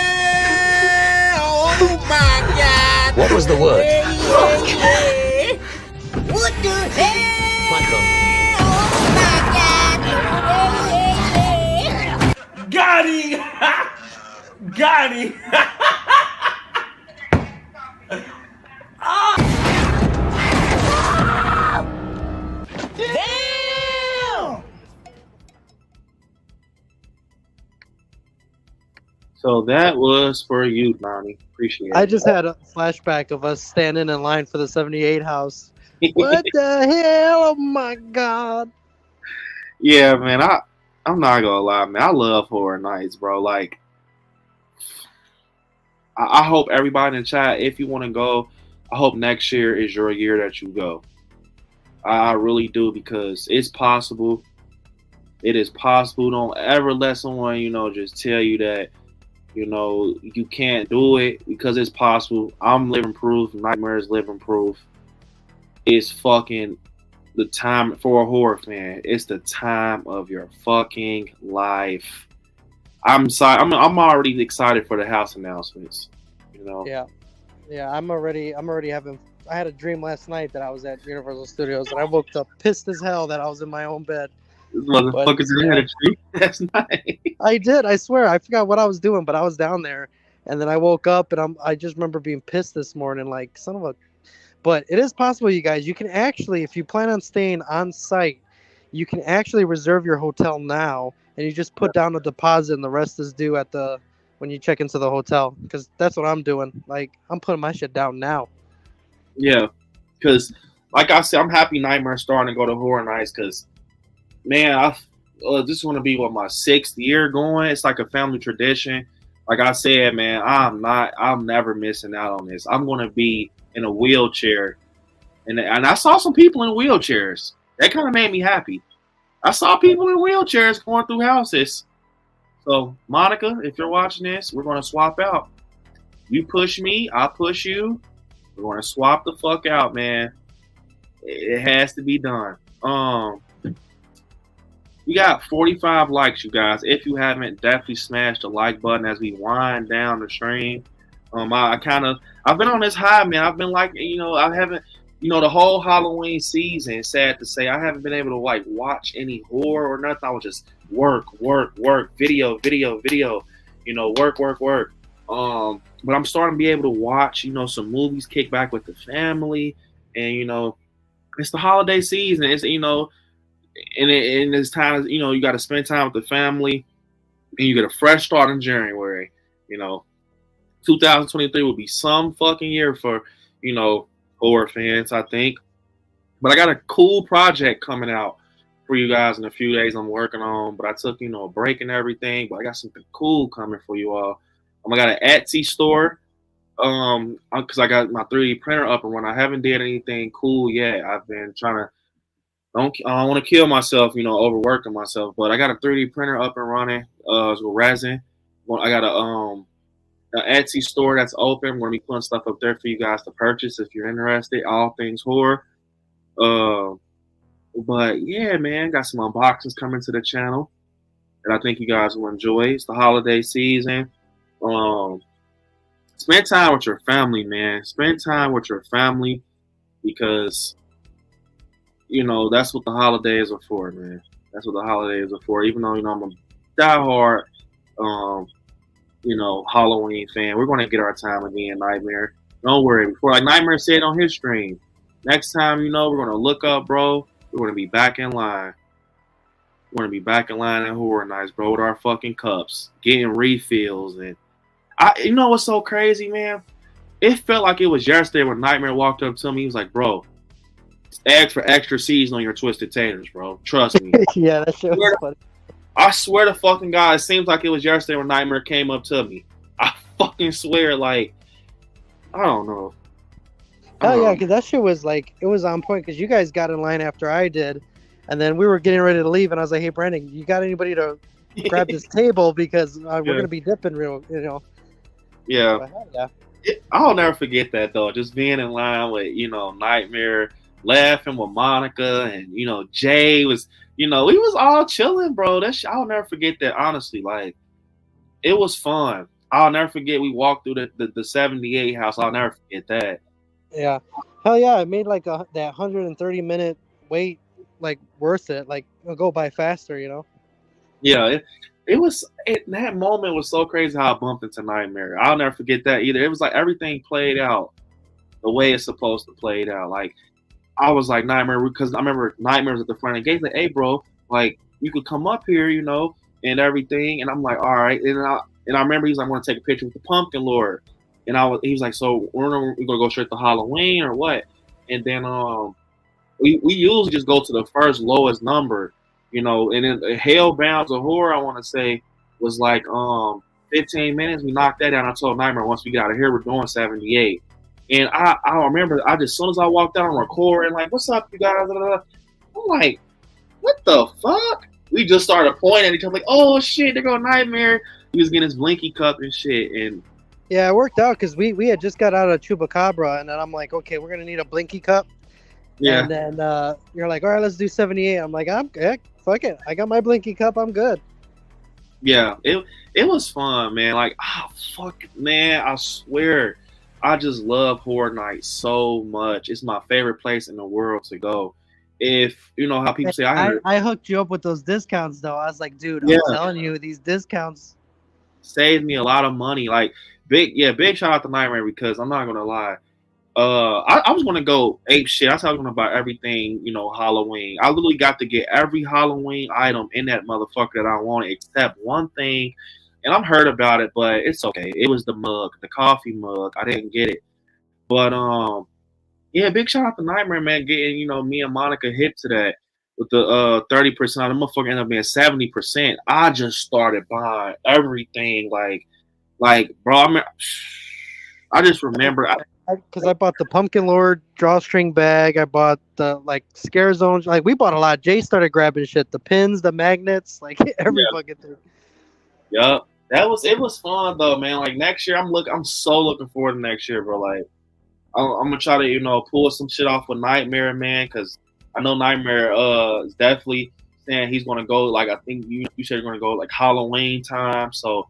Speaker 7: Oh my God!
Speaker 6: What was the word?
Speaker 7: Yeah. What the hell?
Speaker 6: Michael.
Speaker 7: Oh my God!
Speaker 4: Got him! Got him!
Speaker 7: Damn!
Speaker 2: So that was for you, Donnie. Appreciate it.
Speaker 3: I just had a flashback of us standing in line for the 78 house. What the hell? Oh my God.
Speaker 2: Yeah, man, I'm not gonna lie, man. I love horror nights, bro. Like, I hope everybody in the chat, if you want to go, I hope next year is your year that you go. I really do, because it's possible. It is possible. Don't ever let someone, just tell you that, you can't do it, because it's possible. I'm living proof. Nightmares living proof. It's fucking the time for a horror fan. It's the time of your fucking life. I'm sorry. I'm already excited for the house announcements.
Speaker 3: Yeah. I'm already having. I had a dream last night that I was at Universal Studios, and I woke up pissed as hell that I was in my own bed.
Speaker 2: Motherfuckers had a dream last night.
Speaker 3: I did. I swear. I forgot what I was doing, but I was down there, and then I woke up, and I just remember being pissed this morning, like son of a. But it is possible, you guys. You can actually, if you plan on staying on site, you can actually reserve your hotel now, and you just put down a deposit, and the rest is due when you check into the hotel. Because that's what I'm doing. Like, I'm putting my shit down now.
Speaker 2: Yeah, because like I said, I'm happy Nightmare's starting to go to horror nights. Because man, this is going to be my 6th year going. It's like a family tradition. Like I said, man, I'm never missing out on this. I'm going to be in a wheelchair, and I saw some people in wheelchairs. That kind of made me happy. I saw people in wheelchairs going through houses. So, Monica, if you're watching this, we're gonna swap out. You push me, I push you. We're gonna swap the fuck out, man. It has to be done. We got 45 likes, you guys. If you haven't, definitely smash the like button as we wind down the stream. I've been on this high, man. I've been like, I haven't, the whole Halloween season, sad to say, I haven't been able to like watch any horror or nothing. I was just work, video, work. But I'm starting to be able to watch, some movies, kick back with the family, and it's the holiday season. It's and it's time, you got to spend time with the family, and you get a fresh start in January. 2023 will be some fucking year for horror fans, I think. But I got a cool project coming out for you guys in a few days. I'm working on, but I took a break and everything. But I got something cool coming for you all. I got an Etsy store, because I got my 3D printer up and running. I haven't did anything cool yet. I've been trying to. I don't want to kill myself, overworking myself. But I got a 3D printer up and running. It's with resin. I got an Etsy store that's open. We're gonna be putting stuff up there for you guys to purchase if you're interested. All things horror. But yeah, man, got some unboxings coming to the channel that I think you guys will enjoy. It's the holiday season. Spend time with your family, man. Spend time with your family because that's what the holidays are for, man. That's what the holidays are for. Even though I'm a diehard Halloween fan, we're gonna get our time again, Nightmare. Don't worry. Before like Nightmare said on his stream, next time we're gonna look up, bro. We're gonna be back in line. We're gonna be back in line at Horror Nights, bro, with our fucking cups, getting refills, and what's so crazy, man? It felt like it was yesterday when Nightmare walked up to me. He was like, "Bro, ask for extra season on your twisted taters, bro. Trust me."
Speaker 3: Yeah, that shit was funny.
Speaker 2: I swear to fucking God, it seems like it was yesterday when Nightmare came up to me. I fucking swear, like, I don't know.
Speaker 3: Oh yeah, because that shit was like, it was on point because you guys got in line after I did, and then we were getting ready to leave, and I was like, "Hey, Brandon, you got anybody to grab this table because we're gonna be dipping real,
Speaker 2: Yeah.
Speaker 3: Yeah.
Speaker 2: I'll never forget that though. Just being in line with Nightmare, laughing with Monica, and Jay was, we was all chilling, bro. I'll never forget that. Honestly, like, it was fun. I'll never forget we walked through the 78 house. I'll never forget that.
Speaker 3: Yeah, hell yeah! It made like that 130-minute wait like worth it. Like, it'll go by faster,
Speaker 2: Yeah, that moment was so crazy how I bumped into Nightmare. I'll never forget that either. It was like everything played out the way it's supposed to play out. Like, I was like, Nightmare, because I remember Nightmare was at the front of the gate. Like, "Hey, bro, like, you could come up here, and everything." And I'm like, "All right." And I remember he was like, "I want to take a picture with the Pumpkin Lord." And he was like, "So we're gonna go straight to Halloween or what?" And then we usually just go to the first lowest number, and then Hellbound to Horror, I want to say, was like 15 minutes. We knocked that down. I told Nightmare, once we get out of here, we're doing 78. And I remember, as soon as I walked out on record and like, "What's up, you guys?" I'm like, "What the fuck?" We just started pointing at each other like, "Oh shit, there go Nightmare." He was getting his blinky cup and shit. And
Speaker 3: yeah, it worked out because we had just got out of Chupacabra, and then I'm like, "Okay, we're gonna need a blinky cup." Yeah. And then you're like, "All right, let's do 78." I'm like, fuck it. I got my blinky cup. I'm good.
Speaker 2: Yeah, it was fun, man. Like, fuck, man, I swear, I just love Horror Nights so much. It's my favorite place in the world to go. If how people say,
Speaker 3: I hooked you up with those discounts though. I was like, "Dude, I'm telling you, these discounts
Speaker 2: saved me a lot of money." Like, big shout out to Nightmare, because I'm not gonna lie. I was gonna go ape shit. I was gonna buy everything, Halloween. I literally got to get every Halloween item in that motherfucker that I wanted, except one thing, and I'm hurt about it, but it's okay. It was the mug, the coffee mug. I didn't get it, but yeah, big shout out to Nightmare, man, getting me and Monica hit to that with the 30%. The motherfucker ended up being 70%. I just started buying everything, like, bro. I just remember.
Speaker 3: Because I bought the Pumpkin Lord drawstring bag. I bought the Scare Zone. Like, we bought a lot. Jay started grabbing shit. The pins, the magnets, like every fucking thing.
Speaker 2: Yup. It was fun though, man. Like next year, I'm so looking forward to next year, bro. Like I'm gonna try to pull some shit off with Nightmare, man, because I know Nightmare is definitely saying he's gonna go. Like I think you said you're gonna go like Halloween time. So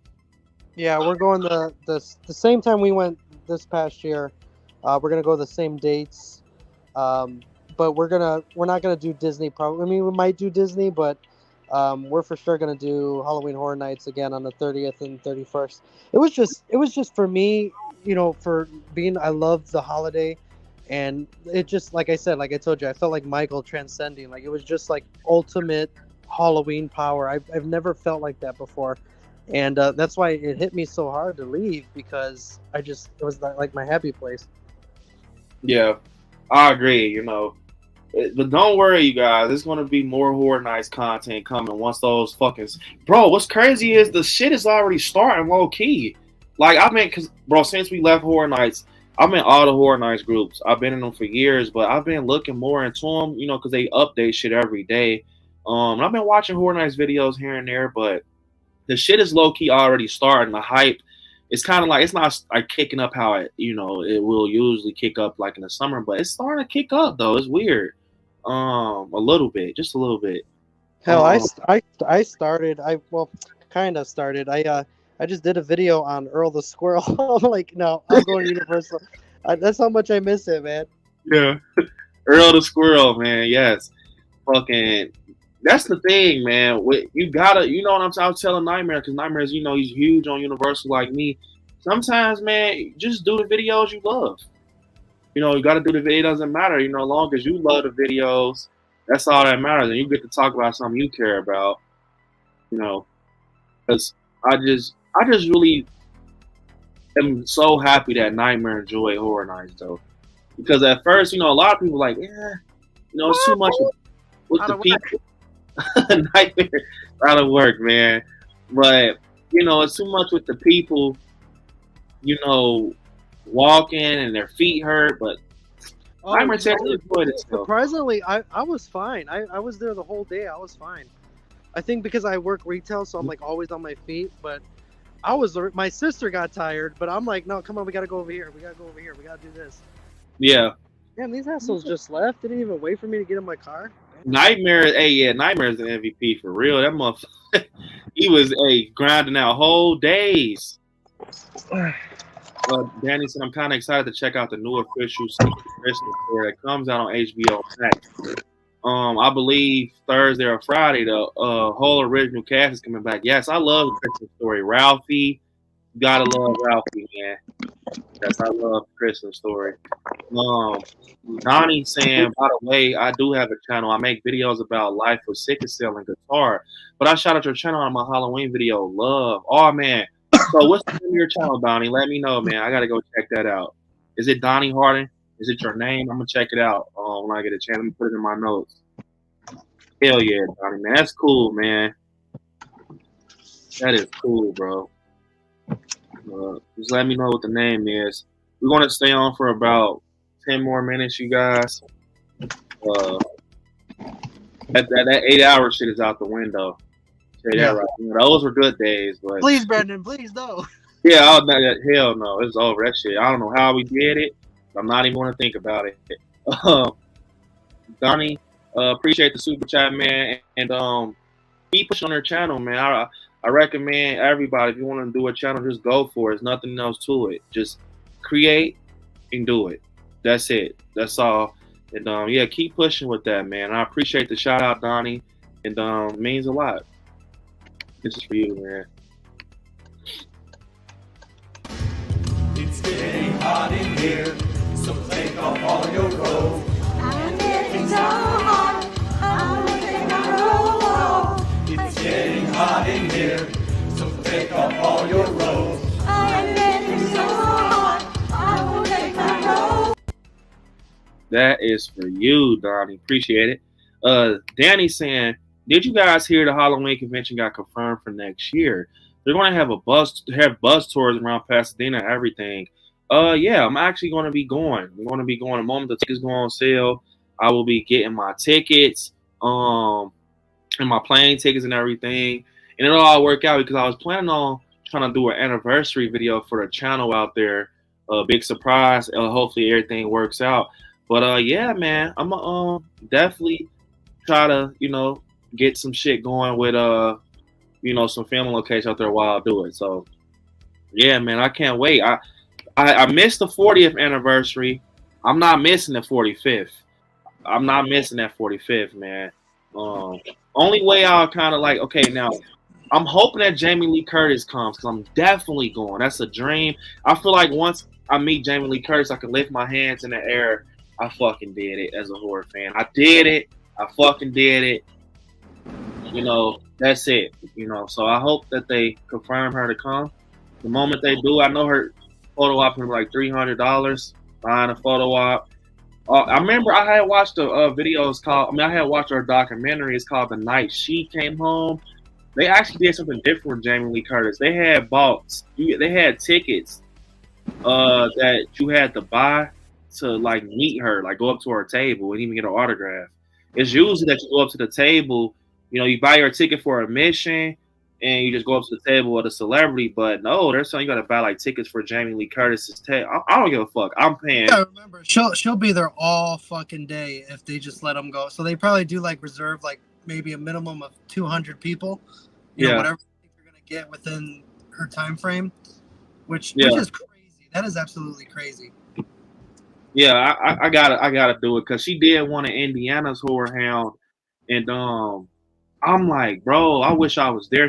Speaker 3: Yeah, we're going the same time we went this past year. We're gonna go the same dates, but we're not gonna do Disney. Probably, I mean, we might do Disney, but we're for sure gonna do Halloween Horror Nights again on the 30th and 31st. It was just for me, for being. I love the holiday, and it just like I said, like I told you, I felt like Michael transcending. Like it was just like ultimate Halloween power. I've never felt like that before. And that's why it hit me so hard to leave, because it was like my happy place.
Speaker 2: yeah, I agree. But don't worry, you guys. There's gonna be more Horror Nights content coming once those fucking. Bro, what's crazy is the shit is already starting low key. Like since we left Horror Nights, I'm in all the Horror Nights groups. I've been in them for years, but I've been looking more into them, because they update shit every day. And I've been watching Horror Nights videos here and there, but the shit is low key already starting. The hype, it's kind of like it's not like kicking up how it will usually kick up like in the summer, but it's starting to kick up though. It's weird. A little bit, just a little bit.
Speaker 3: Hell, I started. Kind of started. I just did a video on Earl the Squirrel. I'm like, no, I'm going Universal. That's how much I miss it, man.
Speaker 2: Yeah, Earl the Squirrel, man. Yes, fucking. That's the thing, man. You gotta, what I'm saying? I was telling Nightmare, because Nightmare's, he's huge on Universal like me. Sometimes, man, just do the videos you love. You got to do the video. It doesn't matter. As long as you love the videos, that's all that matters. And you get to talk about something you care about. Because I just really am so happy that Nightmare enjoyed Horror Nights, though. Because at first, a lot of people like, yeah, it's too much with the people. Nightmare out of work, man. But it's too much with the people. Walking and their feet hurt. But Nightmare said he enjoyed it.
Speaker 3: Surprisingly, I was fine. I was there the whole day. I was fine. I think because I work retail, so I'm like always on my feet. But my sister got tired, but I'm like, no, come on, we gotta go over here. We gotta do this.
Speaker 2: Yeah.
Speaker 3: Damn, these assholes just left. Didn't even wait for me to get in my car.
Speaker 2: Nightmare, Nightmare's an MVP for real. That motherfucker, he was grinding out whole days. Danny said, I'm kind of excited to check out the new official Christmas story that comes out on HBO Max. I believe Thursday or Friday, the whole original cast is coming back. Yes, I love the Christmas story. Ralphie, you gotta love Ralphie, man. Yes, I love the Christmas story. Donnie saying, by the way, I do have a channel. I make videos about life with sickle cell and guitar. But I shout out your channel on my Halloween video. Love. Oh, man. So what's the name of your channel, Donnie? Let me know, man. I got to go check that out. Is it Donnie Harding? Is it your name? I'm going to check it out when I get a chance. Let me put it in my notes. Hell yeah, Donnie, man. That's cool, man. That is cool, bro. Just let me know what the name is. We're going to stay on for about 10 more minutes, you guys. That 8-hour shit is out the window. Yeah, right. Those were good days, but
Speaker 3: please, Brendan, please no.
Speaker 2: Yeah, hell no, it's over. That shit. I don't know how we did it. I'm not even going to think about it. Donnie, appreciate the super chat, man, and keep pushing on their channel, man. I recommend everybody, if you want to do a channel, just go for it. There's nothing else to it. Just create and do it. That's it. That's all. And yeah, keep pushing with that, man. I appreciate the shout out, Donnie, and it means a lot. This is for you, man.
Speaker 4: It's getting hot in here, so take off all your robes.
Speaker 5: I'm getting so hot, I will take my robe off.
Speaker 4: It's getting hot in here, so take off all your robes.
Speaker 5: I'm getting so hot, I will take my robe.
Speaker 2: That is for you, Donnie. Appreciate it. Danny saying, did you guys hear the Halloween convention got confirmed for next year? They're going to have bus tours around Pasadena and everything. Yeah, I'm actually going to be going. I'm going to be going the moment the tickets go on sale. I will be getting my tickets, and my plane tickets and everything. and it'll all work out because I was planning on trying to do an anniversary video for the channel out there. A big surprise. Hopefully everything works out. But yeah, man, I'm gonna definitely try to get some shit going with some family location out there while I do it. So yeah, man, I can't wait. I missed the 40th anniversary. I'm not missing the 45th. I'm not missing that 45th, man. Only way I'll kind of like, okay, now I'm hoping that Jamie Lee Curtis comes because I'm definitely going. That's a dream. I feel like once I meet Jamie Lee Curtis, I can lift my hands in the air. I fucking did it as a horror fan. I did it. I fucking did it. That's it. So I hope that they confirm her to come. The moment they do, I know her photo op was like $300 buying a photo op. I remember I had watched a video. I had watched her documentary. It's called The Night She Came Home. They actually did something different with Jamie Lee Curtis. They had tickets that you had to buy to like meet her, like go up to her table and even get her autograph. It's usually that you go up to the table, you buy your ticket for admission and you just go up to the table with a celebrity. But no, they're saying you got to buy like tickets for Jamie Lee Curtis's table. I don't give a fuck. I'm paying.
Speaker 3: Yeah, remember, she'll be there all fucking day if they just let them go. So they probably do like reserve like maybe a minimum of 200 people. Whatever you're gonna get within her time frame, which is crazy. That is absolutely crazy.
Speaker 2: Yeah, I gotta do it because she did one of Indiana's Horror Hound, and I'm like, bro, I wish I was there.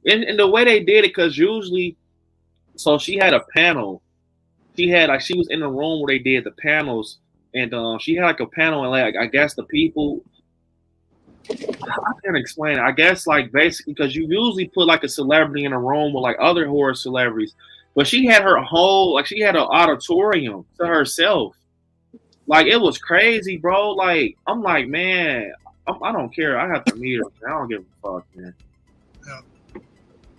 Speaker 2: And the way they did it, because usually, so she had a panel. She was in the room where they did the panels, and she had like a panel, and like I guess the people. I can't explain it. I guess like basically because you usually put like a celebrity in a room with like other horror celebrities, but she had her whole she had an auditorium to herself. Like it was crazy, bro. Like I'm like, man, I don't care. I have to meet her. I don't give a fuck, man. Yeah.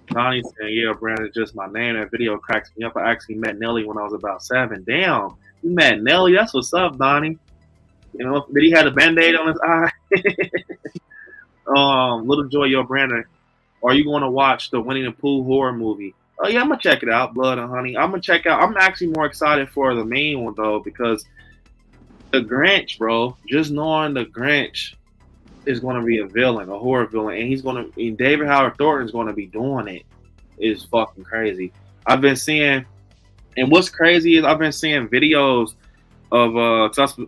Speaker 2: Donnie saying, yeah, Brandon, just my name. That video cracks me up. I actually met Nelly when I was about 7. Damn, you met Nelly? That's what's up, Donnie. Did he have a Band-Aid on his eye? Little Joy, yo, Brandon, are you going to watch the Winnie the Pooh horror movie? Oh, yeah, I'm going to check it out, Blood and Honey. I'm going to check out. I'm actually more excited for the main one, though, because the Grinch, bro, just knowing the Grinch is going to be a villain, a horror villain, and David Howard Thornton's going to be doing it is fucking crazy. I've been seeing, and what's crazy is I've been seeing videos of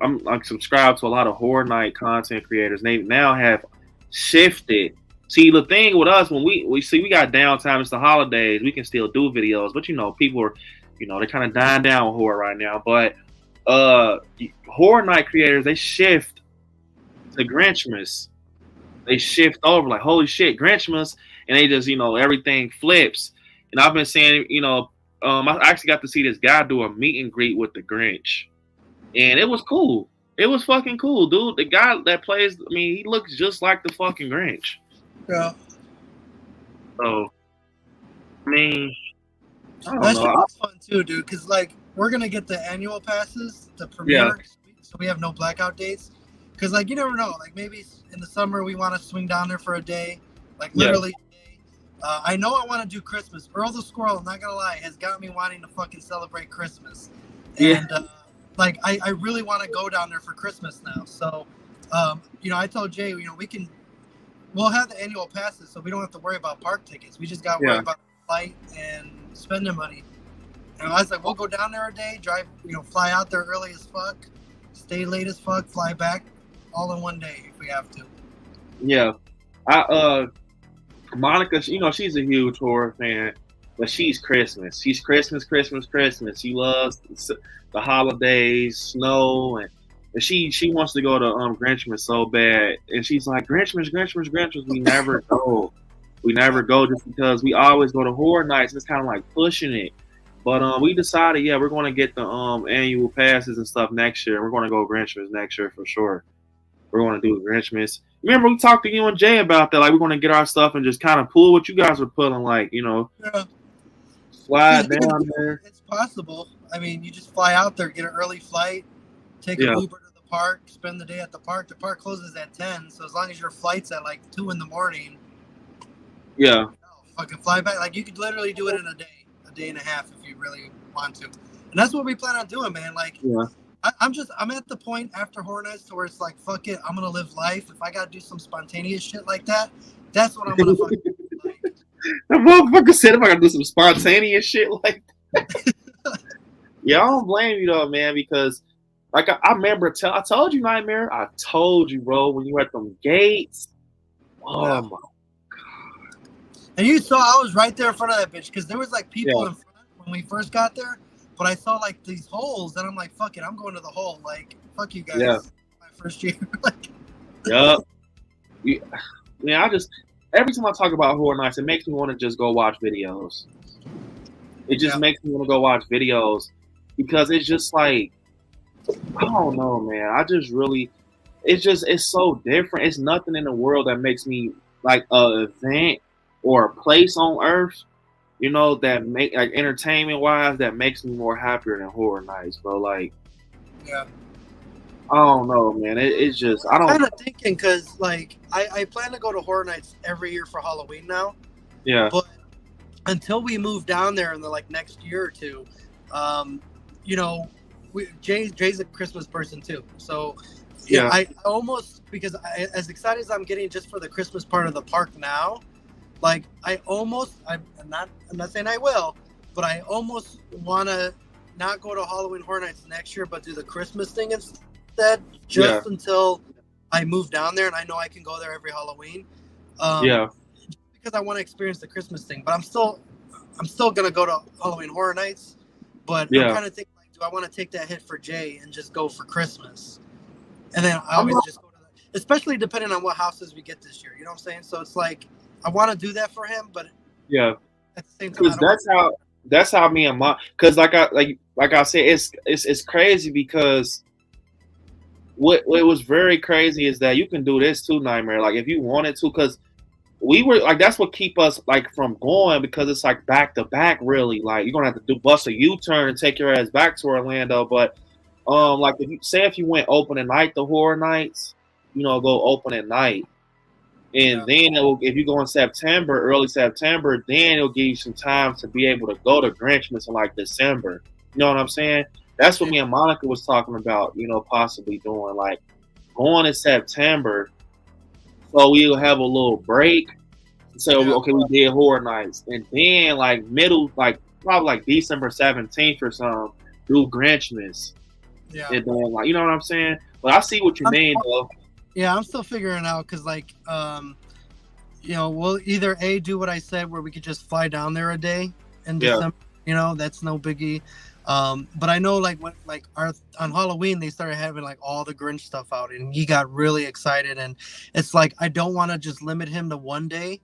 Speaker 2: I'm subscribed to a lot of Horror Night content creators. They now have shifted. See, the thing with us when we see we got downtime, it's the holidays, we can still do videos, but people are they're kind of dying down with horror right now. But Horror Night creators, they shift to Grinchmas. They shift over like, holy shit, Grinchmas, and they just everything flips. And I've been saying I actually got to see this guy do a meet and greet with the Grinch. And it was cool. It was fucking cool, dude. The guy that plays, he looks just like the fucking Grinch.
Speaker 3: Yeah.
Speaker 2: So, I don't
Speaker 3: That's
Speaker 2: know.
Speaker 3: fun too, dude. Because like we're gonna get the annual passes, the premiere, so we have no blackout dates. Because like you never know. Like maybe in the summer we want to swing down there for a day, like literally. Yeah. I know I want to do Christmas. Earl the Squirrel, I'm not gonna lie, has got me wanting to fucking celebrate Christmas. And like I really want to go down there for Christmas now. So, I told Jay, we'll have the annual passes, so we don't have to worry about park tickets. We just got to worry about flight and spending money. And I was like, we'll go down there a day, drive, fly out there early as fuck, stay late as fuck, fly back, all in one day if we have to. Yeah,
Speaker 2: Monica, she's a huge horror fan, but she's Christmas. She's Christmas. She loves the holidays, snow, and she wants to go to Grinchmas so bad. And she's like, Grinchmas. We never go. We never go just because we always go to Horror Nights. And it's kind of like pushing it. But we decided, we're going to get the annual passes and stuff next year. We're going to go Grinchmas next year for sure. We're going to do Grinchmas. Remember, we talked to you and Jay about that. Like, we're going to get our stuff and just kind of pull what you guys were pulling, like, slide down there.
Speaker 3: It's possible. You just fly out there, get an early flight, take an Uber to the park, spend the day at the park. The park closes at 10, so as long as your flight's at like 2 in the morning.
Speaker 2: Yeah.
Speaker 3: fucking fly back. Like you could literally do it in a day and a half if you really want to. And that's what we plan on doing, man. Like, I'm at the point after Horror Nights to where it's like, fuck it, I'm gonna live life. If I gotta do some spontaneous shit like that, that's what I'm gonna fucking do. Like,
Speaker 2: the motherfucker said if I gotta do some spontaneous shit like that. Yeah, I don't blame you though, man, because like I remember, I told you, Nightmare. I told you, bro, when you were at them gates. Oh my god!
Speaker 3: And you saw I was right there in front of that bitch because there was like people in front when we first got there, but I saw like these holes, and I'm like, fuck it, I'm going to the hole. Like, fuck you guys.
Speaker 2: Yeah.
Speaker 3: My first year. Like,
Speaker 2: Yup. Yeah, I just every time I talk about Horror Nights, it makes me want to just go watch videos. It just makes me want to go watch videos because it's just like, I don't know, man. I just really, it's so different. It's nothing in the world that makes me like an event or a place on earth, you know, that make like entertainment wise, that makes me more happier than Horror Nights, bro. Like,
Speaker 3: yeah.
Speaker 2: I don't know, man. It's just, I don't.
Speaker 3: I'm kind of thinking because like I plan to go to Horror Nights every year for Halloween now.
Speaker 2: Yeah.
Speaker 3: But until we move down there in the like next year or two, you know, Jay's a Christmas person too. So yeah, I almost, because as excited as I'm getting just for the Christmas part of the park now, like I'm not saying I will, but I almost want to not go to Halloween Horror Nights next year, but do the Christmas thing instead, just until I move down there and I know I can go there every Halloween. Because I want to experience the Christmas thing, but I'm still gonna go to Halloween Horror Nights. But I'm kind of thinking, like, do I want to take that hit for Jay and just go for Christmas? And then I always just go to that, especially depending on what houses we get this year. You know what I'm saying? So it's like I want to do that for him, but at the same time,
Speaker 2: that's how me and my, because like I said, it's crazy because what was very crazy is that you can do this too, Nightmare. Like if you wanted to, because we were like, that's what keep us like from going, because it's like back to back, really. Like you're gonna have to bust a U-turn and take your ass back to Orlando. But like if you went open at night, the Horror Nights, you know, go open at night, and then if you go in September, early September, then it'll give you some time to be able to go to Grinchmas in like December. You know what I'm saying? That's what me and Monica was talking about. You know, possibly doing like going in September. So we'll have a little break. So okay, we did Horror Nights, and then like middle, like probably like December 17th or something, do Grinchmas. Yeah. And then like, you know what I'm saying? But I see what you mean, though.
Speaker 3: Yeah, I'm still figuring out because like, you know, we'll either do what I said, where we could just fly down there a day in December. You know, that's no biggie. But I know like when on Halloween they started having like all the Grinch stuff out, and he got really excited, and it's like I don't want to just limit him to one day,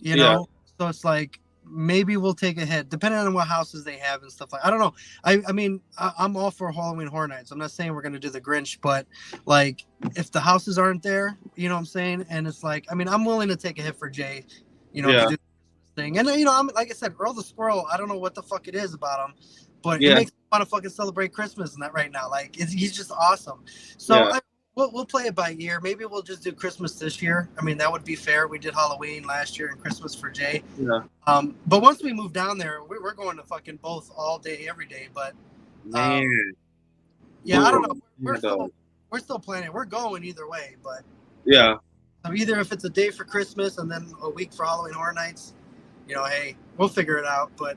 Speaker 3: you know. So it's like maybe we'll take a hit depending on what houses they have and stuff like. I don't know. I mean I'm all for Halloween Horror Nights. I'm not saying we're gonna do the Grinch, but like if the houses aren't there, you know what I'm saying, and it's like, I mean, I'm willing to take a hit for Jay, you know, to do this thing. And you know, I'm like I said, Earl the Squirrel, I don't know what the fuck it is about him, but it makes me want to fucking celebrate Christmas and that right now. Like he's just awesome. So we'll play it by ear. Maybe we'll just do Christmas this year. I mean, that would be fair. We did Halloween last year and Christmas for Jay. Yeah. But once we move down there, we're going to fucking both all day, every day. But I don't know. We're still planning. We're going either way. But so either if it's a day for Christmas and then a week for Halloween Horror Nights, you know, hey, we'll figure it out. But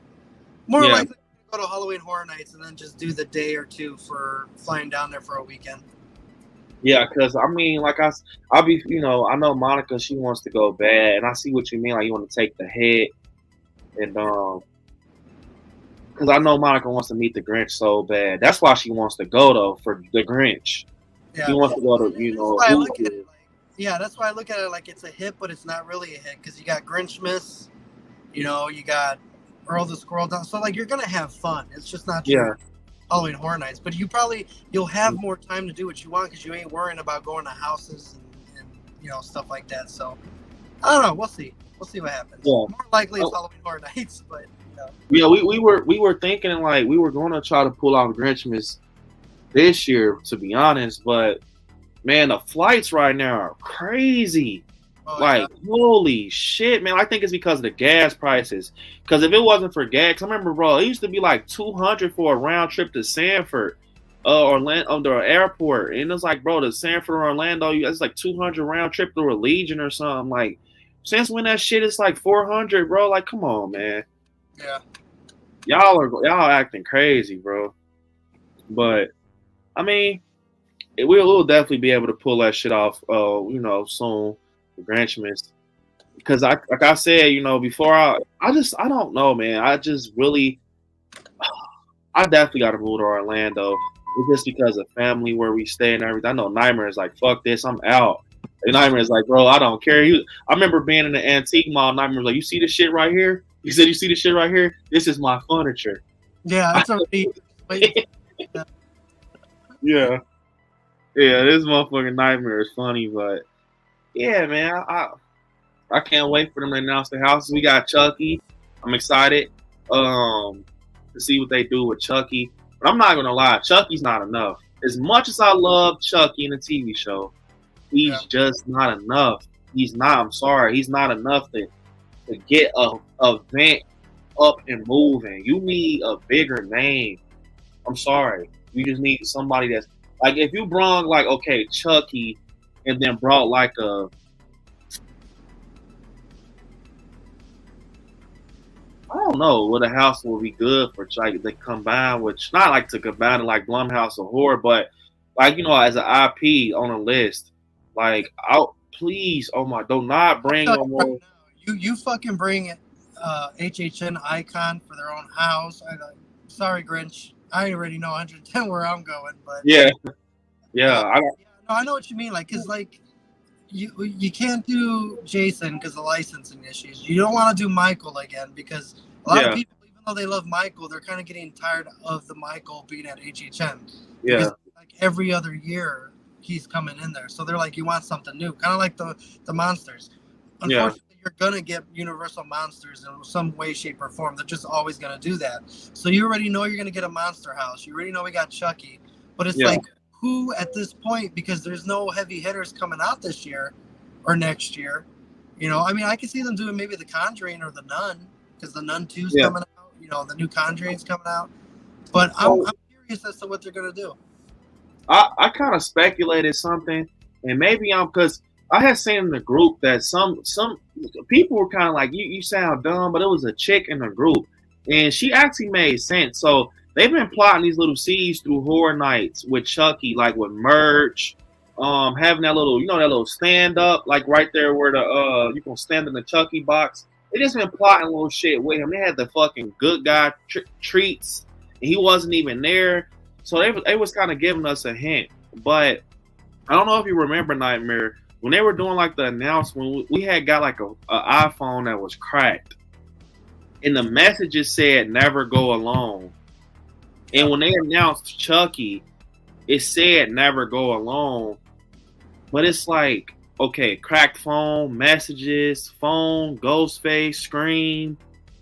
Speaker 3: more likely go to Halloween Horror Nights and then just do the day or two for flying down there for a weekend.
Speaker 2: Yeah, because I mean, like I'll be, you know, I know Monica, she wants to go bad, and I see what you mean. Like you want to take the hit, and because I know Monica wants to meet the Grinch so bad. That's why she wants to go though, for the Grinch. Yeah, she wants to go to, you know.
Speaker 3: That's why I look at it like it's a hit, but it's not really a hit because you got Grinchmas, you know, you got Earl the Squirrel down. So like you're gonna have fun. It's just not Halloween Horror Nights, but you'll have more time to do what you want because you ain't worrying about going to houses and you know, stuff like that. So I don't know. We'll see what happens. Yeah. More likely it's Halloween Horror Nights, but you know.
Speaker 2: Yeah, we were thinking like we were going to try to pull out Grinchmas this year, to be honest. But man, the flights right now are crazy. Like, holy shit, man. I think it's because of the gas prices. Because if it wasn't for gas, I remember, bro, it used to be like $200 for a round trip to Sanford, Orlando, the airport. And it's like, bro, the Sanford or Orlando, it's like $200 round trip to Allegiant or something. Like, since when that shit is like $400, bro? Like, come on, man.
Speaker 8: Yeah.
Speaker 2: Y'all acting crazy, bro. But, I mean, we'll definitely be able to pull that shit off, soon. The Grinchmas, because like I said, before I don't know, man. I definitely got to move to Orlando. It's just because of family where we stay and everything. I know Nightmare is like, fuck this, I'm out. And Nightmare is like, bro, I don't care. I remember being in the antique mall. Nightmare was like, you see this shit right here? He said, you see this shit right here? This is my furniture.
Speaker 8: Yeah, that's already.
Speaker 2: Yeah, this motherfucking Nightmare is funny, but. Yeah, man, I can't wait for them to announce the houses. We got Chucky. I'm excited to see what they do with Chucky. But I'm not going to lie, Chucky's not enough. As much as I love Chucky in the TV show, he's just not enough. He's not. I'm sorry. He's not enough to get a event up and moving. You need a bigger name. I'm sorry. You just need somebody that's like, if you brought like, okay, Chucky, and then brought like I don't know what a house will be good for. Like they combine, which not like to combine it like Blumhouse or horror, but like as an IP on a list. Like please, do not bring no more.
Speaker 8: You fucking bring HHN Icon for their own house. Sorry, Grinch. I already know 110 where I'm going, but
Speaker 2: yeah.
Speaker 8: I know what you mean. Like, cause like you can't do Jason because of licensing issues. You don't want to do Michael again because a lot of people, even though they love Michael, they're kind of getting tired of the Michael being at HHN.
Speaker 2: Yeah.
Speaker 8: Because, like every other year he's coming in there, so they're like, you want something new, kind of like the monsters. Unfortunately, you're gonna get Universal monsters in some way, shape, or form. They're just always gonna do that. So you already know you're gonna get a monster house. You already know we got Chucky, but it's like. Who at this point, because there's no heavy hitters coming out this year or next year, I mean, I can see them doing maybe The Conjuring or The Nun, because The Nun 2 is coming out, the new Conjuring's coming out, but I'm curious as to what they're going to do.
Speaker 2: I kind of speculated something, and maybe because I had seen in the group that some people were kind of like, you sound dumb, but it was a chick in the group, and she actually made sense. So they've been plotting these little seeds through horror nights with Chucky, like with merch, having that little, that little stand up, like right there where you can stand in the Chucky box. They just been plotting little shit with him. They had the fucking good guy treats, and he wasn't even there. So they was kind of giving us a hint. But I don't know if you remember, Nightmare, when they were doing like the announcement, we had got like a iPhone that was cracked, and the messages said "Never go alone." And when they announced Chucky, it said "Never go alone," but it's like, okay, cracked phone, messages, phone, Ghostface, Scream,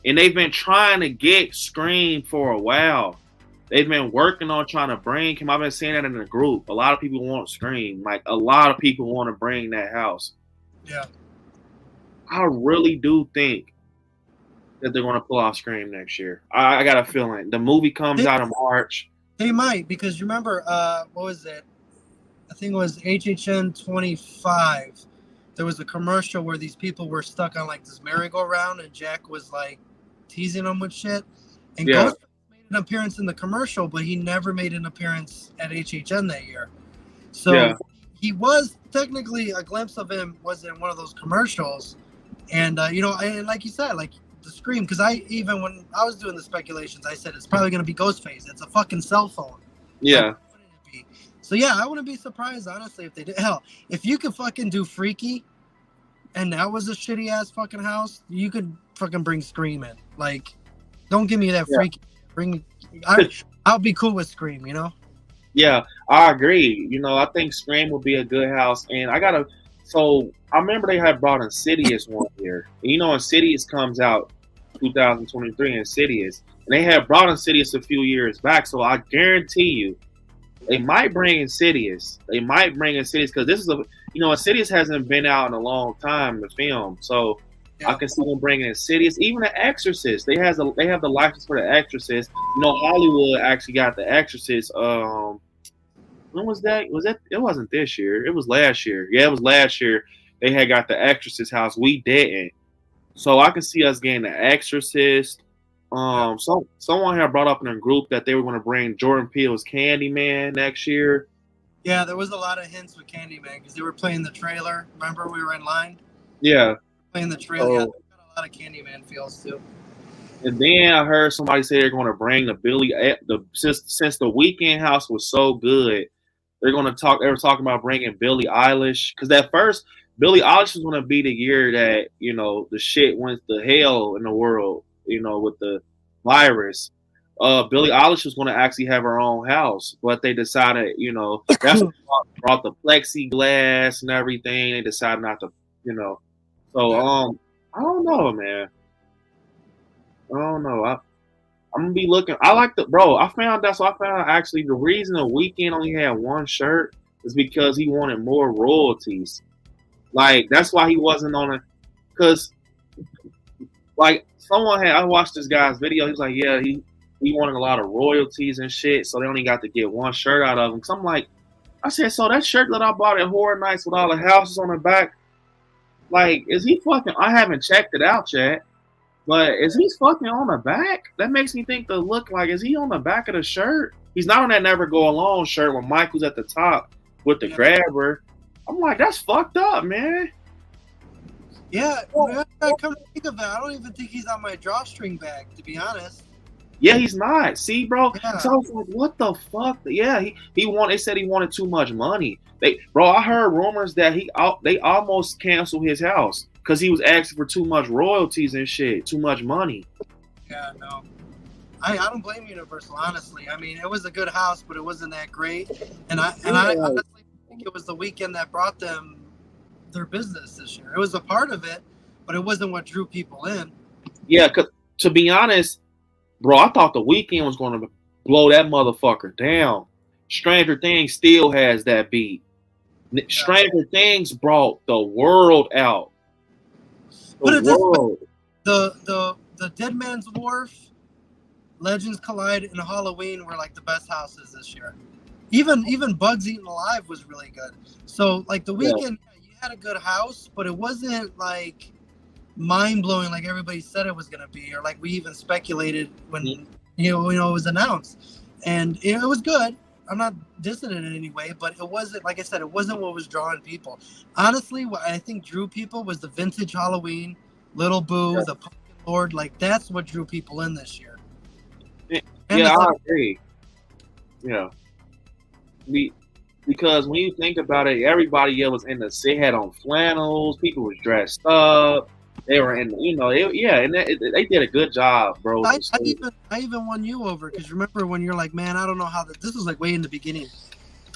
Speaker 2: and they've been trying to get Scream for a while. They've been working on trying to bring him. I've been saying that in the group. A lot of people want Scream. Like, a lot of people want to bring that house.
Speaker 8: Yeah.
Speaker 2: I really do think that they're going to pull off Scream next year. I got a feeling. The movie comes out in March.
Speaker 8: They might, because you remember, what was it? I think it was HHN 25. There was a commercial where these people were stuck on like this merry-go-round, and Jack was like teasing them with shit. And Ghostface made an appearance in the commercial, but he never made an appearance at HHN that year. So he was technically, a glimpse of him was in one of those commercials. And, and like you said, like, the Scream, because when I was doing the speculations, I said it's probably going to be Ghostface. It's a fucking cell phone.
Speaker 2: Yeah.
Speaker 8: So yeah, I wouldn't be surprised, honestly, if they did. Hell, if you could fucking do Freaky, and that was a shitty ass fucking house, you could fucking bring Scream in. Like, don't give me that Freaky. I'll be cool with Scream,
Speaker 2: Yeah, I agree. I think Scream would be a good house, and so I remember they had brought Insidious one year. And Insidious comes out 2023, Insidious. And they had brought Insidious a few years back, so I guarantee you, They might bring Insidious. Because this is Insidious hasn't been out in a long time, the film. So I can see them bringing Insidious, even The Exorcist. They have the license for The Exorcist. Hollywood actually got The Exorcist. When was that? It wasn't this year. It was last year. Yeah, it was last year. They had got The Exorcist house. We didn't. So I can see us getting The Exorcist. Someone had brought up in a group that they were going to bring Jordan Peele's Candyman next year.
Speaker 8: Yeah, there was a lot of hints with Candyman because they were playing the trailer. Remember, we were in line.
Speaker 2: Yeah,
Speaker 8: playing the trailer. Yeah, they got a lot of Candyman feels too.
Speaker 2: And then I heard somebody say they're going to bring since the Weekend house was so good, they were talking about bringing Billie Eilish, because at first Billie Eilish was going to be the year that the shit went to hell in the world. With the virus, Billie Eilish was going to actually have her own house, but they decided, that's what brought the plexiglass and everything. They decided not to, So, I don't know, man. I don't know. I'm gonna be looking. I found out actually the reason the Weeknd only had one shirt is because he wanted more royalties. Like that's why he wasn't on it, because like. I watched this guy's video. He was like, yeah, he wanted a lot of royalties and shit, so they only got to get one shirt out of him. Cause I said, so that shirt that I bought at Horror Nights with all the houses on the back, like, is he fucking? I haven't checked it out yet, but is he fucking on the back? That makes me think is he on the back of the shirt? He's not on that Never Go Alone shirt when Michael's at the top with the grabber. I'm like, that's fucked up, man.
Speaker 8: Yeah, I come to think of it, I don't even think he's on my drawstring bag, to be honest.
Speaker 2: Yeah, he's not. See, bro.
Speaker 8: Yeah.
Speaker 2: So I was like, what the fuck? Yeah, they said he wanted too much money. I heard rumors that they almost canceled his house because he was asking for too much royalties and shit, too much money.
Speaker 8: Yeah, no. I don't blame Universal, honestly. I mean, it was a good house, but it wasn't that great. And I honestly think it was the Weeknd that brought them their business this year. It was a part of it, but it wasn't what drew people in.
Speaker 2: Yeah, cause to be honest, bro, I thought the Weeknd was going to blow that motherfucker down. Stranger Things still has that beat. Stranger Things brought the world out.
Speaker 8: The Dead Man's Wharf, Legends Collide, and Halloween were like the best houses this year. Even Bugs Eaten Alive was really good. So like the Weeknd, had a good house, but it wasn't like mind-blowing like everybody said it was going to be, or like we even speculated when it was announced. And it was good. I'm not dissing it in any way, but it wasn't, like I said, it wasn't what was drawing people. Honestly, what I think drew people was the vintage Halloween, Little Boo, the Pumpkin Lord. Like that's what drew people in this year.
Speaker 2: I agree. Yeah. Because when you think about it, everybody else was they had on flannels. People was dressed up. They were in, they did a good job, bro.
Speaker 8: I even won you over because remember when you're like, man, I don't know how this was like way in the beginning,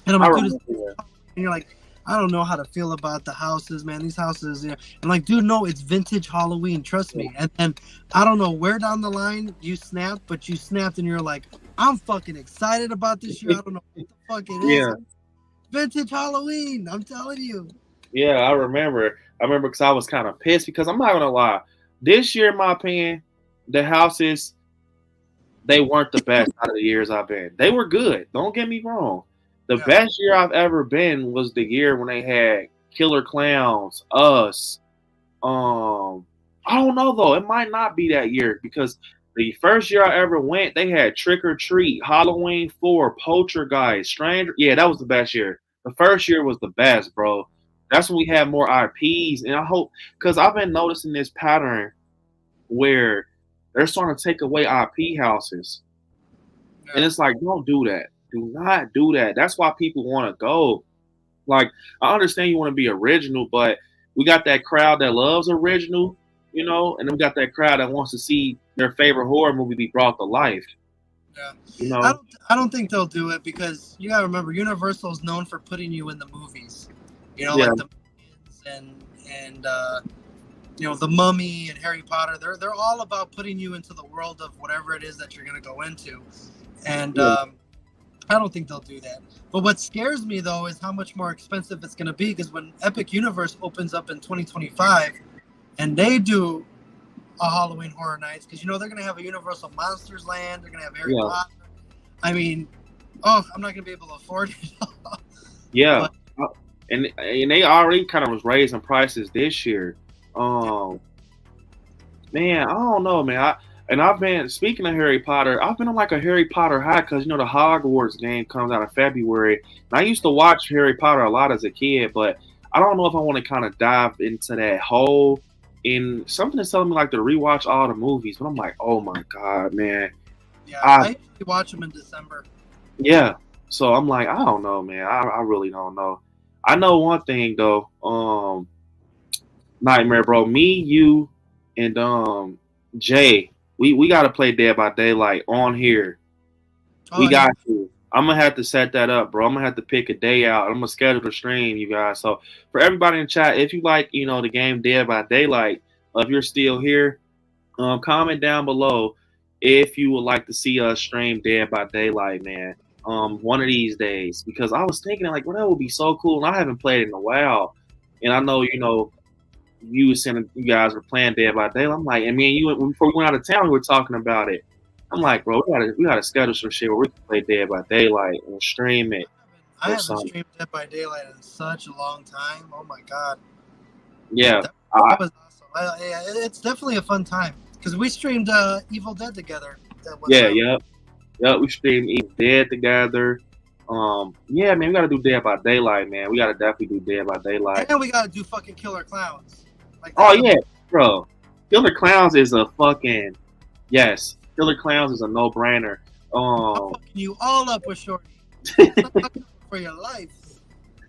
Speaker 8: and I'm like, dude, and you're like, I don't know how to feel about the houses, man. These houses, I'm like, dude, no, it's vintage Halloween, trust me. And I don't know where down the line you snapped, but you snapped, and you're like, I'm fucking excited about this year. I don't know what the fuck it is.
Speaker 2: Yeah.
Speaker 8: Vintage Halloween, I'm telling you.
Speaker 2: Yeah, I remember because I was kind of pissed because I'm not gonna lie. This year, in my opinion, the houses, they weren't the best out of the years I've been. They were good. Don't get me wrong. The best year I've ever been was the year when they had Killer Clowns, Us. I don't know though. It might not be that year because the first year I ever went, they had Trick or Treat, Halloween 4, Poltergeist, Stranger. Yeah, that was the best year. The first year was the best, bro. That's when we had more IPs. And I hope, because I've been noticing this pattern where they're starting to take away IP houses. Yeah. And it's like, don't do that. Do not do that. That's why people want to go. Like, I understand you want to be original, but we got that crowd that loves original, and then we got that crowd that wants to see their favorite horror movie be brought to life.
Speaker 8: Yeah. I don't think they'll do it because you gotta remember Universal is known for putting you in the movies. Like the and the Mummy and Harry Potter. They're all about putting you into the world of whatever it is that you're gonna go into. And I don't think they'll do that. But what scares me though is how much more expensive it's going to be, because when Epic Universe opens up in 2025 and they do a Halloween Horror Nights, because they're going to have a Universal Monsters Land, they're going to have Harry Potter. I mean, I'm not going to be able to afford it.
Speaker 2: Yeah, and they already kind of was raising prices this year. Man, I don't know, man. I've been, speaking of Harry Potter, I've been on like a Harry Potter high because, the Hogwarts game comes out in February. And I used to watch Harry Potter a lot as a kid, but I don't know if I want to kind of dive into that hole. And something is telling me like to rewatch all the movies, but I'm like, oh my God, man.
Speaker 8: Yeah, I usually watch them in December.
Speaker 2: Yeah. So I'm like, I don't know, man. I really don't know. I know one thing though. Nightmare, bro. Me, you, and Jay. We gotta play Dead by Daylight on here. We got to. I'm gonna have to set that up, bro. I'm gonna have to pick a day out. I'm gonna schedule the stream, you guys. So for everybody in the chat, if you like, the game Dead by Daylight, if you're still here, comment down below if you would like to see us stream Dead by Daylight, man. One of these days, because I was thinking like, well, that would be so cool, and I haven't played it in a while, and I know, you guys were playing Dead by Daylight. I'm like, and me and you, before we went out of town, we were talking about it. I'm like, bro, we gotta schedule some shit where we can play Dead by Daylight and stream it.
Speaker 8: I haven't streamed Dead by Daylight in such a long time. Oh my God.
Speaker 2: Yeah,
Speaker 8: that was awesome. It's definitely a fun time because we streamed Evil Dead together.
Speaker 2: Yeah. We streamed Evil Dead together. Yeah, man, we gotta do Dead by Daylight, man. We gotta definitely do Dead by Daylight.
Speaker 8: And we gotta do fucking Killer Clowns.
Speaker 2: Bro. Killer Clowns is a fucking yes. Killer Clowns is a no-brainer.
Speaker 8: I'm fucking you all up with Shorty. For your life.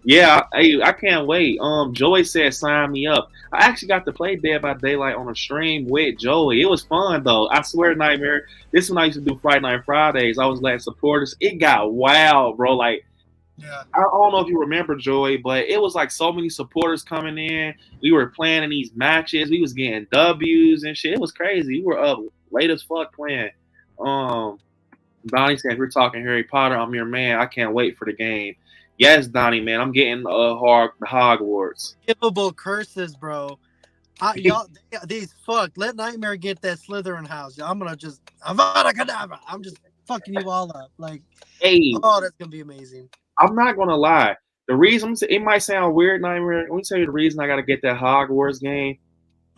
Speaker 2: Yeah, I can't wait. Joey said sign me up. I actually got to play Dead by Daylight on a stream with Joey. It was fun though. I swear, Nightmare. This is when I used to do Friday Night Fridays. I was letting supporters. It got wild, bro. Like,
Speaker 8: yeah.
Speaker 2: I don't know if you remember, Joey, but it was like so many supporters coming in. We were playing in these matches. We was getting W's and shit. It was crazy. We were up late as fuck playing. Donnie said, if you're talking Harry Potter, I'm your man. I can't wait for the game. Yes, Donnie, man. I'm getting Hogwarts.
Speaker 8: Skippable curses, bro. These fuck. Let Nightmare get that Slytherin house. I'm gonna just Avada Kedavra. I'm just fucking you all up. Like,
Speaker 2: hey,
Speaker 8: that's gonna be amazing.
Speaker 2: I'm not gonna lie. The reason it might sound weird, Nightmare. Let me tell you the reason I gotta get that Hogwarts game.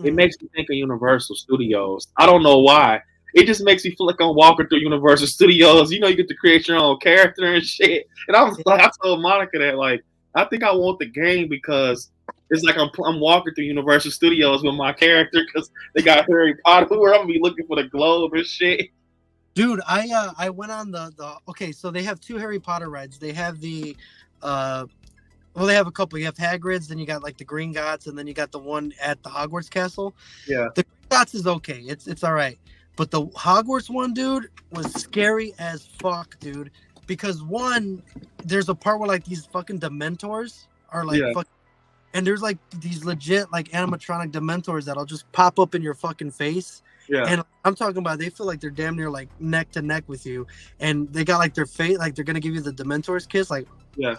Speaker 2: It makes me think of Universal Studios. I don't know why. It just makes me feel like I'm walking through Universal Studios. You get to create your own character and shit. And I was like, I told Monica that, like, I think I want the game because it's like I'm walking through Universal Studios with my character because they got Harry Potter where I'm gonna be looking for the globe and shit.
Speaker 8: Dude, I went on the okay, so they have 2 Harry Potter rides. They have the they have a couple. You have Hagrid's, then you got like the Green Gots, and then you got the one at the Hogwarts Castle.
Speaker 2: Yeah.
Speaker 8: The Green Gots is okay. It's all right. But the Hogwarts one, dude, was scary as fuck, dude. Because one, there's a part where like these fucking Dementors are like and there's like these legit like animatronic Dementors that'll just pop up in your fucking face.
Speaker 2: Yeah.
Speaker 8: And I'm talking about they feel like they're damn near like neck to neck with you. And they got like their face, like they're gonna give you the Dementor's kiss. Like,
Speaker 2: yeah.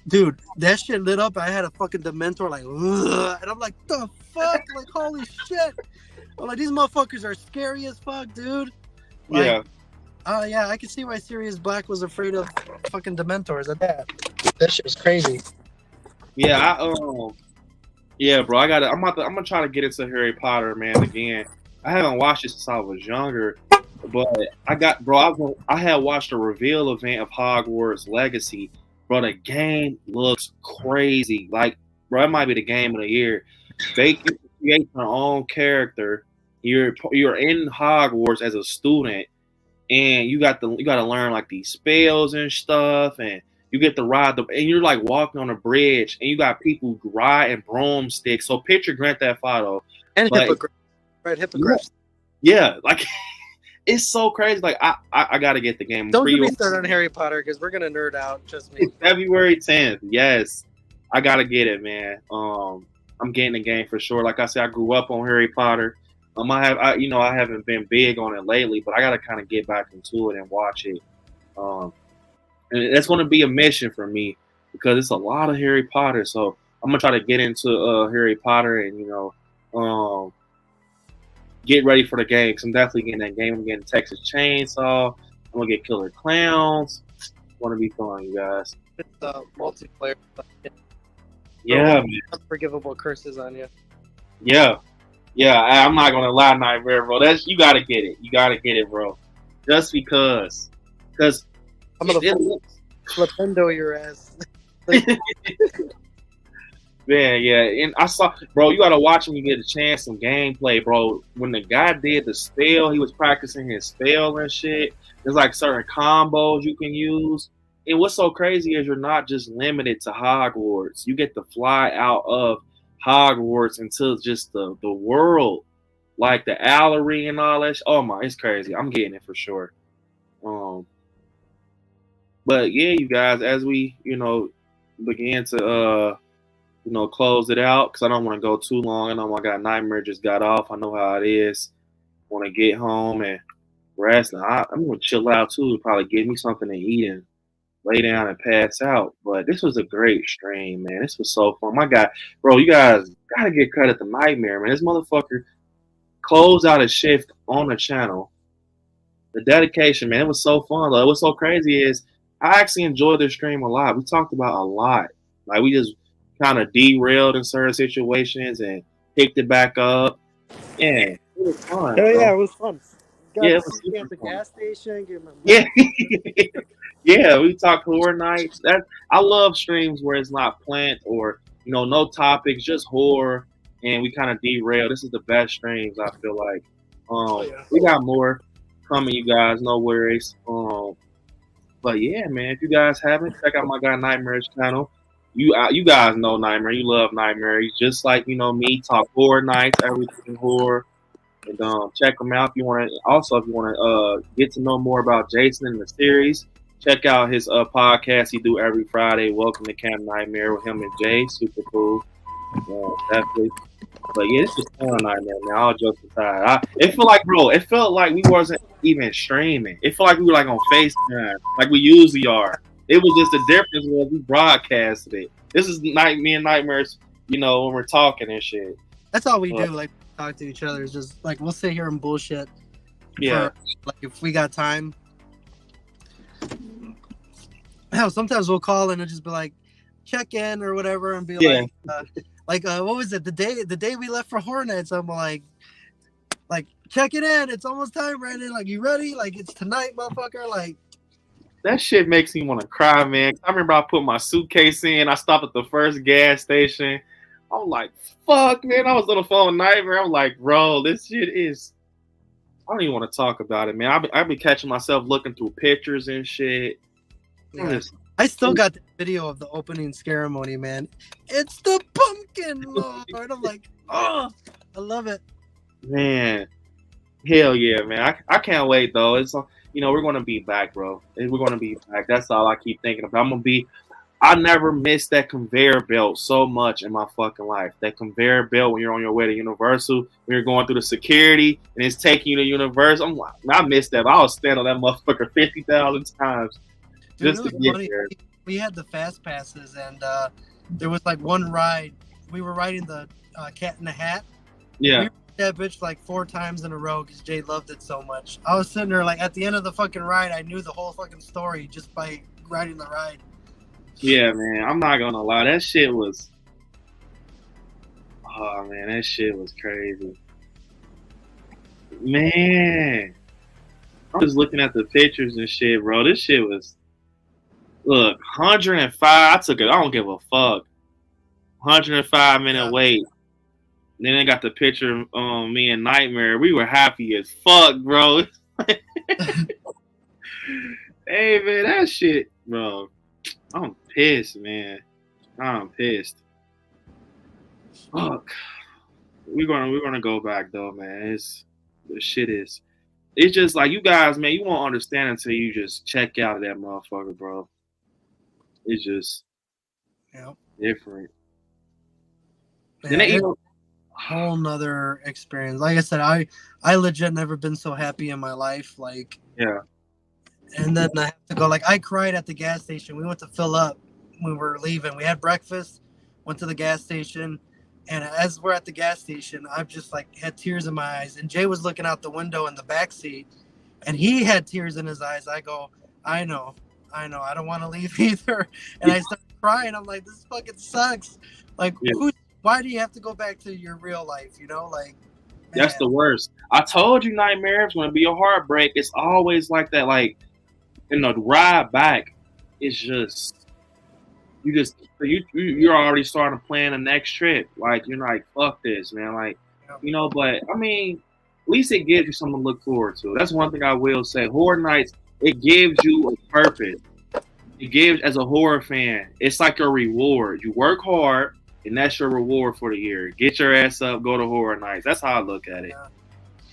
Speaker 8: Dude, that shit lit up. I had a fucking Dementor like, ugh, and I'm like, the fuck? Like, holy shit. I'm like, these motherfuckers are scary as fuck, dude. Like,
Speaker 2: yeah.
Speaker 8: Yeah, I can see why Sirius Black was afraid of fucking Dementors at that. That shit was crazy.
Speaker 2: Yeah, yeah, bro. I'm gonna try to get into Harry Potter, man, again. I haven't watched it since I was younger, but I had watched a reveal event of Hogwarts Legacy. Bro, the game looks crazy. Like, bro, it might be the game of the year. They can create their own character. You're in Hogwarts as a student, and you got to learn like these spells and stuff, and you get to ride and you're like walking on a bridge, and you got people riding broomsticks. So picture Grand Theft Auto
Speaker 8: and hippogriffs.
Speaker 2: Yeah, like it's so crazy. Like I gotta get the game.
Speaker 8: Don't get me started on Harry Potter because we're gonna nerd out. Just me.
Speaker 2: February 10th. Yes, I gotta get it, man. I'm getting the game for sure. Like I said, I grew up on Harry Potter. I haven't been big on it lately, but I gotta kind of get back into it and watch it. and that's going to be a mission for me because it's a lot of Harry Potter. So I'm gonna try to get into Harry Potter and get ready for the game. Cause I'm definitely getting that game. I'm getting Texas Chainsaw. I'm gonna get Killer Clowns. It's gonna be fun, you guys.
Speaker 8: It's multiplayer.
Speaker 2: Yeah, man.
Speaker 8: Unforgivable curses on you.
Speaker 2: Yeah. I'm not gonna lie, Nightmare, bro. You gotta get it. You gotta get it, bro. Just because
Speaker 8: I'm gonna flipendo your ass.
Speaker 2: Yeah. And I saw, bro, you gotta watch when you get a chance some gameplay, bro. When the guy did the spell, he was practicing his spell and shit. There's like certain combos you can use. And what's so crazy is you're not just limited to Hogwarts. You get to fly out of Hogwarts into just the world, like the Allery and all that. Oh my, it's crazy. I'm getting it for sure. But yeah, you guys, as we begin to close it out, because I don't want to go too long. I know my guy Nightmare just got off. I know how it is. Want to get home and rest. I'm gonna chill out too. Probably get me something to eat and lay down and pass out. But this was a great stream, man. This was so fun. My God, bro, you guys gotta get credit to Nightmare, man. This motherfucker closed out a shift on the channel. The dedication, man, it was so fun. Though. What's so crazy is I actually enjoyed the stream a lot. We talked about a lot. Like we just kind of derailed in certain situations and picked it back up. Yeah, it was fun.
Speaker 8: Yeah, it was fun.
Speaker 2: It was
Speaker 8: at the gas station.
Speaker 2: Yeah. Yeah, we talk horror nights. I love streams where it's not planned or no topics, just horror, and we kind of derail. This is the best streams, I feel like. We got more coming, you guys. No worries. But yeah, man, if you guys haven't, check out my guy Nightmare's channel. You guys know Nightmare. You love Nightmare. He's just like me. Talk horror nights, everything horror. And check him out if you want to. Also, if you want to get to know more about Jason and the series, check out his podcast he do every Friday. Welcome to Camp Nightmare with him and Jay. Super cool. Definitely. But yeah, this is fun Nightmare, man. All jokes aside, it felt like we wasn't even streaming. It felt like we were like on FaceTime, like we usually are. It was just the difference was we broadcasted it. This is me and Nightmares, when we're talking and shit.
Speaker 8: That's all we do. Like talk to each other. Is just like we'll sit here and bullshit.
Speaker 2: Yeah.
Speaker 8: Like if we got time. Hell, sometimes we'll call and it'll just be like, check in or whatever, and be like, what was it? The day we left for Horror Nights, I'm like, check it in. It's almost time, Brandon. Like, you ready? Like, it's tonight, motherfucker. Like,
Speaker 2: that shit makes me want to cry, man. I remember I put my suitcase in. I stopped at the first gas station. I'm like, fuck, man. I was on the phone with Nightmare. I'm like, bro, this shit is. I don't even want to talk about it, man. I've been catching myself looking through pictures and shit.
Speaker 8: Yeah. I still got the video of the opening ceremony, man. It's the Pumpkin Lord. I'm like, oh, I love it.
Speaker 2: Man, hell yeah, man. I can't wait, though. It's we're going to be back, bro. We're going to be back. That's all I keep thinking about. I never missed that conveyor belt so much in my fucking life. That conveyor belt when you're on your way to Universal, when you're going through the security and it's taking you to Universal. I'm like, I missed that. I was standing on that motherfucker 50,000 times just to get there.
Speaker 8: We had the fast passes, and there was like one ride. We were riding the Cat in the Hat.
Speaker 2: Yeah.
Speaker 8: We rode that bitch like 4 times in a row because Jay loved it so much. I was sitting there like at the end of the fucking ride, I knew the whole fucking story just by riding the ride.
Speaker 2: Yeah, man. I'm not gonna lie. That shit was. Oh man, that shit was crazy. Man, I'm just looking at the pictures and shit, bro. This shit was. Look, 105. I took it. I don't give a fuck. 105-minute wait. Then I got the picture of me and Nightmare. We were happy as fuck, bro. Hey man, that shit, bro. I'm pissed, man. I'm pissed. Fuck. We're gonna go back though, man. It's just like you guys, man. You won't understand until you just check out of that motherfucker, bro. It's just different.
Speaker 8: Yeah, whole nother experience. Like I said, I legit never been so happy in my life. Like,
Speaker 2: yeah,
Speaker 8: And then I have to go. Like, I cried at the gas station. We went to fill up when we were leaving. We had breakfast, went to the gas station, and as we're at the gas station, I've just like had tears in my eyes. And Jay was looking out the window in the back seat, and he had tears in his eyes. I go, I know, I don't want to leave either. And I started crying. I'm like, this fucking sucks. Like, why do you have to go back to your real life? You know, like. Man.
Speaker 2: That's the worst. I told you, Nightmares, when it be a heartbreak, it's always like that. Like, in the ride back, it's just you're already starting to plan the next trip. Like, you're like, fuck this, man. Like, you know. But I mean, at least it gives you something to look forward to. That's one thing I will say. Horror Nights, it gives you a purpose. It gives, as a horror fan, it's like a reward. You work hard. And that's your reward for the year. Get your ass up, go to Horror Nights. That's how I look at it.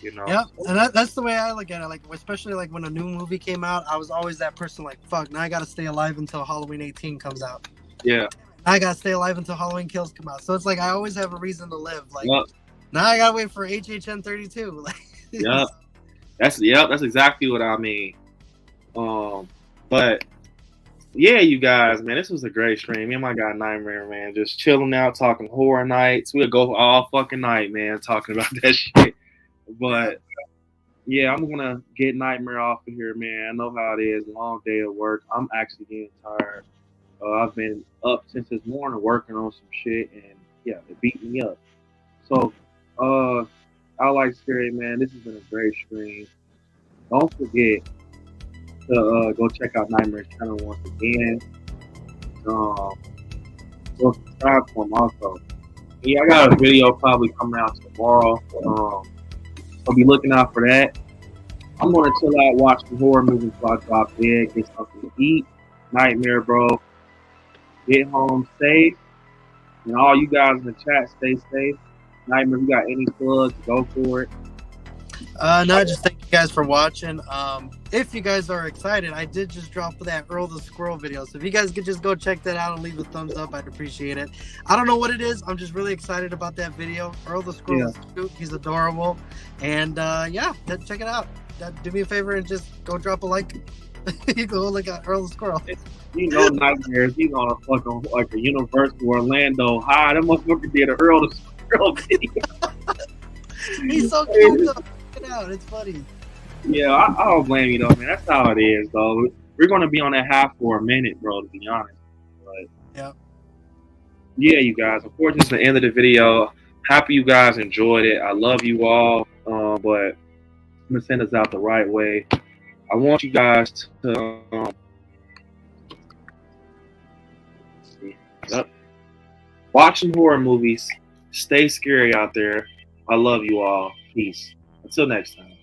Speaker 2: You know.
Speaker 8: Yeah, and that's the way I look at it. Like, especially like when a new movie came out, I was always that person. Like, fuck, now I gotta stay alive until Halloween 18 comes out.
Speaker 2: Yeah.
Speaker 8: I gotta stay alive until Halloween Kills come out. So it's like I always have a reason to live. Like, now I gotta wait for HHN 32. Like,
Speaker 2: that's exactly what I mean. But. Yeah, you guys, man, this was a great stream. Me and my guy Nightmare, man, just chilling out, talking Horror Nights. We'll go all fucking night, man, talking about that shit. But yeah, I'm gonna get Nightmare off of here, man. I know how it is, long day of work. I'm actually getting tired. I've been up since this morning working on some shit, and yeah, it beat me up. So, I like Scary, man. This has been a great stream. Don't forget to go check out Nightmare's channel once again. Go subscribe to him also. Yeah, I got a video probably coming out tomorrow. I'll be looking out for that. I'm gonna chill out, watch the horror movies until I drop dead, get something to eat. Nightmare, bro. Get home safe. And all you guys in the chat, stay safe. Nightmare, you got any plugs? Go for it.
Speaker 8: No, just thank you guys for watching. If you guys are excited, I did just drop that Earl the Squirrel video. So if you guys could just go check that out and leave a thumbs up, I'd appreciate it. I don't know what it is. I'm just really excited about that video. Earl the Squirrel is cute. He's adorable. And check it out. Do me a favor and just go drop a like. You go look at Earl the Squirrel.
Speaker 2: You know, Nightmares, he's on a fucking like a Universal Orlando high. That motherfucker did an Earl the Squirrel video.
Speaker 8: He's so cute though. Check it out. It's funny.
Speaker 2: Yeah, I don't blame you though, man. That's how it is, though. We're gonna be on that half for a minute, bro. To be honest, but yeah, you guys. Unfortunately, it's the end of the video. Happy you guys enjoyed it. I love you all, but I'm gonna send us out the right way. I want you guys to watch some horror movies. Stay scary out there. I love you all. Peace. Until next time.